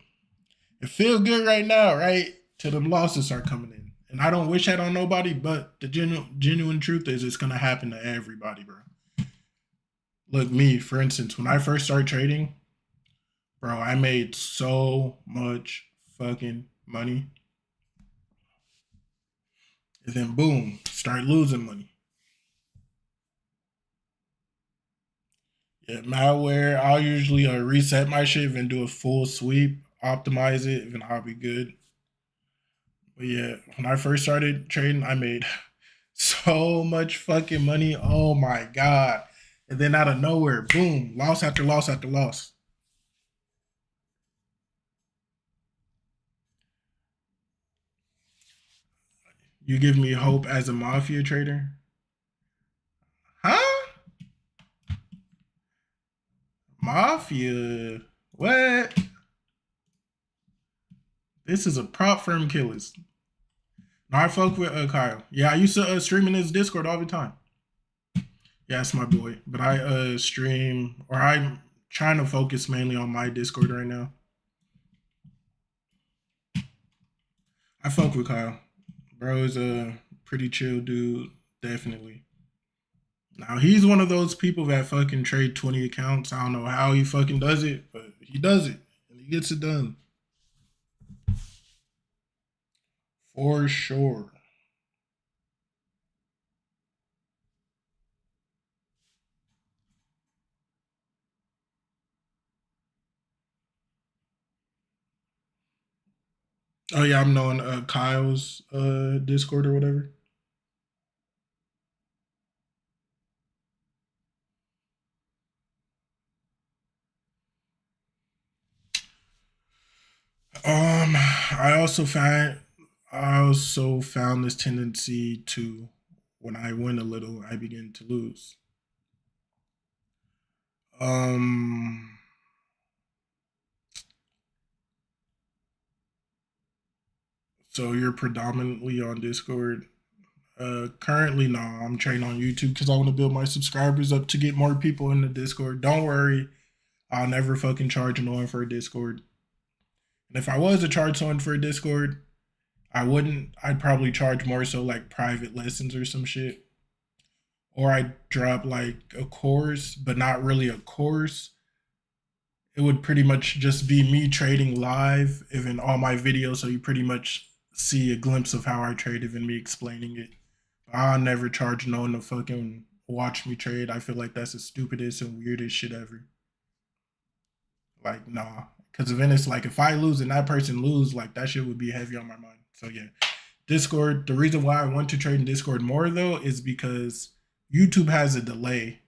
it feels good right now, right? Till the losses start coming in. And I don't wish that on nobody, but the genuine truth is it's gonna happen to everybody, bro. Look, me, for instance, when I first started trading, bro, I made so much fucking money. And then boom, start losing money. Yeah, malware. I'll usually reset my shit and do a full sweep, optimize it, and I'll be good. But yeah, when I first started trading, I made so much fucking money. Oh my god! And then out of nowhere, boom, loss after loss after loss. You give me hope as a mafia trader, huh? Mafia? What? This is a prop firm killers. No, I fuck with Kyle. Yeah, I used to stream in his Discord all the time. Yeah, it's my boy. But I stream, or I'm trying to focus mainly on my Discord right now. I fuck with Kyle. Bro is a pretty chill dude, definitely. Now he's one of those people that fucking trade 20 accounts. I don't know how he fucking does it, but he does it and he gets it done. For sure. Oh yeah, I'm knowing Kyle's Discord or whatever. I also found this tendency to, when I win a little, I begin to lose. Um, so you're predominantly on Discord. Currently, no, I'm trading on YouTube because I want to build my subscribers up to get more people in the Discord. Don't worry, I'll never fucking charge no one for a Discord. And if I was to charge someone for a Discord, I wouldn't. I'd probably charge more so like private lessons or some shit, or I'd drop like a course, but not really a course. It would pretty much just be me trading live, even all my videos, so you pretty much see a glimpse of how I trade, even me explaining it. I'll never charge no one to fucking watch me trade. I feel like that's the stupidest and weirdest shit ever. Like, nah. Because then it's like, if I lose and that person lose, like, that shit would be heavy on my mind. So, yeah. Discord, the reason why I want to trade in Discord more, though, is because YouTube has a delay.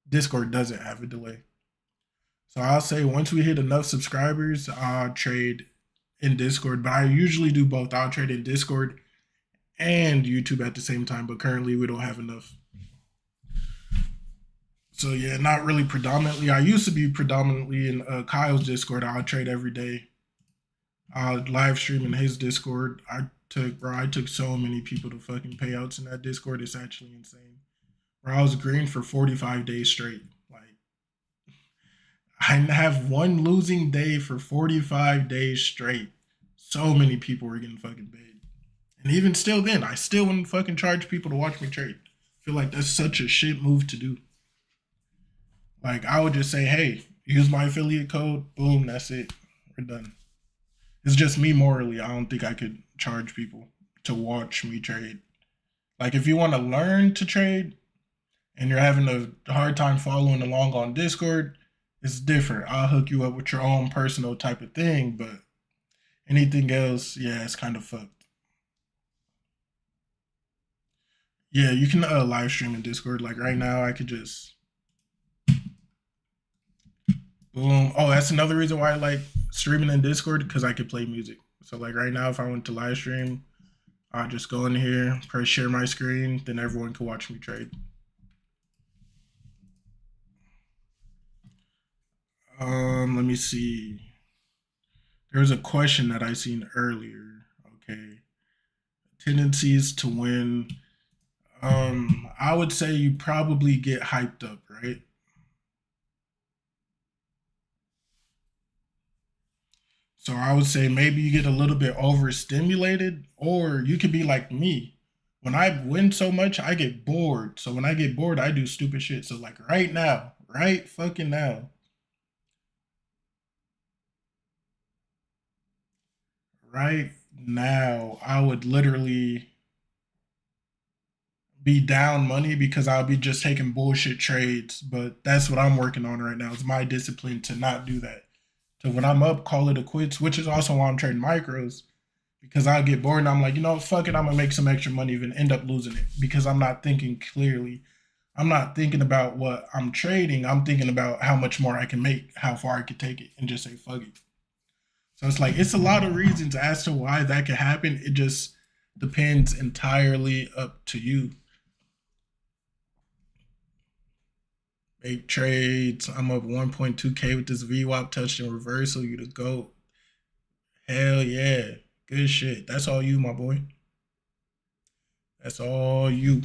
Discord doesn't have a delay. So, I'll say once we hit enough subscribers, I'll trade in Discord. But I usually do both. I'll trade in Discord and YouTube at the same time. But currently, we don't have enough. So yeah, not really predominantly. I used to be predominantly in Kyle's Discord. I'll trade every day. I'll live stream in his Discord. I took so many people to fucking payouts in that Discord. It's actually insane. Bro, I was green for 45 days straight. Like I have one losing day for 45 days straight. So many people were getting fucking paid. And even still then, I still wouldn't fucking charge people to watch me trade. I feel like that's such a shit move to do. Like, I would just say, hey, use my affiliate code. Boom, that's it. We're done. It's just me morally. I don't think I could charge people to watch me trade. Like, if you want to learn to trade and you're having a hard time following along on Discord, it's different. I'll hook you up with your own personal type of thing, but anything else, yeah, it's kind of fucked. Yeah, you can live stream in Discord. Like right now, I could just boom. Oh, that's another reason why I like streaming in Discord because I could play music. So like right now, if I went to live stream, I'll just go in here, press share my screen, then everyone can watch me trade. Let me see. There was a question that I seen earlier. Okay, tendencies to win. I would say you probably get hyped up, right? So I would say maybe you get a little bit overstimulated, or you could be like me. When I win so much, I get bored. So when I get bored, I do stupid shit. So like right now, right fucking now, right now, I would literally be down money because I'll be just taking bullshit trades. But that's what I'm working on right now. It's my discipline to not do that. So when I'm up, call it a quits, which is also why I'm trading micros because I'll get bored and I'm like, you know, fuck it, I'm gonna make some extra money, even end up losing it because I'm not thinking clearly. I'm not thinking about what I'm trading. I'm thinking about how much more I can make, how far I could take it, and just say fuck it. So it's like it's a lot of reasons as to why that could happen. It just depends entirely up to you. Make trades. I'm up 1.2K with this VWAP touchdown reversal. You the GOAT. Hell yeah. Good shit. That's all you, my boy. That's all you.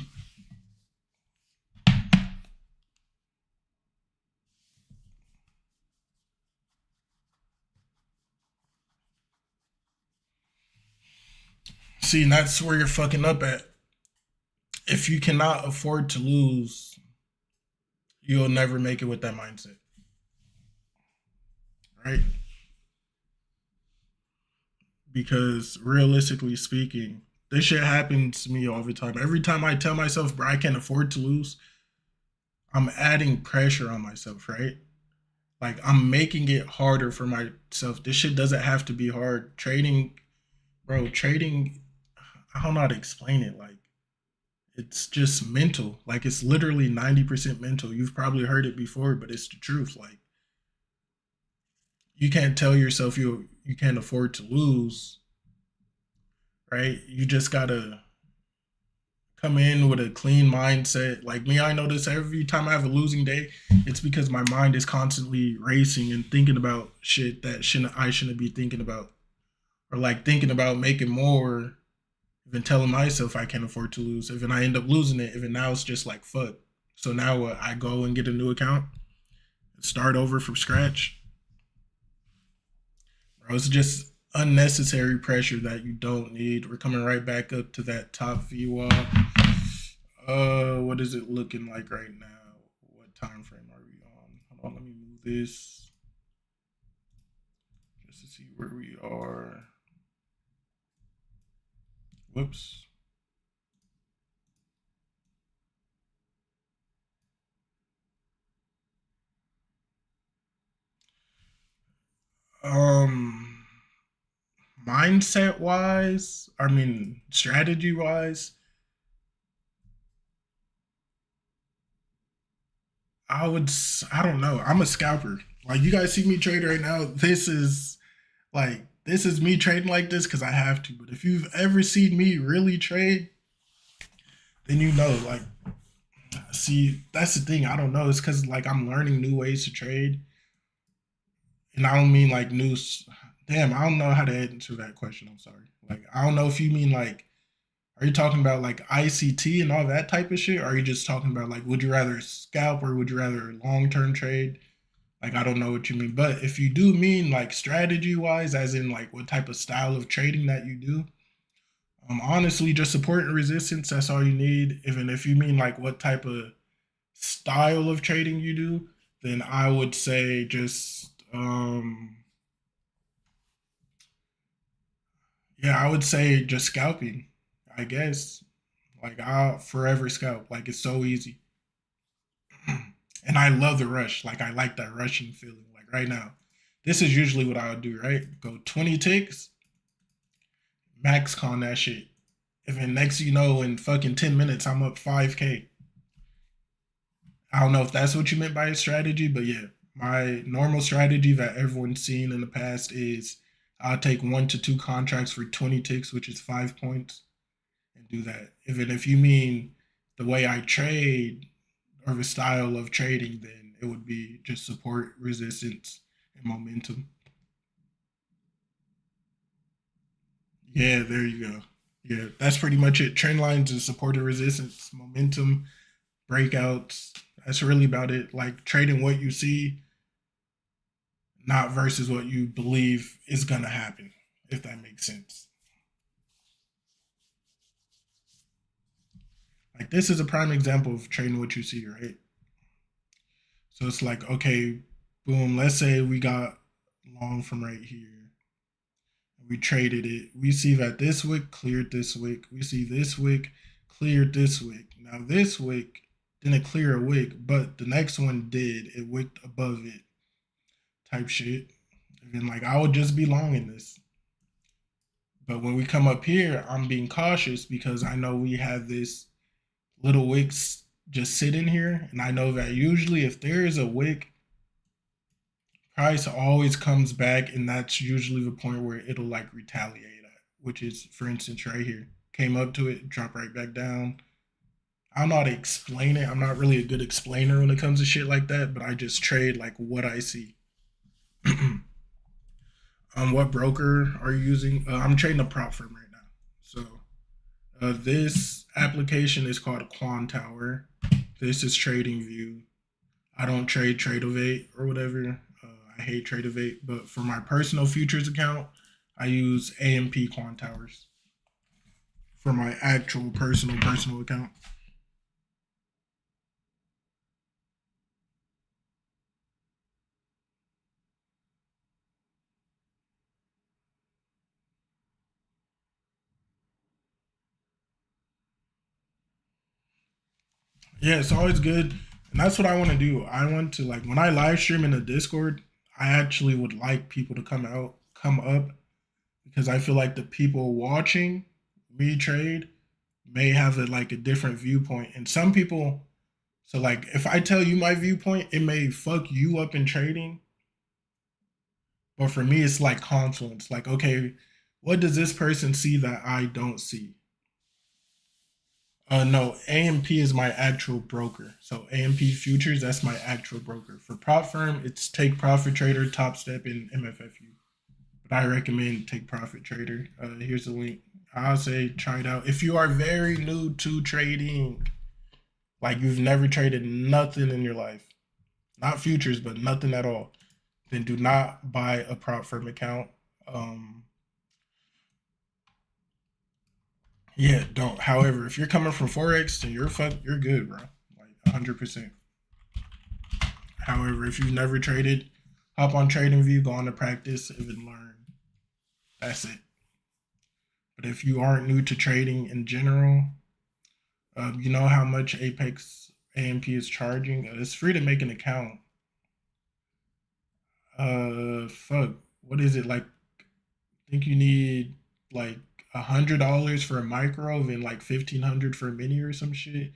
See, that's where you're fucking up at. If you cannot afford to lose, you'll never make it with that mindset. Right? Because realistically speaking, this shit happens to me all the time. Every time I tell myself, bro, I can't afford to lose, I'm adding pressure on myself, right? Like I'm making it harder for myself. This shit doesn't have to be hard. Trading, bro, trading, I don't know how to explain it. Like it's just mental. Like it's literally 90% mental. You've probably heard it before, but it's the truth. Like you can't tell yourself you can't afford to lose, right? You just gotta come in with a clean mindset. Like me, I notice every time I have a losing day, it's because my mind is constantly racing and thinking about shit that I shouldn't be thinking about, or like thinking about making more, even telling myself I can't afford to lose. Even I end up losing it, even now it's just like fuck. So now I go and get a new account, start over from scratch. Bro, it's just unnecessary pressure that you don't need. We're coming right back up to that top VWAP. What is it looking like right now? What time frame are we on? Hold on, let me move this just to see where we are. Whoops. Um, mindset wise, I mean, strategy wise, I don't know. I'm a scalper. Like you guys see me trade right now. This is me trading like this because I have to. But if you've ever seen me really trade, then you know, like, see, that's the thing. I don't know. It's because like I'm learning new ways to trade, and I don't mean like new. Damn, I don't know how to answer that question. I'm sorry. Like, I don't know if you mean like, are you talking about like ICT and all that type of shit? Or are you just talking about like, would you rather scalp or would you rather long term trade? Like, I don't know what you mean. But if you do mean like strategy wise, as in like what type of style of trading that you do, honestly, just support and resistance, that's all you need. Even if you mean like what type of style of trading you do, then I would say just yeah, I would say just scalping. I guess like I'll forever scalp. Like it's so easy, and I love the rush. Like I like that rushing feeling. Like right now, this is usually what I would do. Right, go 20 ticks, max con that shit. If in next you know in fucking 10 minutes I'm up 5K. I don't know if that's what you meant by a strategy, but yeah, my normal strategy that everyone's seen in the past is I'll take 1 to 2 contracts for 20 ticks, which is 5 points, and do that. Even if you mean the way I trade or the style of trading, then it would be just support, resistance, and momentum. Yeah, there you go. Yeah, that's pretty much it. Trend lines and support and resistance, momentum, breakouts. That's really about it. Like trading what you see, not versus what you believe is gonna happen, if that makes sense. Like this is a prime example of trading what you see, right? So it's like, okay, boom, let's say we got long from right here. We traded it. We see that this wick cleared this wick. We see this wick cleared this wick. Now this wick didn't clear a wick, but the next one did. It wicked above it, type shit. And then like I would just be long in this. But when we come up here, I'm being cautious because I know we have this little wicks just sitting here, and I know that usually if there is a wick, price always comes back, and that's usually the point where it'll like retaliate at, which is for instance right here. Came up to it, drop right back down. I don't know how to explain it. I'm not really a good explainer when it comes to shit like that, but I just trade like what I see. What broker are you using? I'm trading a prop firm right now. So this application is called Quantower. This is Trading View. I don't trade Tradeovate or whatever. I hate Tradeovate, but for my personal futures account, I use AMP Quantowers for my actual personal account. Yeah, it's always good, and that's what I want to do. I want to like when I live stream in the Discord, I actually would like people to come up, because I feel like the people watching me trade may have like a different viewpoint, and some people. So like, if I tell you my viewpoint, it may fuck you up in trading, but for me, it's like confluence. Like, okay, what does this person see that I don't see? No, AMP is my actual broker. So AMP Futures, that's my actual broker. For prop firm, it's Take Profit Trader, Top Step, and MFFU. But I recommend Take Profit Trader. Here's the link. I'll say try it out. If you are very new to trading, like you've never traded nothing in your life, not futures, but nothing at all, then do not buy a prop firm account. Um, yeah, don't. However, if you're coming from forex, then you're good, bro. Like 100%. However, if you've never traded, hop on TradingView, go on to practice, even learn. That's it. But if you aren't new to trading in general, you know how much Apex AMP is charging. It's free to make an account. Fuck. What is it like? I think you need like $100 for a micro and like 1,500 for a mini or some shit.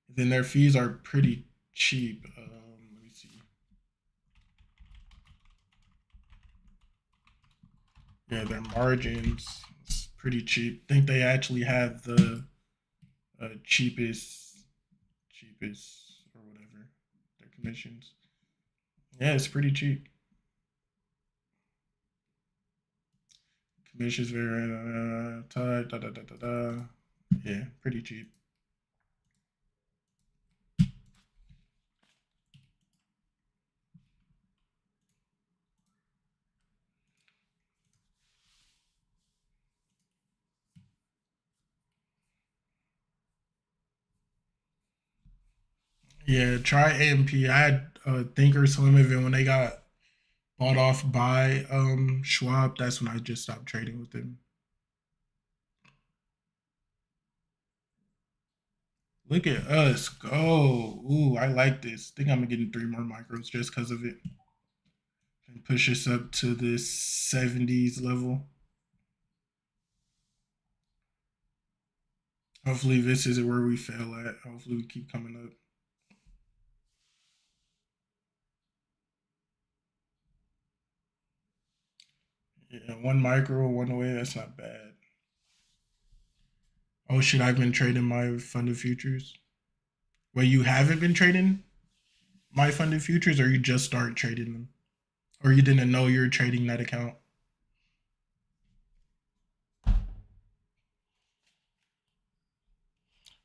Then their fees are pretty cheap. Let me see. Yeah, their margins is pretty cheap. I think they actually have the cheapest or whatever their commissions. Yeah, it's pretty cheap. Commissions very tight. Da, da, da, da, da. Yeah, pretty cheap. Yeah, try AMP. I had Thinkorswim event when they got bought off by Schwab. That's when I just stopped trading with them. Look at us go. Ooh, I like this. Think I'm getting 3 more micros just because of it. And push us up to this 70s level. Hopefully this isn't where we fail at. Hopefully we keep coming up. Yeah, 1 micro, 1 away. That's not bad. Oh shit, I've been trading my funded futures. Well, you haven't been trading my funded futures, or you just start trading them, or you didn't know you were trading that account.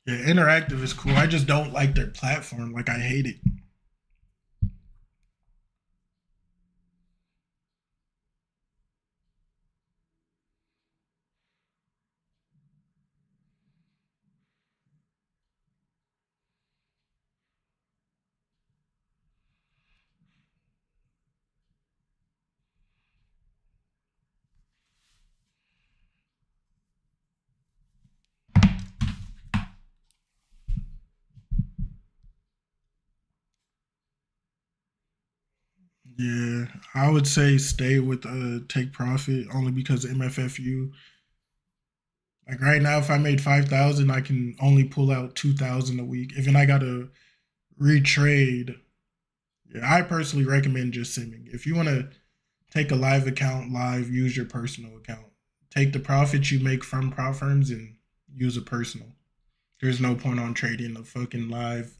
Yeah, interactive is cool. I just don't like their platform. Like I hate it. Yeah, I would say stay with take profit only because MFFU. Like right now, if I made 5,000, I can only pull out 2,000 a week. Even I gotta retrade. Yeah, I personally recommend just simming. If you want to take a live account live, use your personal account. Take the profits you make from prop firms and use a personal. There's no point on trading a fucking live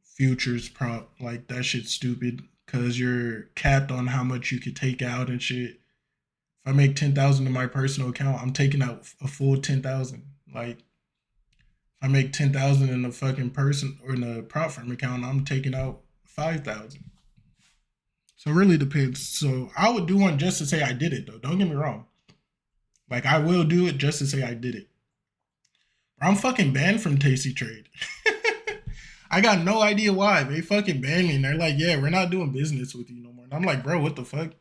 futures prop. Like that shit's stupid because you're capped on how much you could take out and shit. If I make 10,000 in my personal account, I'm taking out a full 10,000. Like if I make 10,000 in a fucking person or in a prop firm account, I'm taking out 5,000. So it really depends. So I would do one just to say I did it though. Don't get me wrong. Like I will do it just to say I did it. I'm fucking banned from Tasty Trade. I got no idea why. They fucking banned me and they're like, yeah, we're not doing business with you no more. And I'm like, bro, what the fuck?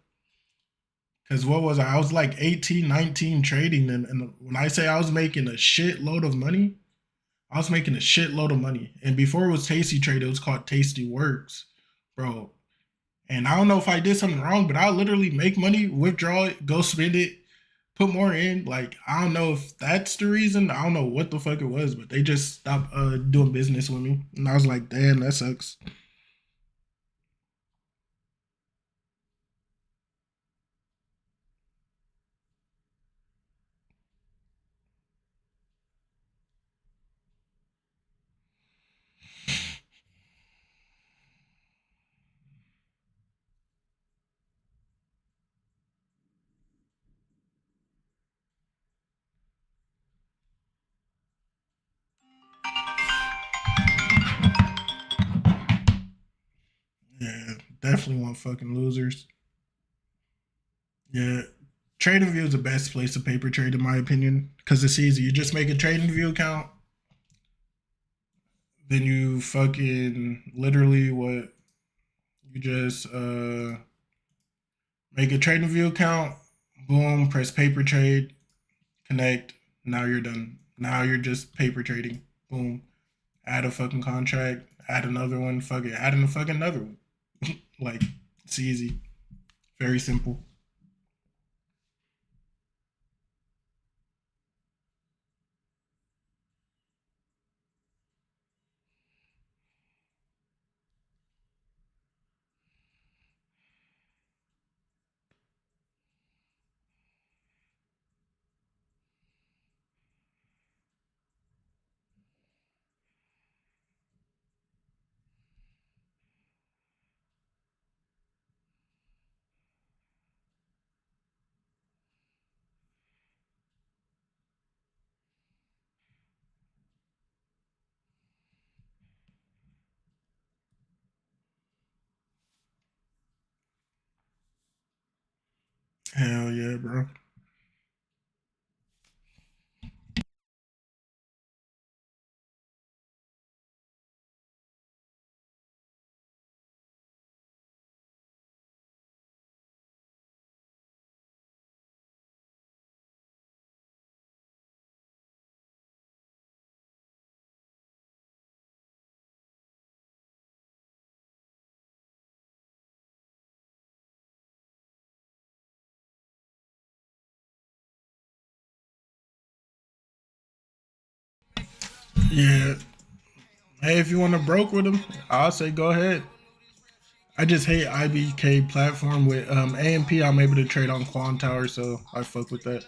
Because what was I? I was like 18, 19 trading. And when I say I was making a shitload of money, I was making a shitload of money. And before it was Tasty Trade, it was called Tasty Works, bro. And I don't know if I did something wrong, but I literally make money, withdraw it, go spend it, put more in. Like I don't know if that's the reason. I don't know what the fuck it was, but they just stopped doing business with me, and I was like, damn, that sucks. Yeah, definitely want fucking losers. Yeah, Trading View is the best place to paper trade in my opinion because it's easy. You just make a Trading View account, then you fucking literally what you just make a Trading View account, boom, press paper trade, connect. Now you're done. Now you're just paper trading. Boom. Add a fucking contract. Add another one. Fuck it. Add a fucking another one. Like it's easy. Very simple. Hell yeah, bro. Yeah. Hey, if you want to broke with them, I'll say go ahead. I just hate IBK platform with AMP. I'm able to trade on Quant Tower, so I fuck with that.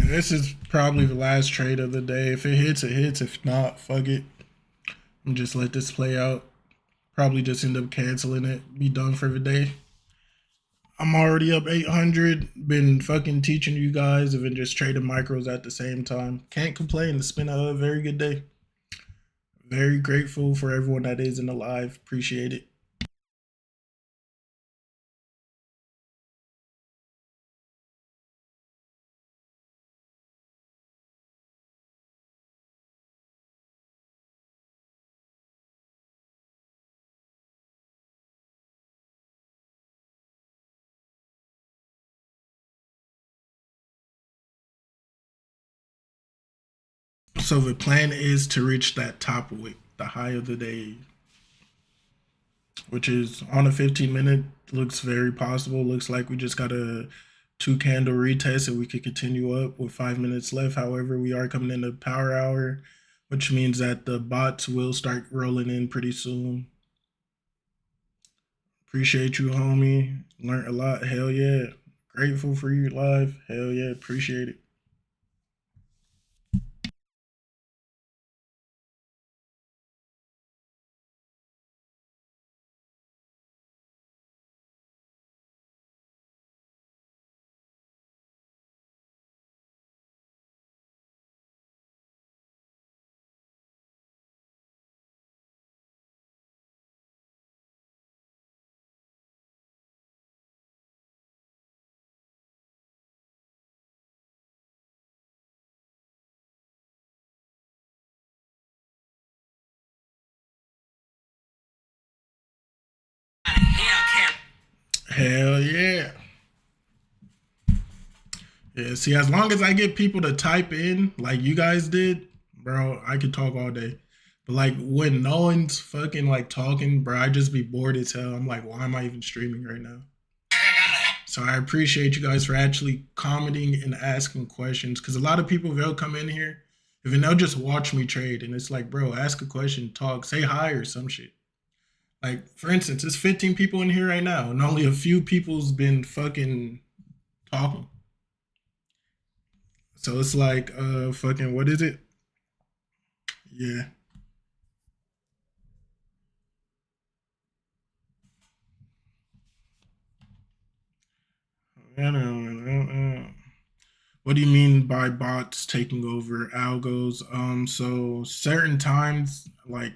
This is probably the last trade of the day. If it hits, it hits. If not, fuck it. And just let this play out. Probably just end up canceling it. Be done for the day. I'm already up 800. Been fucking teaching you guys. Have been just trading micros at the same time. Can't complain. It's been a very good day. Very grateful for everyone that is in the live. Appreciate it. So the plan is to reach that top wick, the high of the day, which is on a 15-minute. Looks very possible. Looks like we just got a 2 candle retest and we could continue up with 5 minutes left. However, we are coming into power hour, which means that the bots will start rolling in pretty soon. Appreciate you, homie. Learned a lot. Hell yeah. Grateful for you live. Hell yeah. Appreciate it. Hell yeah. Yeah, see, as long as I get people to type in like you guys did, bro, I could talk all day. But like when no one's fucking like talking, bro, I just be bored as hell. I'm like, why am I even streaming right now? So I appreciate you guys for actually commenting and asking questions because a lot of people they'll come in here, even they'll just watch me trade, and it's like, bro, ask a question, talk, say hi or some shit. Like for instance, it's 15 people in here right now, and only a few people's been fucking talking. So it's like, fucking, what is it? Yeah. What do you mean by bots taking over algos? So certain times, like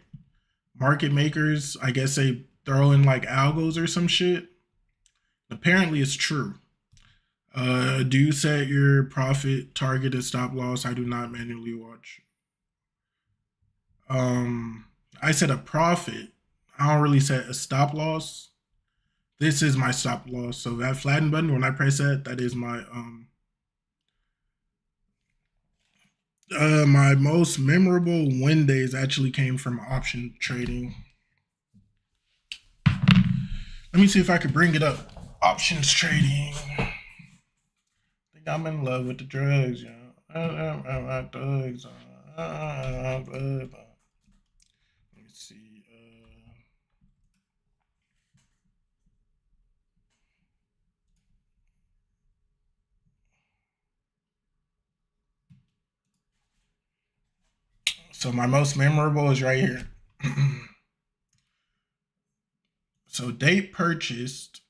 market makers, I guess they throw in like algos or some shit. Apparently, it's true. Do you set your profit target and stop loss? I do not manually watch. Um, I set a profit. I don't really set a stop loss. This is my stop loss. So that flatten button, when I press that, that is my most memorable win days actually came from option trading. Let me see if I could bring it up. Options trading. I think I'm in love with the drugs, you know. Drugs. Let me see. So my most memorable is right here. So date purchased.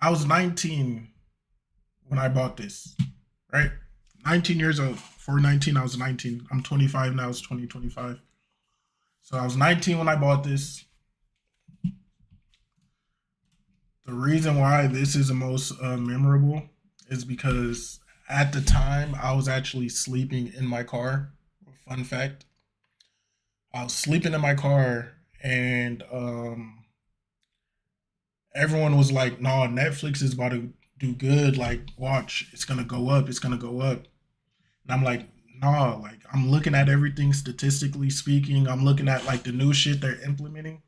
I was 19 when I bought this, right? 19 years old. For 19, I was 19. I'm 25 now. It's 2025. So I was 19 when I bought this. The reason why this is the most memorable is because at the time I was actually sleeping in my car. Fun fact: I was sleeping in my car, and everyone was like, "No, Netflix is about to do good. Like, watch, it's gonna go up. It's gonna go up." And I'm like, "Nah." Like, I'm looking at everything statistically speaking. I'm looking at like the new shit they're implementing,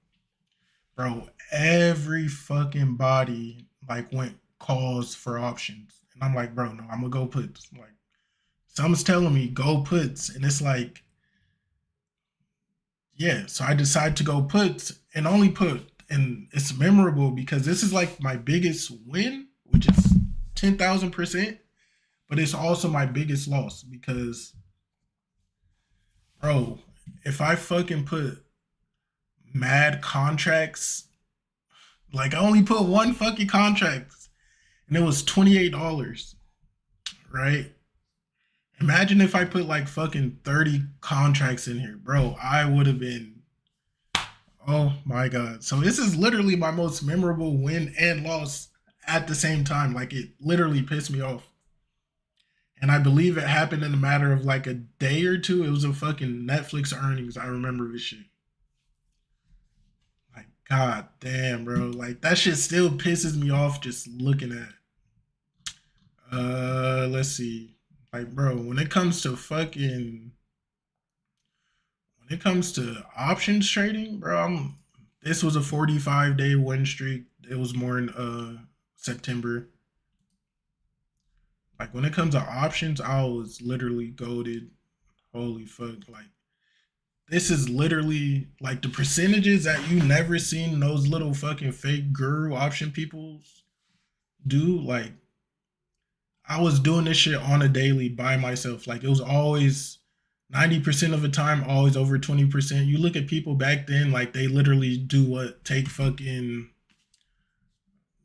bro. Every fucking body like went calls for options, and I'm like, bro, no, I'm gonna go puts. Like, someone's telling me go puts, and it's like, yeah. So I decide to go puts and only put, and it's memorable because this is like my biggest win, which is 10,000%, but it's also my biggest loss because, bro, if I fucking put mad contracts, like I only put one fucking contract and it was $28, right? Imagine if I put like fucking 30 contracts in here, bro. I would have been, oh my God. So this is literally my most memorable win and loss at the same time. Like it literally pissed me off. And I believe it happened in a matter of like a day or two. It was a fucking Netflix earnings. I remember this shit. Like, God damn, bro. Like that shit still pisses me off just looking at. Let's see. Like, bro, when it comes to options trading, bro, this was a 45-day win streak. It was more in September. Like when it comes to options, I was literally goaded. Holy fuck. Like this is literally like the percentages that you never seen those little fucking fake guru option peoples do. Like I was doing this shit on a daily by myself. Like it was always 90% of the time, always over 20%. You look at people back then, like they literally do what? Take fucking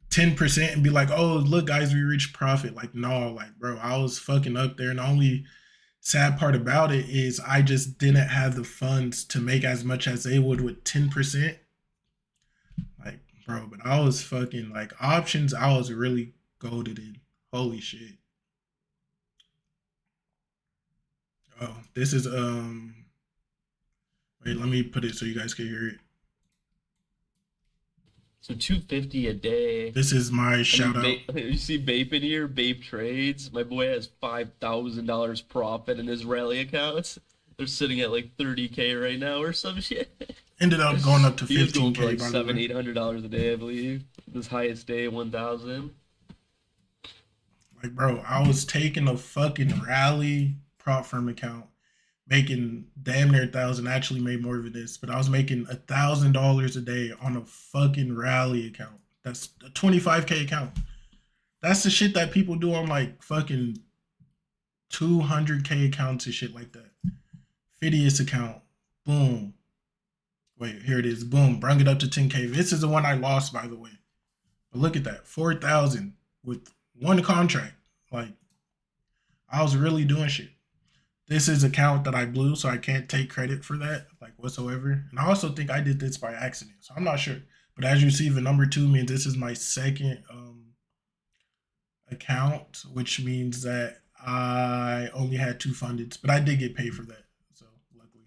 10% and be like, oh, look, guys, we reached profit. Like, no, like, bro, I was fucking up there. And the only sad part about it is I just didn't have the funds to make as much as they would with 10%. Like, bro, but I was fucking like options, I was really goaded in. Holy shit. Oh, this is wait, let me put it so you guys can hear it. So 250 a day. This is my I mean, shout out. You see Bape in here? Bape trades. My boy has $5,000 profit in his rally accounts. They're sitting at like 30K right now or some shit. Ended up going up to He was going 15K for like by the seven, way. $800 a day, I believe. This highest day, 1,000. Like, bro, I was taking a fucking rally prop firm account, making damn near 1,000. Actually, made more of this, but I was making $1,000 a day on a fucking rally account. That's a 25K account. That's the shit that people do on like fucking 200K accounts and shit like that. Phidias account, boom. Wait, here it is. Boom, brung it up to 10K. This is the one I lost, by the way. But look at that, 4,000 with one contract. Like, I was really doing shit. This is account that I blew, so I can't take credit for that, like whatsoever. And I also think I did this by accident, so I'm not sure. But as you see, the number 2 means this is my second account, which means that I only had 2 fundeds, but I did get paid for that. So luckily.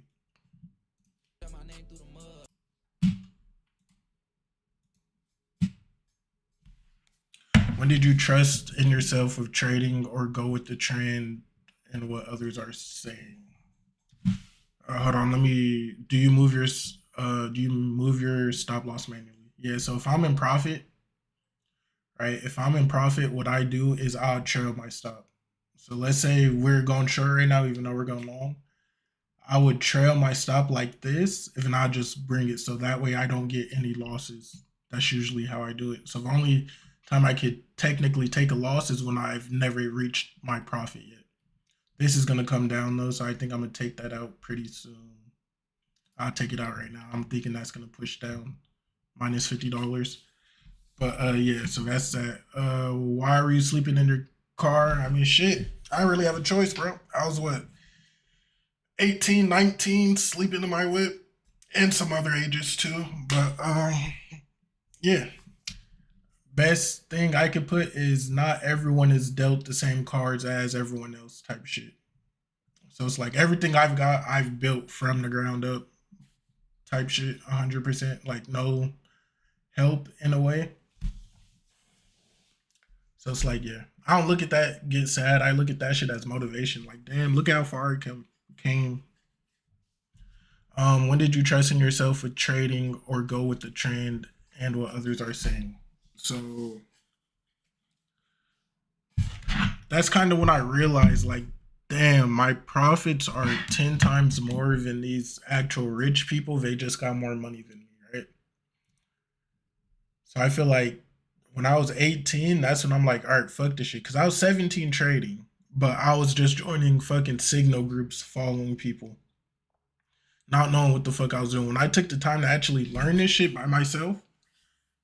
When did you trust in yourself with trading or go with the trend and what others are saying? Hold on, let me. Do you move your stop loss manually? Yeah. So if I'm in profit, right? If I'm in profit, what I do is I'll trail my stop. So let's say we're going short right now, even though we're going long. I would trail my stop like this, and I just bring it so that way I don't get any losses. That's usually how I do it. So the only time I could technically take a loss is when I've never reached my profit yet. This is gonna come down though, so I think I'm gonna take that out pretty soon. I'll take it out right now. I'm thinking that's gonna push down minus $50. But yeah, so that's that. Why were you sleeping in your car? I mean, shit. I didn't really have a choice, bro. I was what, 18, 19, sleeping in my whip, and some other ages too. But yeah, best thing I could put is not everyone is dealt the same cards as everyone else type shit. So it's like everything I've got, I've built from the ground up type shit, 100%. Like no help in a way. So it's like, yeah, I don't look at that, get sad. I look at that shit as motivation. Like, damn, look how far it came. When did you trust in yourself with trading or go with the trend and what others are saying? So that's kind of when I realized, like, damn, my profits are 10 times more than these actual rich people. They just got more money than me, right? So I feel like when I was 18, that's when I'm like, all right, fuck this shit. Because I was 17 trading, but I was just joining fucking signal groups, following people, not knowing what the fuck I was doing. When I took the time to actually learn this shit by myself,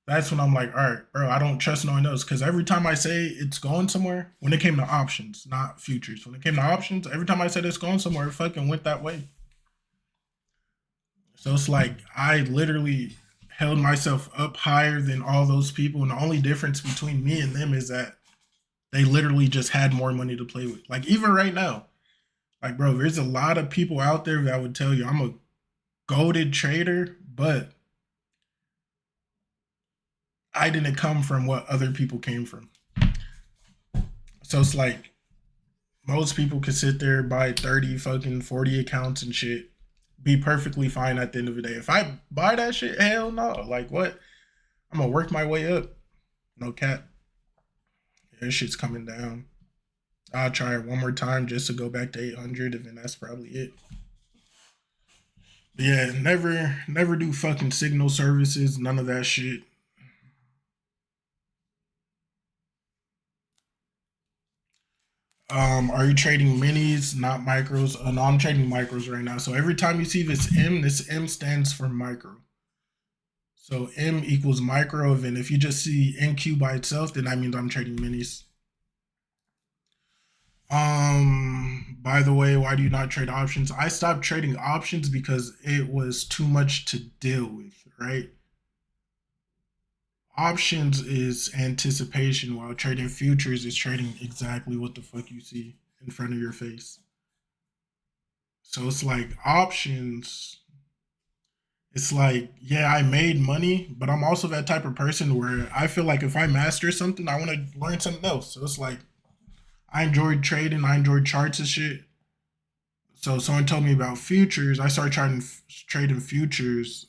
that's when I'm like, all right, bro, I don't trust no one else. Because every time I say it's going somewhere, when it came to options, not futures, when it came to options, every time I said it's going somewhere, it fucking went that way. So it's like I literally held myself up higher than all those people. And the only difference between me and them is that they literally just had more money to play with. Like even right now, like bro, there's a lot of people out there that would tell you I'm a goated trader, but I didn't come from what other people came from. So it's like most people could sit there, buy 30 fucking 40 accounts and shit, be perfectly fine at the end of the day. If I buy that shit, hell no. Like what? I'm gonna work my way up. No cap. Yeah, this shit's coming down. I'll try it one more time just to go back to 800, and then that's probably it. But yeah, never do fucking signal services, none of that shit. Are you trading minis, not micros? No, I'm trading micros right now. So every time you see this M stands for micro. So M equals micro, and if you just see NQ by itself, then that means I'm trading minis. By the way, why do you not trade options? I stopped trading options because it was too much to deal with, right? Options is anticipation, while trading futures is trading exactly what the fuck you see in front of your face. So it's like options, it's like, yeah, I made money, but I'm also that type of person where I feel like if I master something, I want to learn something else. So it's like I enjoyed trading, I enjoyed charts and shit. So someone told me about futures. I started trading futures.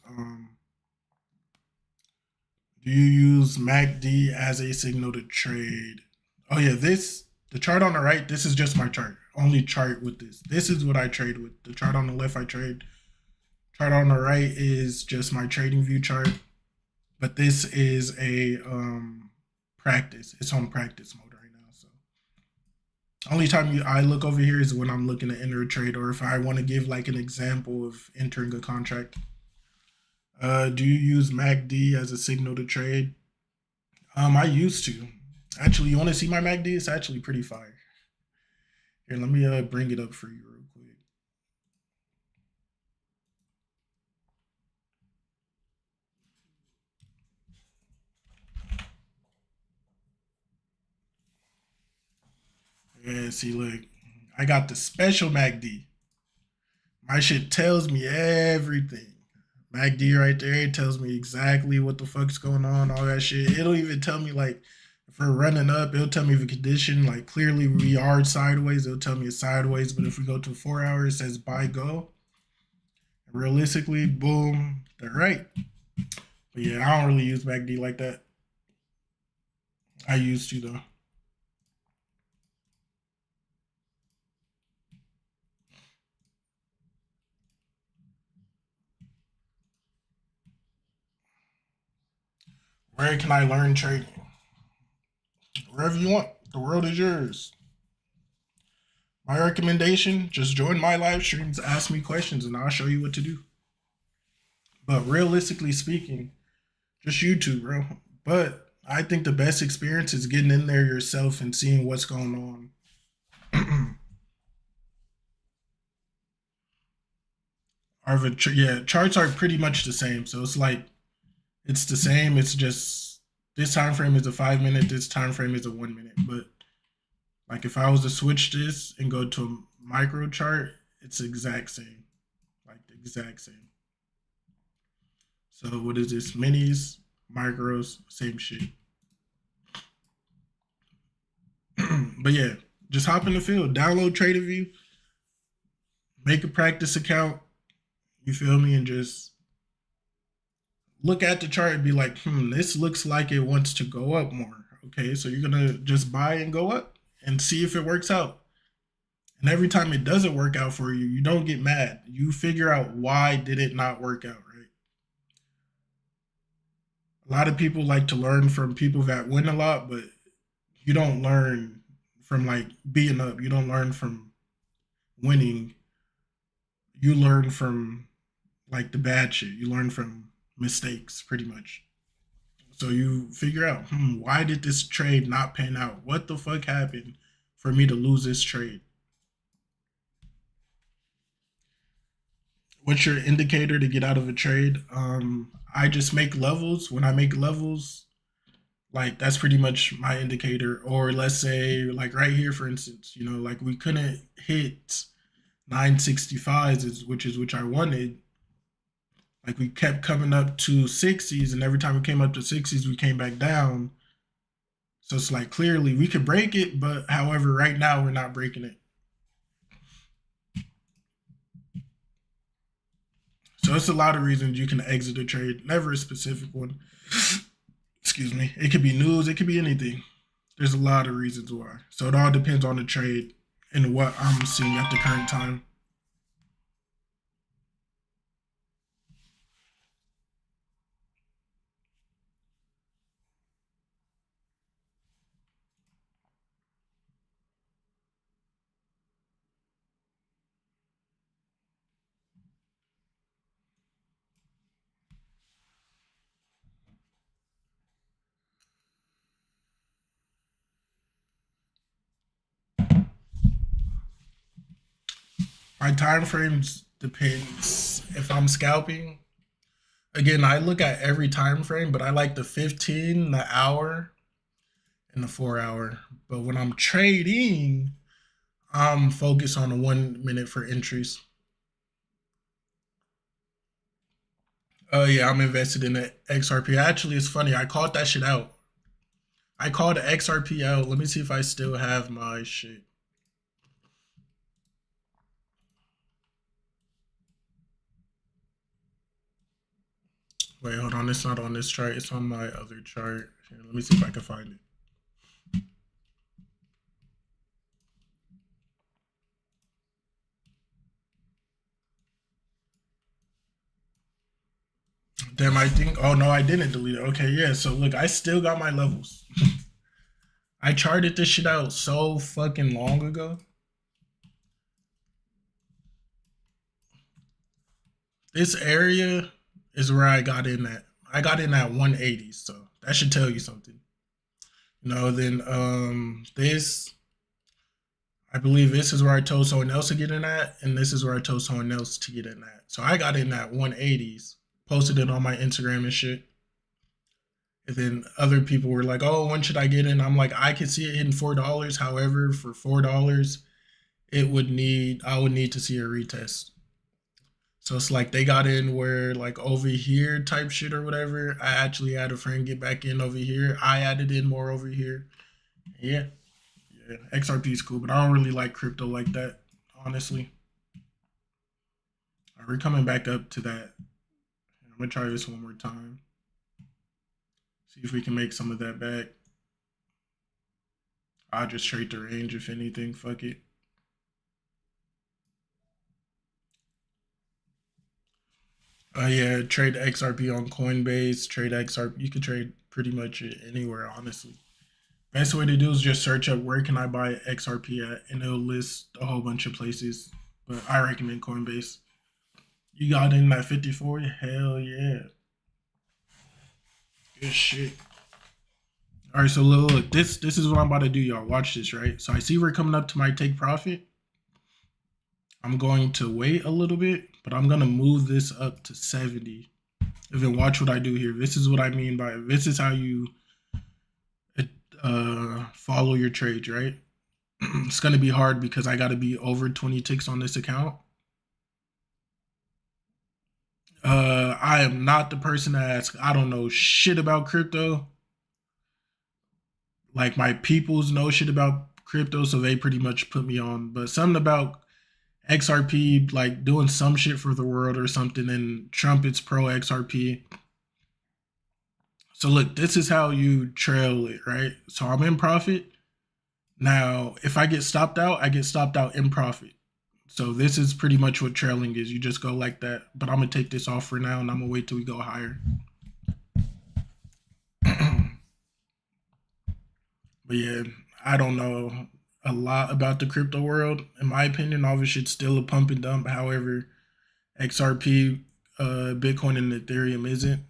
Do you use MACD as a signal to trade? Oh yeah, the chart on the right, this is just my chart. Only chart with this. This is what I trade with. The chart on the left I trade. Chart on the right is just my trading view chart. But this is a practice. It's on practice mode right now. So only time I look over here is when I'm looking to enter a trade, or if I want to give like an example of entering a contract. Do you use MACD as a signal to trade? I used to. Actually, you want to see my MACD? It's actually pretty fire. Here, let me bring it up for you real quick. Yeah, see, look, I got the special MACD. My shit tells me everything. MACD right there, it tells me exactly what the fuck's going on, all that shit. It'll even tell me like if we're running up, it'll tell me the condition. Like clearly we are sideways, it'll tell me it's sideways. But if we go to 4 hours, it says buy go. Realistically, boom, they're right. But yeah, I don't really use MACD like that. I used to though. Where can I learn trading? Wherever you want. The world is yours. My recommendation, just join my live streams, ask me questions, and I'll show you what to do. But realistically speaking, just YouTube, bro. But I think the best experience is getting in there yourself and seeing what's going on. Yeah, charts are pretty much the same. So it's like, it's the same. It's just this time frame is a 5 minute, this time frame is a 1 minute. But like if I was to switch this and go to a micro chart, it's the exact same. Like the exact same. So what is this? Minis, micros, same shit. But yeah, just hop in the field, download TraderView, make a practice account, you feel me, and just look at the chart and be like, this looks like it wants to go up more. Okay, so you're gonna just buy and go up and see if it works out. And every time it doesn't work out for you, you don't get mad. You figure out why did it not work out, right? A lot of people like to learn from people that win a lot, but you don't learn from like being up. You don't learn from winning. You learn from like the bad shit. You learn from mistakes pretty much. So you figure out, why did this trade not pan out? What the fuck happened for me to lose this trade? What's your indicator to get out of a trade? I just make levels. When I make levels, like that's pretty much my indicator. Or let's say like right here, for instance, like we couldn't hit 965s, which I wanted. Like we kept coming up to 60s, and every time we came up to 60s, we came back down. So it's like clearly we could break it, but however, right now we're not breaking it. So it's a lot of reasons you can exit a trade, never a specific one. Excuse me. It could be news, it could be anything. There's a lot of reasons why. So it all depends on the trade and what I'm seeing at the current time. My time frames depends. If I'm scalping, again, I look at every time frame, but I like the 15, the hour, and the 4 hour. But when I'm trading, I'm focused on the 1 minute for entries. Oh yeah, I'm invested in the XRP. Actually, it's funny. I called that shit out. I called the XRP out. Let me see if I still have my shit. Wait, hold on. It's not on this chart. It's on my other chart. Here, let me see if I can find it. Damn, I think. Oh no, I didn't delete it. Okay, yeah. So look, I still got my levels. I charted this shit out so fucking long ago. This area is where I got in at. I got in at 180, so that should tell you something. Then this, I believe this is where I told someone else to get in at, and this is where I told someone else to get in at. So I got in at 180s, posted it on my Instagram and shit. And then other people were like, "Oh, when should I get in?" I'm like, I could see it hitting $4. However, for $4, I would need to see a retest. So it's like they got in where like over here type shit or whatever. I actually had a friend get back in over here. I added in more over here. Yeah. XRP is cool, but I don't really like crypto like that, honestly. All right, we're coming back up to that. I'm gonna try this one more time. See if we can make some of that back. I'll just trade the range if anything. Fuck it. Yeah, trade XRP on Coinbase, trade XRP. You could trade pretty much anywhere, honestly. Best way to do is just search up where can I buy XRP at, and it'll list a whole bunch of places. But I recommend Coinbase. You got in at 54? Hell yeah. Good shit. All right, so look, this is what I'm about to do, y'all. Watch this, right? So I see we're coming up to my take profit. I'm going to wait a little bit, but I'm going to move this up to 70. And then watch what I do here. This is what I mean by this is how you follow your trades, right? It's gonna be hard because I gotta be over 20 ticks on this account. I am not the person to ask. I don't know shit about crypto. Like my peoples know shit about crypto, so they pretty much put me on. But something about XRP, like doing some shit for the world or something, and Trump is pro XRP. So look, this is how you trail it, right? So I'm in profit. Now, if I get stopped out, I get stopped out in profit. So this is pretty much what trailing is. You just go like that. But I'm gonna take this off for now, and I'm gonna wait till we go higher. But yeah, I don't know a lot about the crypto world. In my opinion, all of shit's still a pump and dump. However, XRP, Bitcoin, and Ethereum isn't.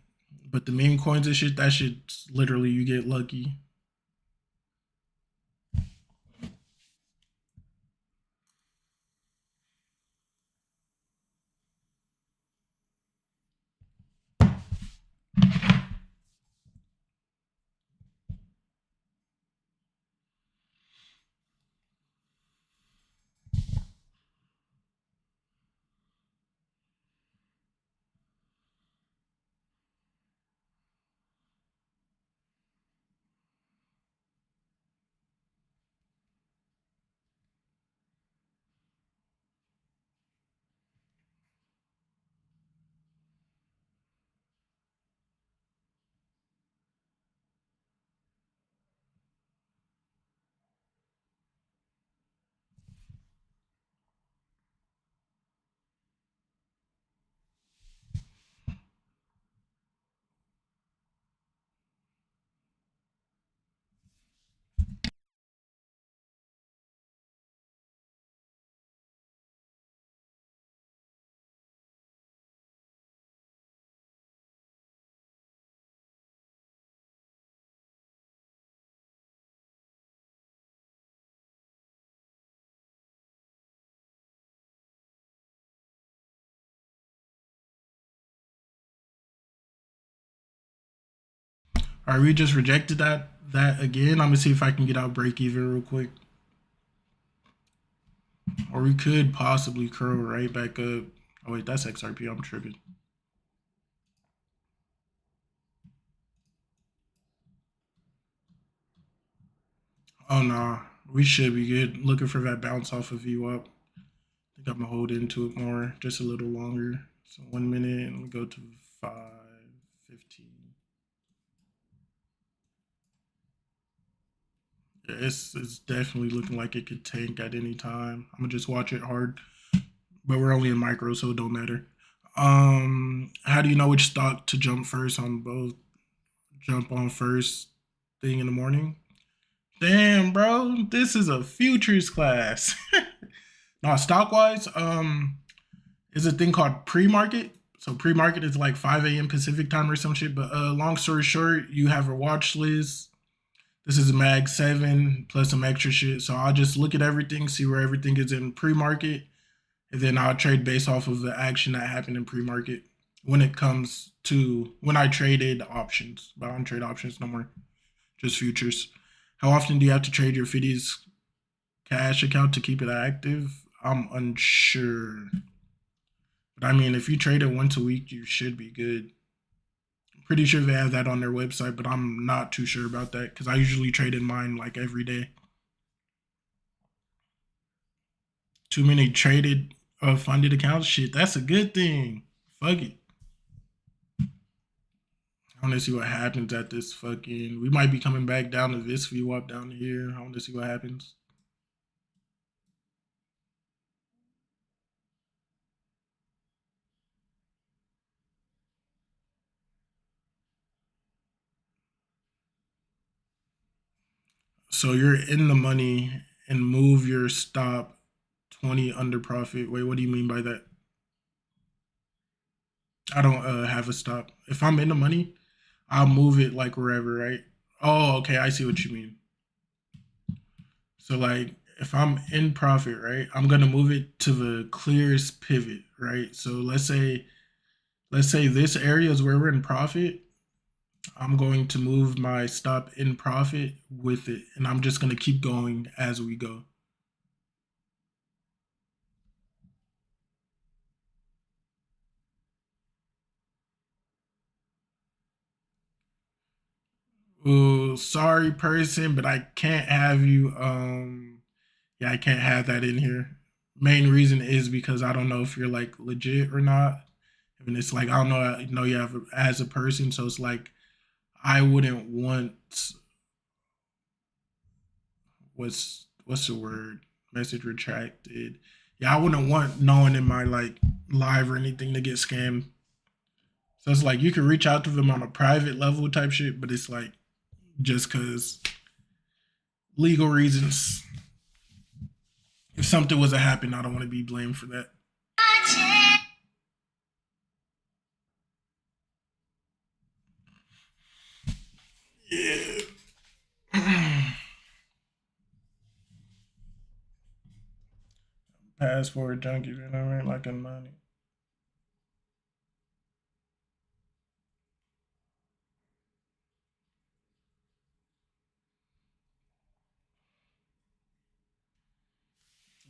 But the meme coins and shit, that shit's literally you get lucky. All right, we just rejected that again. I'm gonna see if I can get out break even real quick. Or we could possibly curl right back up. Oh wait, that's XRP. I'm tripping. Oh no, we should be good. Looking for that bounce off of VWAP. I think I'm gonna hold into it more, just a little longer. So 1 minute, and we go to 5:15. Yeah, it's definitely looking like it could tank at any time. I'm gonna just watch it hard, but we're only in micro, so it don't matter. How do you know which stock to jump first on both? Jump on first thing in the morning. Damn, bro, this is a futures class. No, stock wise, is a thing called pre-market. So pre-market is like 5 a.m. Pacific time or some shit. But long story short, you have a watch list. This is Mag 7 plus some extra shit. So I'll just look at everything, see where everything is in pre-market, and then I'll trade based off of the action that happened in pre-market when it comes to when I traded options. But I don't trade options no more, just futures. How often do you have to trade your FIDI's cash account to keep it active? I'm unsure. But I mean, if you trade it once a week, you should be good. I'm pretty sure they have that on their website, but I'm not too sure about that because I usually trade in mine like every day. Too many traded funded accounts? Shit, that's a good thing. Fuck it. I want to see what happens at this fucking. We might be coming back down to this VWAP down here. I want to see what happens. So you're in the money and move your stop 20 under profit. Wait, what do you mean by that? I don't have a stop. If I'm in the money, I'll move it like wherever, right? Oh, okay, I see what you mean. So like if I'm in profit, right, I'm gonna move it to the clearest pivot, right? So let's say this area is where we're in profit. I'm going to move my stop in profit with it, and I'm just going to keep going as we go. Oh, sorry, person, but I can't have you. Yeah, I can't have that in here. Main reason is because I don't know if you're like legit or not. And it's like I don't know. I know you have as a person, so it's like I wouldn't want what's the word? Message retracted. Yeah, I wouldn't want knowing in my like live or anything to get scammed. So it's like you can reach out to them on a private level type shit, but it's like just cause legal reasons. If something was to happen, I don't want to be blamed for that. Yeah. Passport junkies, you know what I mean? Like a money.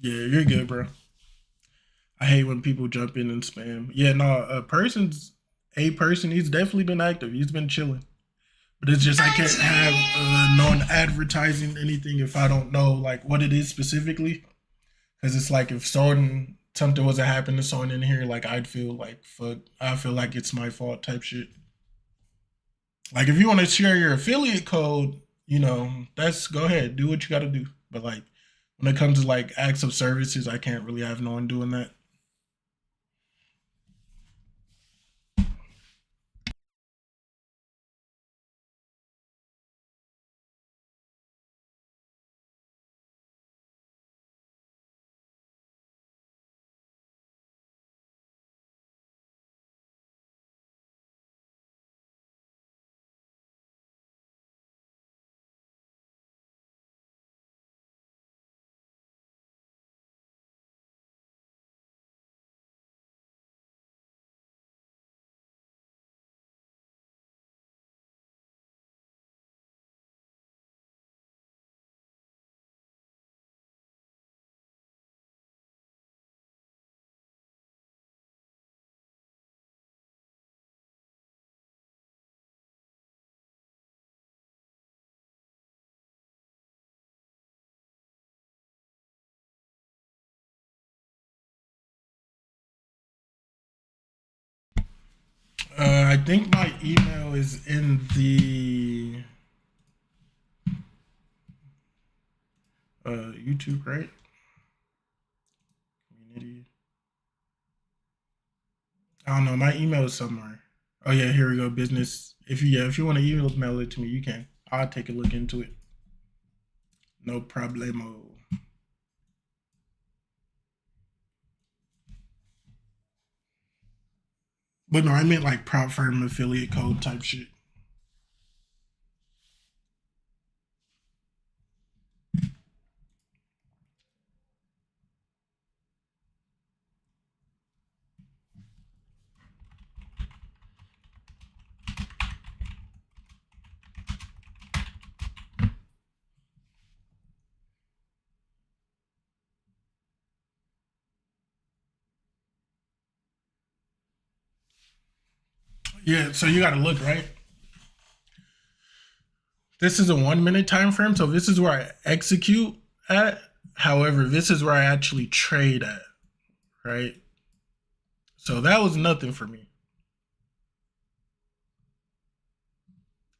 Yeah, you're good, bro. I hate when people jump in and spam. Yeah, no, a person. He's definitely been active. He's been chilling. But it's just I can't have no one advertising anything if I don't know like what it is specifically. Because it's like if something was to happen to someone in here, like I'd feel like fuck. I feel like it's my fault type shit. Like if you want to share your affiliate code, that's go ahead, do what you got to do. But like when it comes to like acts of services, I can't really have no one doing that. I think my email is in the YouTube, right? Community. I don't know. My email is somewhere. Oh yeah, here we go. Business. If you want to email it to me, you can. I'll take a look into it. No problemo. But no, I meant like prop firm affiliate code type shit. Yeah, so you got to look right. This is a 1 minute time frame, so this is where I execute at. However, this is where I actually trade at, right? So that was nothing for me.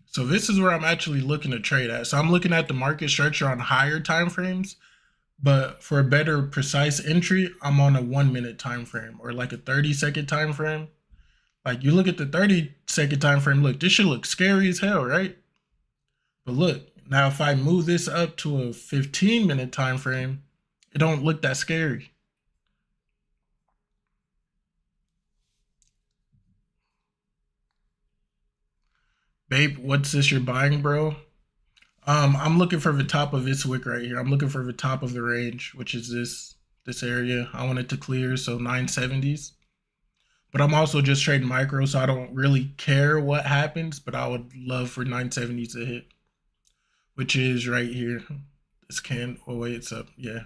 So this is where I'm actually looking to trade at. So I'm looking at the market structure on higher time frames, but for a better precise entry, I'm on a 1 minute time frame or like a 30-second time frame. Like you look at the 30-second time frame, look, this should look scary as hell, right? But look, now if I move this up to a 15-minute time frame, it don't look that scary. Babe, what's this you're buying, bro? I'm looking for the top of this wick right here. I'm looking for the top of the range, which is this area. I want it to clear, so 970s. But I'm also just trading micro, so I don't really care what happens. But I would love for 970 to hit, which is right here. This can. Oh wait, it's up. Yeah,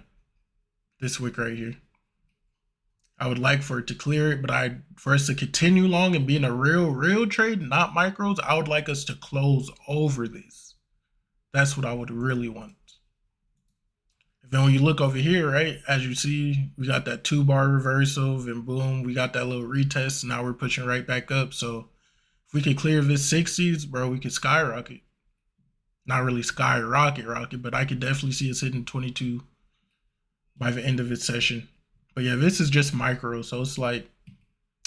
this wick right here. I would like for it to clear it, but for us to continue long and be in a real trade, not micros, I would like us to close over this. That's what I would really want. Then when you look over here, right, as you see, we got that 2-bar reversal, and boom, we got that little retest. Now we're pushing right back up. So if we could clear this 60s, bro, we could skyrocket. Not really skyrocket, but I could definitely see us hitting 22 by the end of its session. But yeah, this is just micro, so it's like,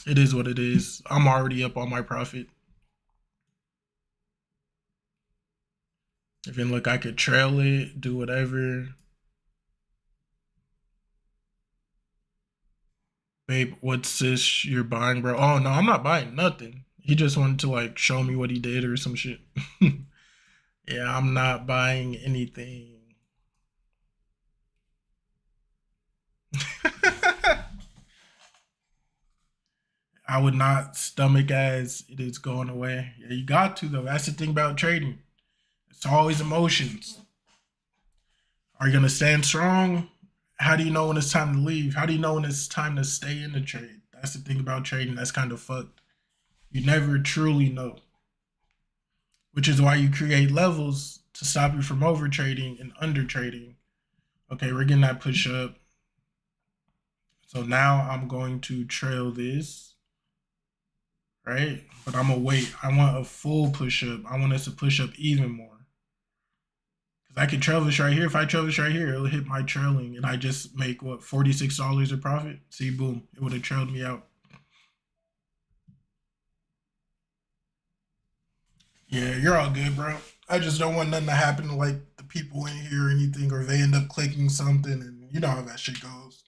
it is what it is. I'm already up on my profit. If you look, I could trail it, do whatever. Babe, what's this you're buying, bro? Oh, no, I'm not buying nothing. He just wanted to, like, show me what he did or some shit. Yeah, I'm not buying anything. I would not stomach as it is going away. Yeah, you got to, though. That's the thing about trading. It's always emotions. Are you going to stand strong? How do you know when it's time to leave? How do you know when it's time to stay in the trade? That's the thing about trading. That's kind of fucked. You never truly know. Which is why you create levels to stop you from over trading and under trading. Okay, we're getting that push up. So now I'm going to trail this, right? But I'm gonna wait. I want a full push up. I want us to push up even more. Because I can trail this right here. If I trail this right here, it'll hit my trailing and I just make what, $46 of profit? See, boom, it would have trailed me out. Yeah, you're all good, bro. I just don't want nothing to happen to like the people in here or anything, or they end up clicking something, and you know how that shit goes.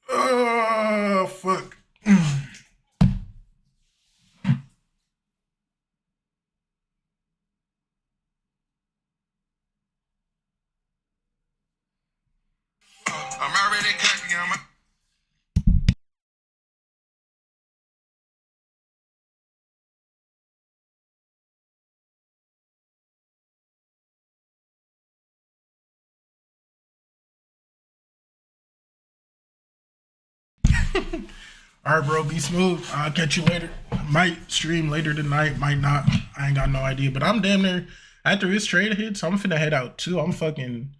Oh fuck. I'm already cooking on my. All right, bro, be smooth. I'll catch you later. Might stream later tonight, might not. I ain't got no idea, but I'm damn near after this trade hits. I'm finna head out too. I'm fucking.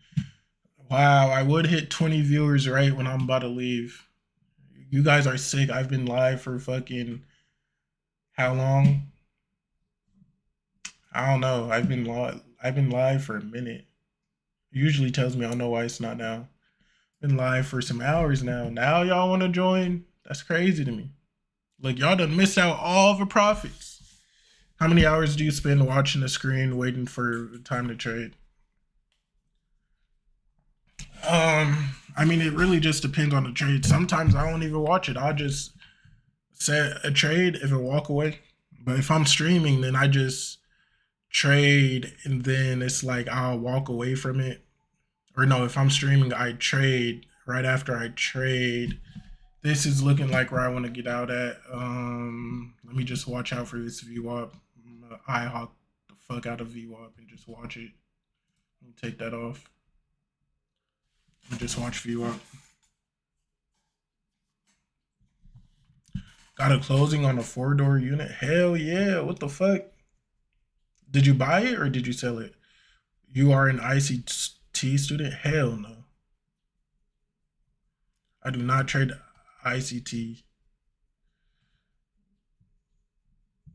Wow, I would hit 20 viewers right when I'm about to leave. You guys are sick. I've been live for fucking how long? I don't know. I've been live for a minute. It usually tells me I don't know why it's not now. Been live for some hours now. Now y'all want to join? That's crazy to me. Like y'all done missed out all the profits. How many hours do you spend watching the screen waiting for time to trade? I mean, it really just depends on the trade. Sometimes I don't even watch it. I'll just set a trade if it walk away. But if I'm streaming, then I just trade and then it's like I'll walk away from it. Or no, if I'm streaming, I trade right after I trade. This is looking like where I want to get out at. Let me just watch out for this VWAP. I hawk the fuck out of VWAP and just watch it. Let me take that off. And just watch VWAP. Got a closing on a 4-door unit? Hell yeah. What the fuck? Did you buy it or did you sell it? You are an ICT student? Hell no. I do not trade ICT.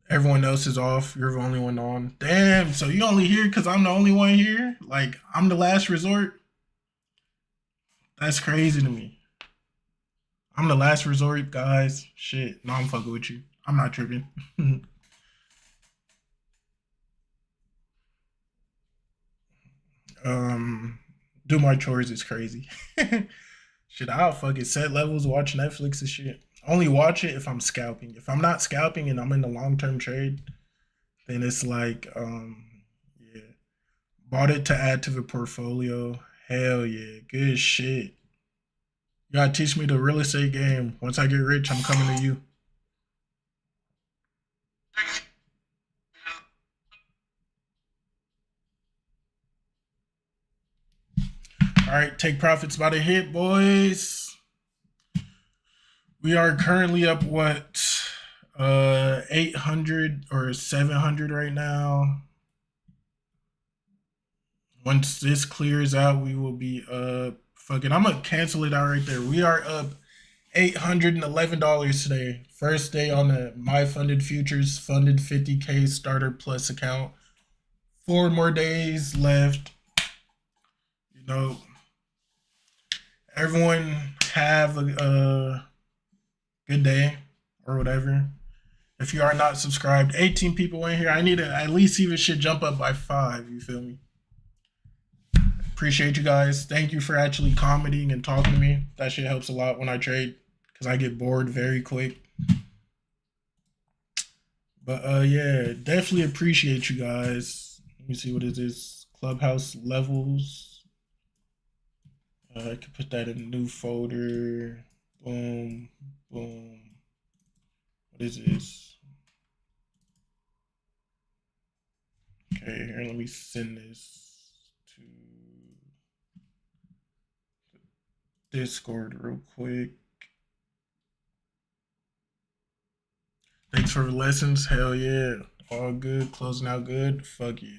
Everyone else is off. You're the only one on. Damn, so you only here because I'm the only one here? Like, I'm the last resort? That's crazy to me. I'm the last resort, guys. Shit. No, I'm fucking with you. I'm not tripping. Do my chores is crazy. Shit, I'll fucking set levels, watch Netflix and shit. Only watch it if I'm scalping. If I'm not scalping and I'm in the long-term trade, then it's like, yeah. Bought it to add to the portfolio. Hell yeah. Good shit. You gotta teach me the real estate game. Once I get rich, I'm coming to you. All right, take profits by the hit, boys. We are currently up what 800 or 700 right now. Once this clears out, we will be up. Fucking, I'm gonna cancel it out right there. We are up $811 today. First day on the My Funded Futures funded 50K starter plus account. 4 more days left. You know, everyone have a good day or whatever. If you are not subscribed, 18 people in here. I need to at least see if it should jump up by 5. You feel me? Appreciate you guys. Thank you for actually commenting and talking to me. That shit helps a lot when I trade because I get bored very quick. But yeah, definitely appreciate you guys. Let me see what is this. Clubhouse levels. I could put that in a new folder. Boom, boom. What is this? Okay, here, let me send this to Discord real quick. Thanks for the lessons. Hell yeah. All good. Closing out good. Fuck yeah.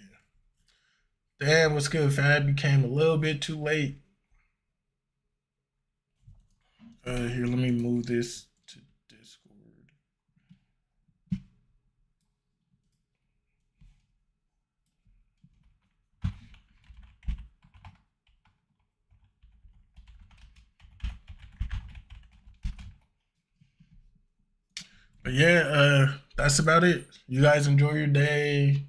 Damn, what's good, Fab? You came a little bit too late. Here, let me move this to Discord. But yeah, that's about it. You guys enjoy your day.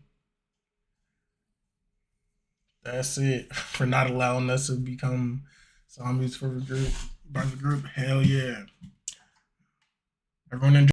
That's it. For not allowing us to become zombies for the group by the group. Hell yeah. Everyone enjoy.